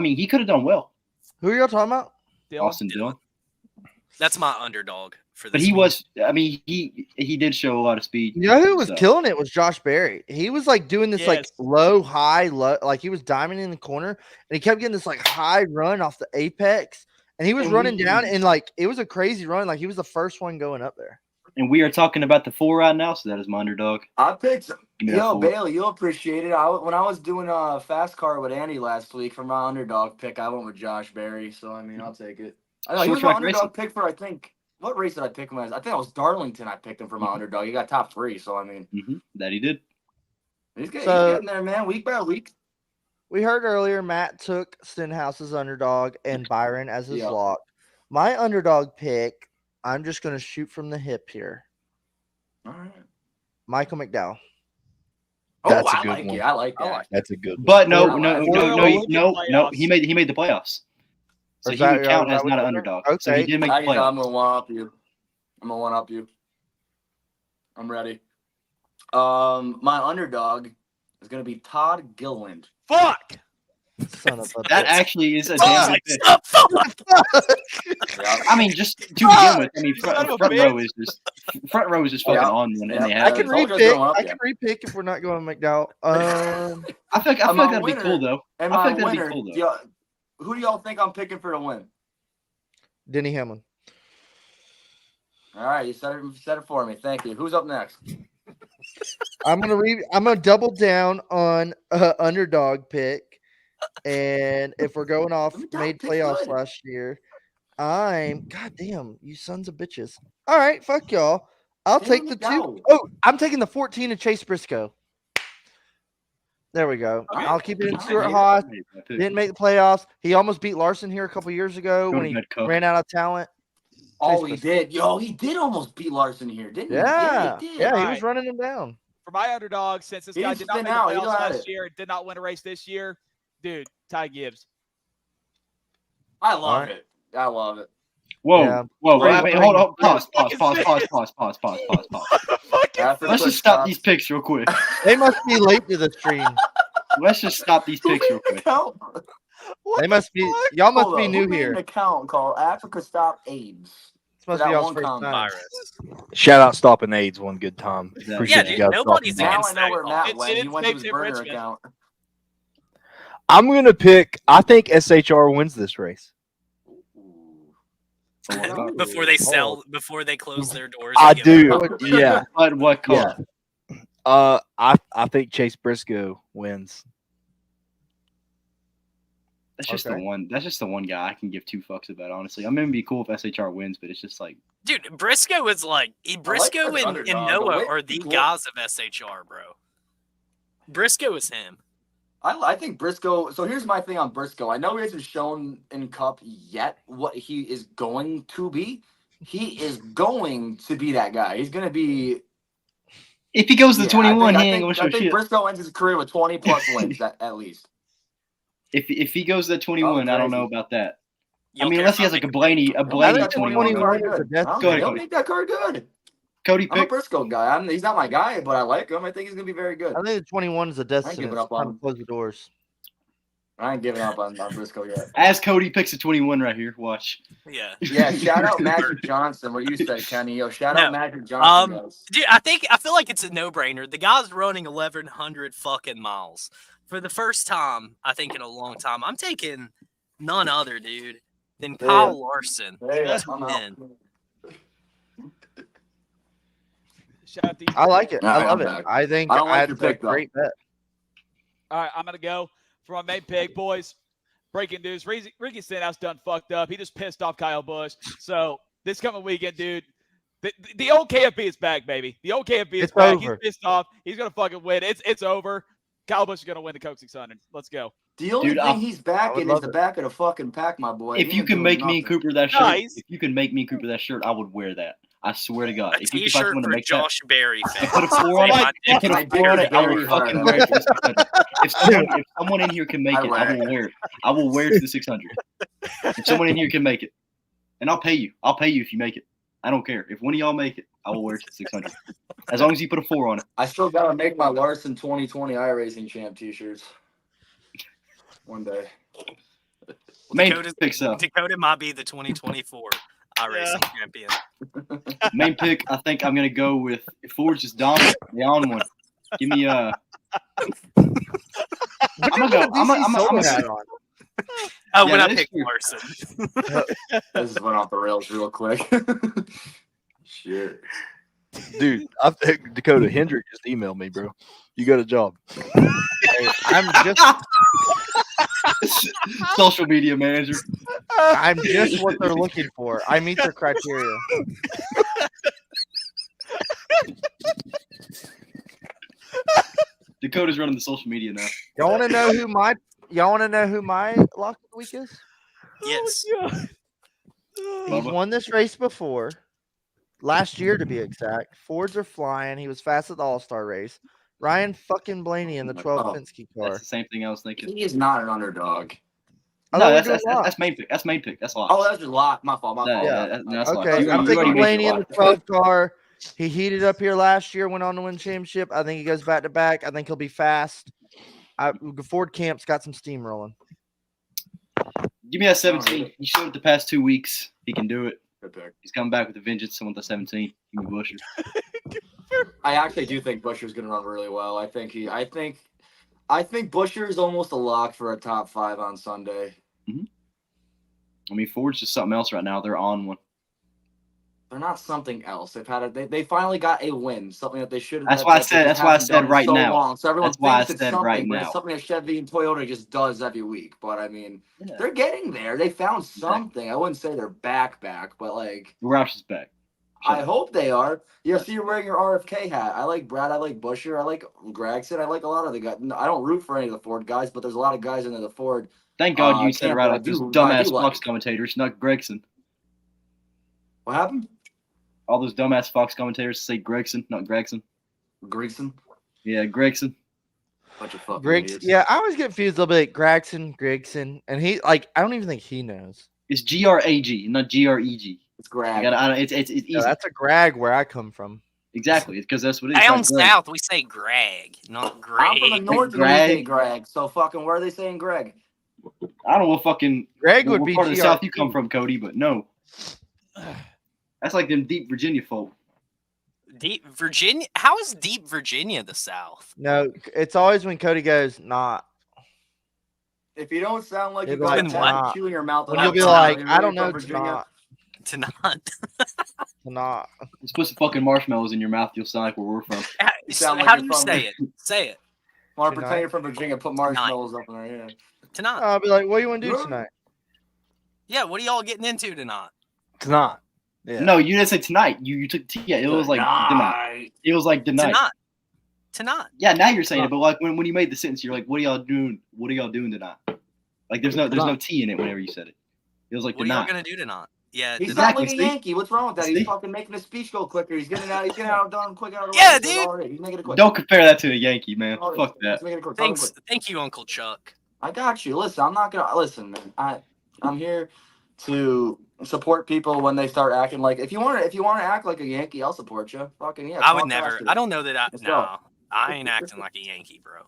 he could have done well. Who are y'all talking about? Dillon. Austin Dillon. That's my underdog for this. But he week. was. I mean, he did show a lot of speed. You know who was So- killing it was Josh Berry. He was like doing this like Yes. low, high, low, like he was diamond in the corner, and he kept getting this like high run off the apex, and he was running down, and like it was a crazy run. Like he was the first one going up there. And we are talking about the 4 right now, so that is my underdog. I picked. Give me that Yo, 4. Bailey, you'll appreciate it. When I was doing FASChair with Andy last week for my underdog pick, I went with Josh Berry. So I mean, I'll take it. I know he Short was my track underdog racing. pick for I think. What race did I pick him as? I think it was Darlington. I picked him for my underdog. He got top 3. So I mean, That he did. he's So- getting there, man. Week by week. We heard earlier Matt took Stenhouse's underdog and Byron as his Yeah. lock. My underdog pick, I'm just going to shoot from the hip here. All right. Michael McDowell. Oh, That's a I good like one. it. I like that. That's a good one. But no. He made the playoffs. So Is he that- would count is that as what not an you're underdog. doing? So he Okay. did make the I'm playoffs. gonna one up you. I'm gonna one up you. I'm ready. My underdog is gonna be Todd Gilliland. Fuck. Son of a That bitch. actually is a damn good pick. Yeah. I mean, just to begin with, I mean, Son of a front bitch. row is just fucking Yeah. on one, and they Yeah. I have. can told you I was repick. going up, I yeah. can repick if we're not going McDowell. I feel like my that'd be winner- cool though. And I my feel like that'd be winner, cool though. who do y'all think I'm picking for the win? Denny Hamlin. All right, you said it for me. Thank you. Who's up next? I'm gonna double down on underdog pick, and if we're going off made playoffs last year, goddamn you sons of bitches. All right, fuck y'all. I'll take the 2. Oh, I'm taking the 14 of Chase Briscoe. There we go. Okay. I'll keep it in Stuart Haas. Didn't make the playoffs. He almost beat Larson here a couple years ago when he ran out of talent. Oh, he did. Yo, he did almost beat Larson here, didn't he? Yeah, he did. yeah, he was running him down. For my underdog, since this guy did not make the playoffs last year and did not win a race this year, dude, Ty Gibbs. I love it. I love it. Whoa, wait, hold on. Pause. Let's just stop these picks real quick. They must be late to the stream. Let's just stop these picks real quick. They must be. Y'all must be new here. An account called Africa Stop AIDS. This must be y'all's first time. Shout out Stopping AIDS one good time. Appreciate you guys. Nobody's now I know where Matt went. He went to his burner account. I'm gonna pick. I think SHR wins this race. Before they before they close their doors. I do. Yeah. But what car? Yeah. I think Chase Briscoe wins. That's just the one. That's just the one guy I can give two fucks about. Honestly, I mean, it'd be cool if SHR wins, but it's just like, dude, Briscoe is like Briscoe and Noah are the guys of SHR, bro. Briscoe is him. I think Briscoe. So here's my thing on Briscoe. I know he hasn't shown in Cup yet what he is going to be. He is going to be that guy. He's going to be. If he goes to 21, he ain't gonna show shit. I think Briscoe ends his career with 20 plus wins at least. If he goes to 21, I don't know about that. I mean, unless he has like a Blaney 21. Go ahead, he'll make that card good. Cody, I'm a Briscoe guy. He's not my guy, but I like him. I think he's gonna be very good. I think the 21 is a death sentence. I ain't giving up on him. Close the doors. I ain't giving up on Briscoe yet. As Cody picks a 21 right here, watch. Yeah. Yeah. Shout out Magic Johnson. What you said, Kenny? Yo, shout out Magic Johnson. Dude, I feel like it's a no-brainer. The guy's running 1,100 fucking miles for the first time. I think in a long time. I'm taking none other, dude, than Kyle Larson. I like it. I love it. I think that's a great bet. All right, I'm gonna go for my main pick, boys. Breaking news: Ricky Stenhouse done fucked up. He just pissed off Kyle Busch. So this coming weekend, dude, the old KFB is back, baby. The old KFB is back. Over. He's pissed off. He's gonna fucking win. It's over. Kyle Busch is gonna win the Coke 600. Let's go. The only thing he's back in is the back of the fucking pack, my boy. If you can make me and Cooper that shirt, if you can make me and Cooper that shirt, I would wear that. I swear to God. A t-shirt for Josh Berry fans. Put a 4 on it. Put a 4 on it. I will fucking wear it to the 600. If someone in here can make it, I will wear it. I will wear it to the 600. If someone in here can make it, and I'll pay you. I'll pay you if you make it. I don't care. If one of y'all make it, I will wear it to the 600. As long as you put a 4 on it. I still gotta make my Larson 2020 iRacing Champ t-shirts. One day. Main pick up. Dakota might be the 2024 iRacing champion. Main pick, I think I'm gonna go with Ford's just dominant. The on one. Give me I'm gonna go. When I pick Larson. This went off the rails real quick. Shit. Dude, I think Dakota Hendrick just emailed me, bro. You got a job. Hey, I'm just social media manager. I'm just what they're looking for. I meet their criteria. Dakota's running the social media now. Y'all want to know who my lock of the week is? Yes. He's won this race before. Last year, to be exact. Fords are flying. He was fast at the All-Star race. Ryan fucking Blaney in the 12 Penske car. That's the same thing I was thinking. He is not an underdog. No, that's main pick. That's main pick. That's lock. Oh, that's just lock. My fault. Yeah. Okay, I'm taking Blaney in the 12 car. He heated up here last year, went on to win championship. I think he goes back to back. I think he'll be fast. Ford Camp's got some steam rolling. Give me that 17. He showed it the past 2 weeks. He can do it. He's coming back with a vengeance. Someone with the 17. Give me Busher. I actually do think Busher's going to run really well. I think Busher is almost a lock for a top 5 on Sunday. Mm-hmm. I mean, Ford's just something else right now. They're on one. They're not something else. They finally got a win, something that they should have. That's why I said. That's why I said right now. Long. So everyone that's why I thinks it's said something, right but now. it's something that Chevy and Toyota just does every week. But I mean, Yeah. they're getting there. They found something. I wouldn't say they're back, but like Roush is back. I hope they are. Yeah, so you're wearing your RFK hat. I like Brad. I like Busher. I like Gregson. I like a lot of the guys. I don't root for any of the Ford guys, but there's a lot of guys into the Ford. Thank God you said right I off those do dumbass like. Fox commentators, not Gregson. What happened? All those dumbass Fox commentators say Gregson, not Gregson. Gregson? Yeah, Gregson. Bunch of fucking Griggs. idiots. Yeah, I always get confused a little bit. Gregson, and he I don't even think he knows. It's Grag, not Greg. It's Greg. It's easy. Yeah, that's a Greg where I come from. Exactly, because that's what it is. Down south, we say Greg, not Greg. I'm from the north, and we say Greg. So fucking, where are they saying Greg? I don't know what fucking Greg would be part of the south you GR2. come from, Cody, but no. That's like them deep Virginia folk. Deep Virginia? How is deep Virginia the South? No, it's always when Cody goes not. If you don't sound like you It'd be got like, a chew in your mouth, When you'll be like, I don't know, To not. not. Just put some fucking marshmallows in your mouth. You'll sound like where we're from. You sound like How you're do you from- say it? Say it. Want to pretend you're from Virginia? Put marshmallows up in there. Yeah. Tonight. I'll be like, what do you want to do tonight? Yeah, what are y'all getting into tonight? Tonight. Yeah. No, you didn't say tonight. You took yeah. It was like tonight. It was like tonight. Tonight. Yeah, now you're saying it, but like when you made the sentence, you're like, "What are y'all doing? What are y'all doing tonight?" Like there's no T in it whenever you said it. It was like What are tonight. y'all gonna do tonight? Yeah, He's tonight. not like a Yankee. What's wrong with that? He's fucking making his speech go quicker. He's getting out. He's getting out done quick out of the way. Yeah, That's dude. all it is. He's making it quick. Don't compare that to a Yankee, man. All right, Fuck let's that. make it quick. Thanks, thank you, Uncle Chuck. I got you. Listen, I'm not gonna listen, man. I'm here to support people when they start acting like. If you want to act like a Yankee, I'll support you. Fucking yeah. I would talk never. faster. I don't know that I. Let's No, go. I ain't acting like a Yankee, bro.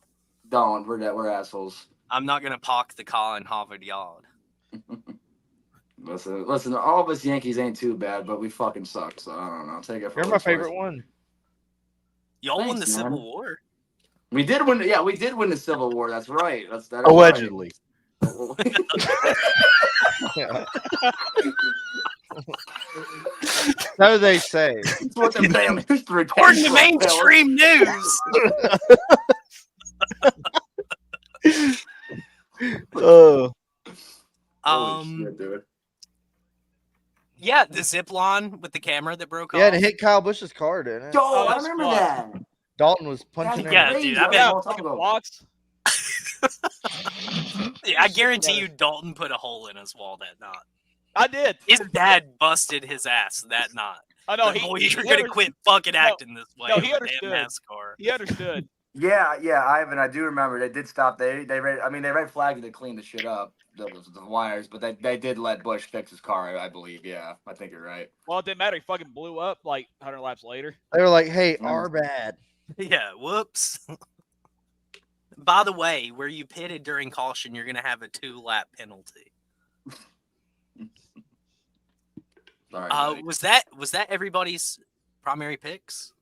Don't. We're assholes. I'm not gonna park the car in Harvard Yard. Listen. All of us Yankees ain't too bad, but we fucking suck. So I don't know. Take it. You're my favorite one. Y'all won Thanks, the Civil man. War. We did win. Yeah, we did win the Civil War. That's right. That is Allegedly. Right. So they say. That's what the damn history. According to mainstream news. Shit, dude. Yeah, the zip line with the camera that broke off. Yeah, and it hit Kyle Busch's car, didn't it? Yo, Oh, I that's remember fucked. that. Dalton was punching her. Yeah, Crazy. dude, I bet- Yeah, Fucking blocks. Yeah, I guarantee you Dalton put a hole in his wall that night. I did. His dad busted his ass that night. I know. Like, boy, you're gonna quit fucking acting this way. No, on he the understood. damn NASCAR. He understood. Yeah, Ivan, I do remember. They did stop. They red flagged to clean the shit up, the wires, but they did let Bush fix his car, I believe. Yeah, I think you're right. Well, it didn't matter. He fucking blew up like 100 laps later. They were like, "Hey, our bad." Yeah, whoops. By the way, where you pitted during caution, you're gonna have a 2-lap penalty. Sorry, Was that everybody's primary picks?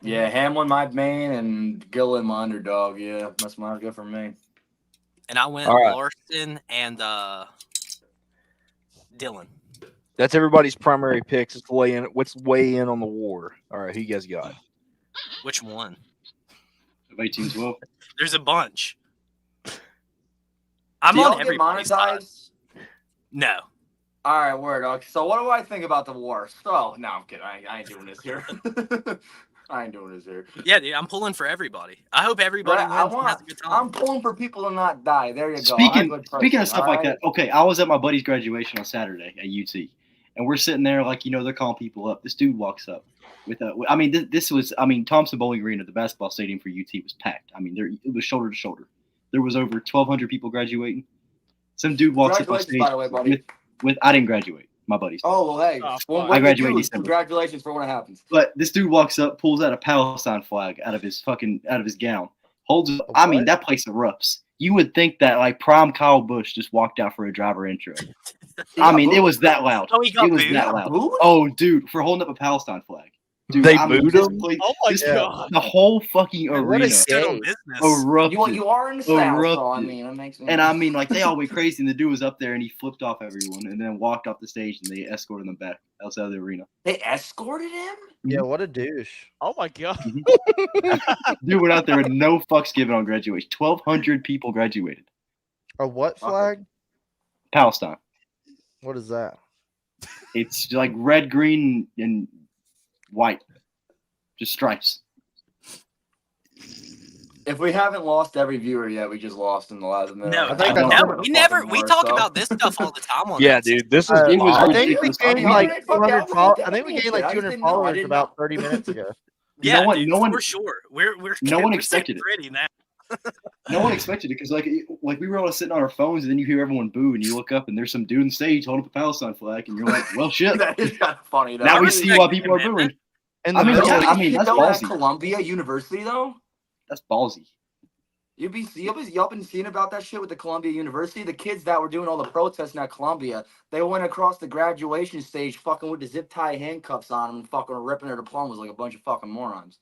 yeah, Hamlin my main and Gillen my underdog. Yeah, that's good for me. And I went All right. Larson and Dylan. That's everybody's primary picks. It's weigh in. What's weigh in on the war? All right, who you guys got? Which one? Of 1812. There's a bunch. I'm Do y'all on get everybody's side. monetized? No. All right, word. Okay, so what do I think about the war? Oh, no, I'm kidding. I ain't doing this here. I ain't doing this here. Yeah, dude, I'm pulling for everybody. I hope everybody But wins and has a good time. I'm pulling for people to not die. There you go. Speaking of stuff like that, okay, I was at my buddy's graduation on Saturday at UT, and we're sitting there like, they're calling people up. This dude walks up with this was Thompson Bowling Arena, the basketball stadium for UT was packed. It was shoulder to shoulder. There was over 1,200 people graduating. Some dude walks up on stage by the way, buddy. with I didn't graduate. My buddies. Oh, well, hey. I graduated in December. Congratulations for when it happens. But this dude walks up, pulls out a Palestine flag out of his gown, holds it. That place erupts. You would think that like prime Kyle Busch just walked out for a driver intro. It was that loud. Oh, he got it was booed? that loud. Booed? Oh, dude, for holding up a Palestine flag. Dude, They booed him? Oh my god. The whole fucking What a arena Stood on gay. business. erupted. You are in the South, so Erupted. that makes me. And like they all went crazy, and the dude was up there, and he flipped off everyone, and then walked off the stage, and they escorted them back outside of the arena. They escorted him? Yeah, what a douche. Oh my god. Dude went out there with no fucks given on graduation. 1,200 people graduated. A what flag? Palestine. What is that? It's like red, green, and white. Just stripes. If we haven't lost every viewer yet, we just lost in the last minute. No, I think we talk about this stuff all the time on Yeah, that. dude, this is. It was I think we ridiculous. gained I like mean, 200 followers. I think we gained like I just 200 didn't know. I followers didn't about know. 30 minutes ago. Yeah, know what? dude, No one- for sure. We're no one we're expected sitting it. pretty now. No one expected it because like we were all sitting on our phones and then you hear everyone boo and you look up and there's some dude on stage holding up a Palestine flag and you're like, well, shit. That is kind of funny, though. Now we I see mean, why people are booing. In I the mean, middle yeah, of I mean that's know at ballsy. Columbia University, though? That's ballsy. Y'all been seeing about that shit with the Columbia University? The kids that were doing all the protesting at Columbia, they went across the graduation stage fucking with the zip tie handcuffs on them and fucking ripping their diplomas like a bunch of fucking morons.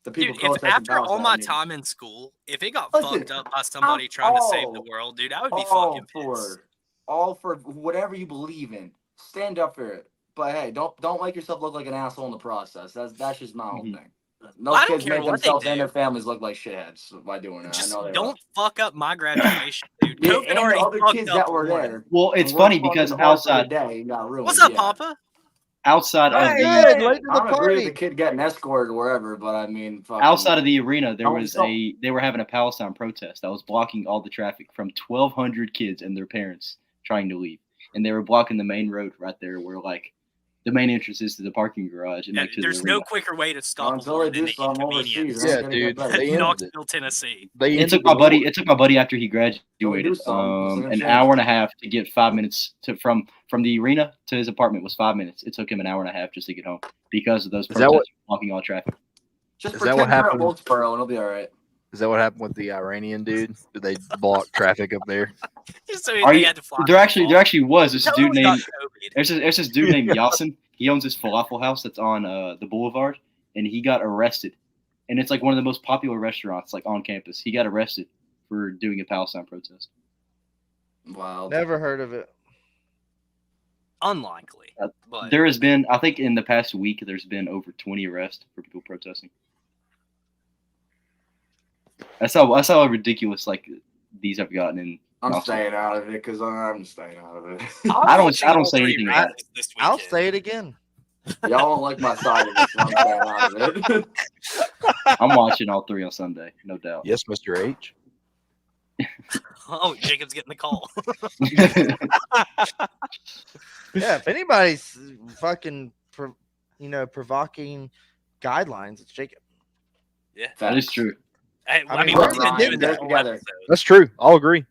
The people Dude, if protesting after all my Palestine, time in school, if it got Listen, fucked up by somebody I'm trying to save the all- world, dude, I would be all fucking pissed. all for whatever you believe in. Stand up for it. But hey, don't make yourself look like an asshole in the process. That's just my own thing. No I don't kids care make what they themselves and do. their families look like shitheads by doing that. Just I know they don't fuck up my graduation, dude. Yeah, COVID and the already other fucked kids up that were one. there. Well, it's and worked funny because fucking hard for the outside day got ruined. What's up, yeah. Papa? outside of Hey, the hey, late to I the don't agree with party. the kid getting escorted or wherever, but I mean, fucking, outside of the arena there Oh, was so- they were having a Palestine protest that was blocking all the traffic from 1,200 kids and their parents trying to leave, and they were blocking the main road right there where like the main entrance is to the parking garage and Yeah, like to there's the no arena. quicker way to stop a until war they than do the something overseas. inconvenience. it ain't Yeah, gonna dude, get better. they ended it. Knoxville, Tennessee. They It took ended my the buddy. war. It took my buddy after he Don't do graduated something, it's gonna an change. hour and a half to get 5 minutes to from the arena to his apartment was 5 minutes. It took him an hour and a half just to get home because of those Is that protests what- blocking all traffic. Just Is that what pretend you're at happened? Wilkesboro and it'll be all right. Is that what happened with the Iranian dude? Did they block traffic up there? So Are they you- had to fly. There actually was this Tell dude me about named COVID. there's this dude named Yasin. He owns this falafel house that's on the boulevard, and he got arrested. And it's like one of the most popular restaurants like on campus. He got arrested for doing a Palestine protest. Wow. Never heard of it. Unlikely, but There has been, I think, in the past week, there's been over 20 arrests for people protesting. That's how ridiculous like these have gotten. In I'm Knoxville. staying out of it because I'm staying out of it. I don't say anything about it. This I'll weekend. say it again. Y'all won't like my side of it, so I'm staying out of it. I'm watching all three on Sunday, no doubt. Yes, Mr. H. Oh, Jacob's getting the call. Yeah, if anybody's fucking, provoking guidelines, it's Jacob. Yeah, That is true. Hey, I I mean, mean, what's he Ryan, been doing get this whole together. episode? That's true. I'll agree.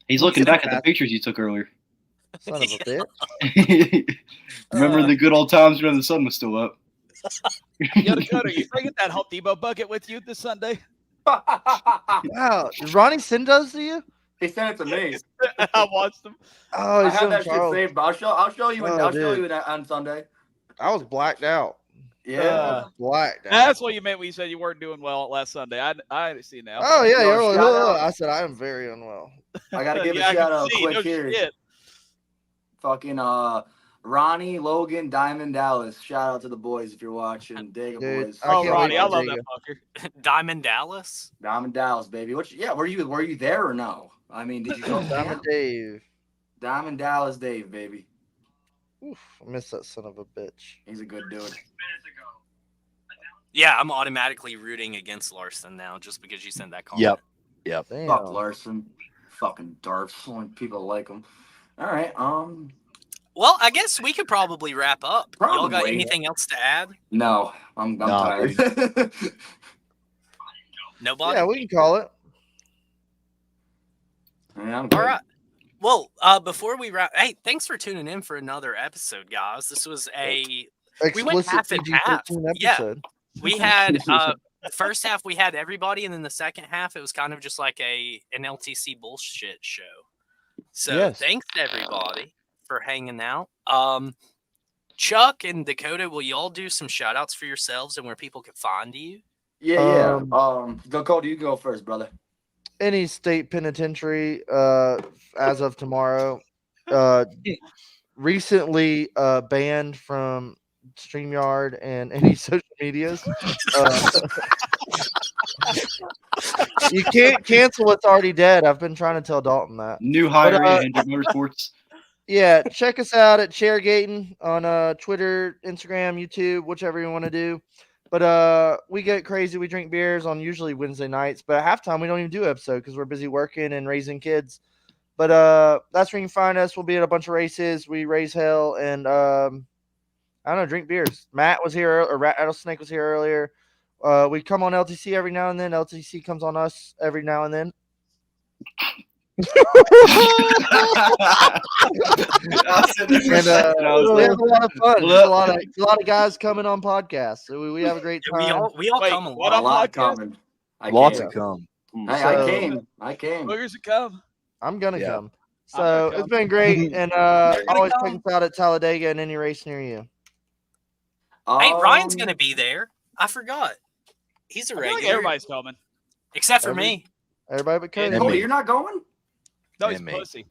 He's looking Look at back at the that. pictures you took earlier. Son of a bitch. Remember the good old times when the sun was still up. Yo, Dakota, you bringing that Home Depot bucket with you this Sunday? Wow. Did Ronnie send those to you? He sent it to me. I watched them. Oh, I he's have showing that shit Charles. saved. But I'll show you. Oh, I'll show dude. you on Sunday. I was blacked out. Yeah. Blacked out. That's what you meant when you said you weren't doing well last Sunday. I see now. Oh, yeah. Yo, You're like, shout "Ugh." out. I said, I am very unwell. I gotta give Yeah, I a shout can out see. quick No here. shit. Fucking Ronnie, Logan, Diamond, Dallas. Shout out to the boys if you're watching. Dig 'em, Dude, boys. I Oh, can't Ronnie, wait I to love see that you. fucker. Diamond Dallas. Diamond, Dallas, baby. Were you there or no? I mean, did you go Diamond Dave. Diamond Dallas Dave, baby. Oof, I miss that son of a bitch. He's a good dude. Yeah, I'm automatically rooting against Larson now just because you sent that call. Yep. Damn. Fuck Larson. Fucking Darfs. Only people like him. All right. Well, I guess we could probably wrap up. Y'all got Probably. anything else to add? No, I'm Nah, tired. Nobody? Yeah, we can call it. Yeah, I'm good. All right. Well, before we wrap, hey, thanks for tuning in for another episode, guys. This was we went Explicit half and half. PG-13 Yeah. episode. We had the first half we had everybody, and then the second half it was kind of just like an LTC bullshit show. So Yes. thanks everybody for hanging out. Chuck and Dakota, will y'all do some shout outs for yourselves and where people can find you? Yeah. Dakota, you go first, brother. Any state penitentiary as of tomorrow. recently banned from StreamYard and any social medias. You can't cancel what's already dead. I've been trying to tell Dalton that. New hire at Hendrick Motorsports. Yeah, check us out at Chairgating on Twitter, Instagram, YouTube, whichever you want to do. But we get crazy. We drink beers on usually Wednesday nights. But at halftime, we don't even do episode because we're busy working and raising kids. But that's where you can find us. We'll be at a bunch of races. We raise hell and I don't know, drink beers. Matt was here, or Rattlesnake was here earlier. We come on LTC every now and then. LTC comes on us every now and then. We have a lot of fun. There's a lot of guys coming on podcasts. So we have a great time. We all come a lot coming. Lots of come. Hey, I came. Boogers to come. I'm gonna come. So it's been great, and always check us out at Talladega and any race near you. Hey, Ryan's gonna be there. I forgot. He's a regular. Like everybody's coming, except for me. Everybody but Cody. Cody, you're not going? No, he's a pussy.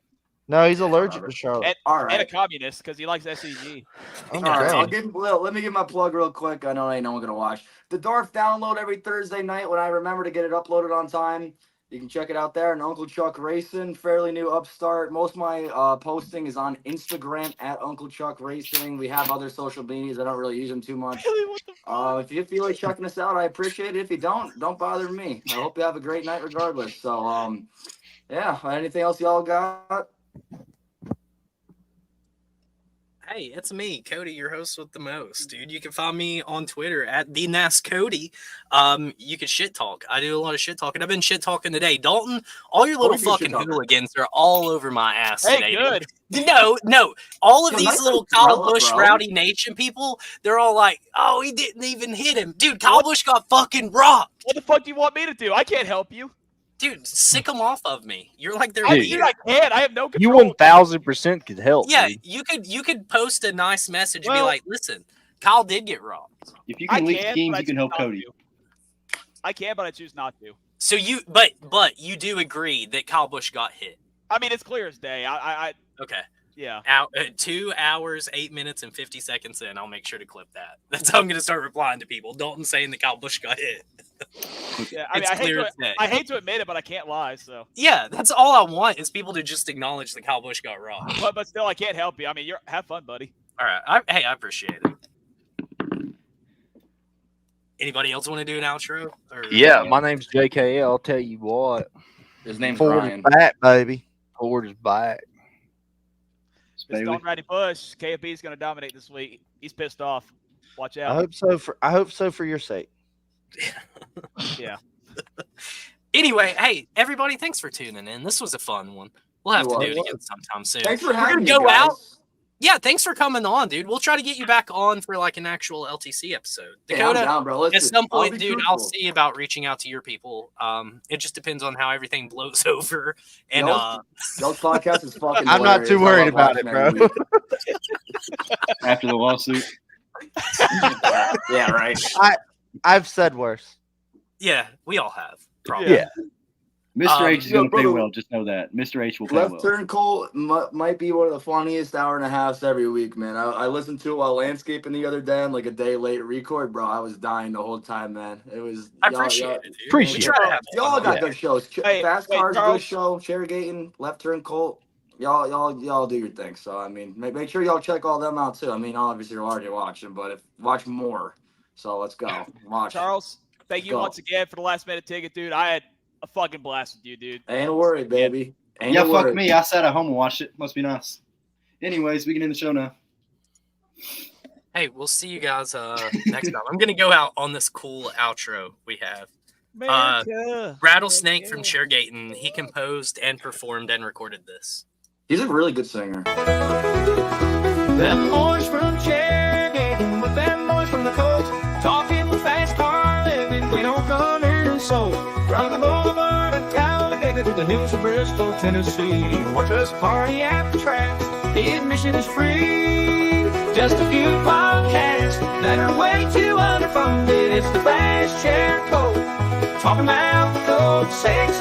No, he's allergic to Charlotte. And a communist because he likes SEG. Oh, all right, let me give my plug real quick. I know ain't no one gonna watch the Darth download every Thursday night when I remember to get it uploaded on time. You can check it out there. And Uncle Chuck Racing, fairly new upstart. Most of my posting is on Instagram at Uncle Chuck Racing. We have other social medias. I don't really use them too much. If you feel like checking us out, I appreciate it. If you don't bother me. I hope you have a great night regardless. So, yeah. Anything else y'all got? Hey, it's me, Cody, your host with the most, dude. You can find me on Twitter at the NASCody. You can shit talk. I do a lot of shit talking. I've been shit talking today. Dalton, all your little fucking hooligans are all over my ass today. Good. No. All of these little Kyle Busch Rowdy Nation people, they're all like, oh, he didn't even hit him. Dude, Kyle Busch got fucking rocked. What the fuck do you want me to do? I can't help you. Dude, sick them off of me. You're like their leader. I can't. I have no You control. 1000% could help. Yeah, dude. you could post a nice message and be like, listen, Kyle did get robbed. If you can leak schemes, you can help Cody. I can, but I choose not to. So but you do agree that Kyle Busch got hit. I mean, it's clear as day. Okay. Yeah. 2 hours, 8 minutes, and 50 seconds in, I'll make sure to clip that. That's how I'm going to start replying to people. Dalton saying that Kyle Busch got hit. Yeah, I mean, I hate to admit it, but I can't lie. So yeah, that's all I want is people to just acknowledge that Kyle Busch got robbed. But still, I can't help you. I mean, have fun, buddy. All right. I appreciate it. Anybody else want to do an outro? Yeah, my name's JKL. I'll tell you what. His name's Ford Ryan. is back, baby. Ford is back. Stone Ratty Bush, KFB is going to dominate this week. He's pissed off. Watch out. I hope so for your sake. Yeah. Anyway, hey, everybody, thanks for tuning in. This was a fun one. We'll have to do it again sometime soon. Thanks for having me, go guys. out. Yeah, thanks for coming on, dude. We'll try to get you back on for like an actual LTC episode. Dakota, I'm down, bro. at some point, dude, I'll see about reaching out to your people. It just depends on how everything blows over. And Y'all's podcast is fucking I'm not too worried about it, bro. After the lawsuit. Yeah, right. I've said worse. Yeah, we all have. Probably. Yeah. Mr. H is going to play well. Just know that. Mr. H will play well. Left Turn Colt might be one of the funniest hour and a halves every week, man. I listened to it while landscaping the other day and like a day late record, bro. I was dying the whole time, man. It was. I appreciate it, dude. Appreciate it. Y'all got good shows. Fast Cars, Charles. good show. Chairgating, Left Turn Colt. Y'all do your thing. So I mean, make sure y'all check all them out too. I mean, obviously you're already watching, but watch more. So let's go. Watch. Charles, thank you once again for the last minute ticket, dude. I had a fucking blast with you, dude. Ain't a worry, baby. Yeah, fuck me. I sat at home and watched it. Must be nice. Anyways, we can end the show now. Hey, we'll see you guys next time. I'm gonna go out on this cool outro we have. Rattlesnake from Chairgating. He composed and performed and recorded this. He's a really good singer. Them boys from Chairgating with them boys from the coast, talking with fast car living. We don't come in and soul. From the boulevard of Talladega to the hills of Bristol, Tennessee. Watch us party at the track. The admission is free. Just a few podcasts that are way too underfunded. It's the FASChair Code. Talking about the code 6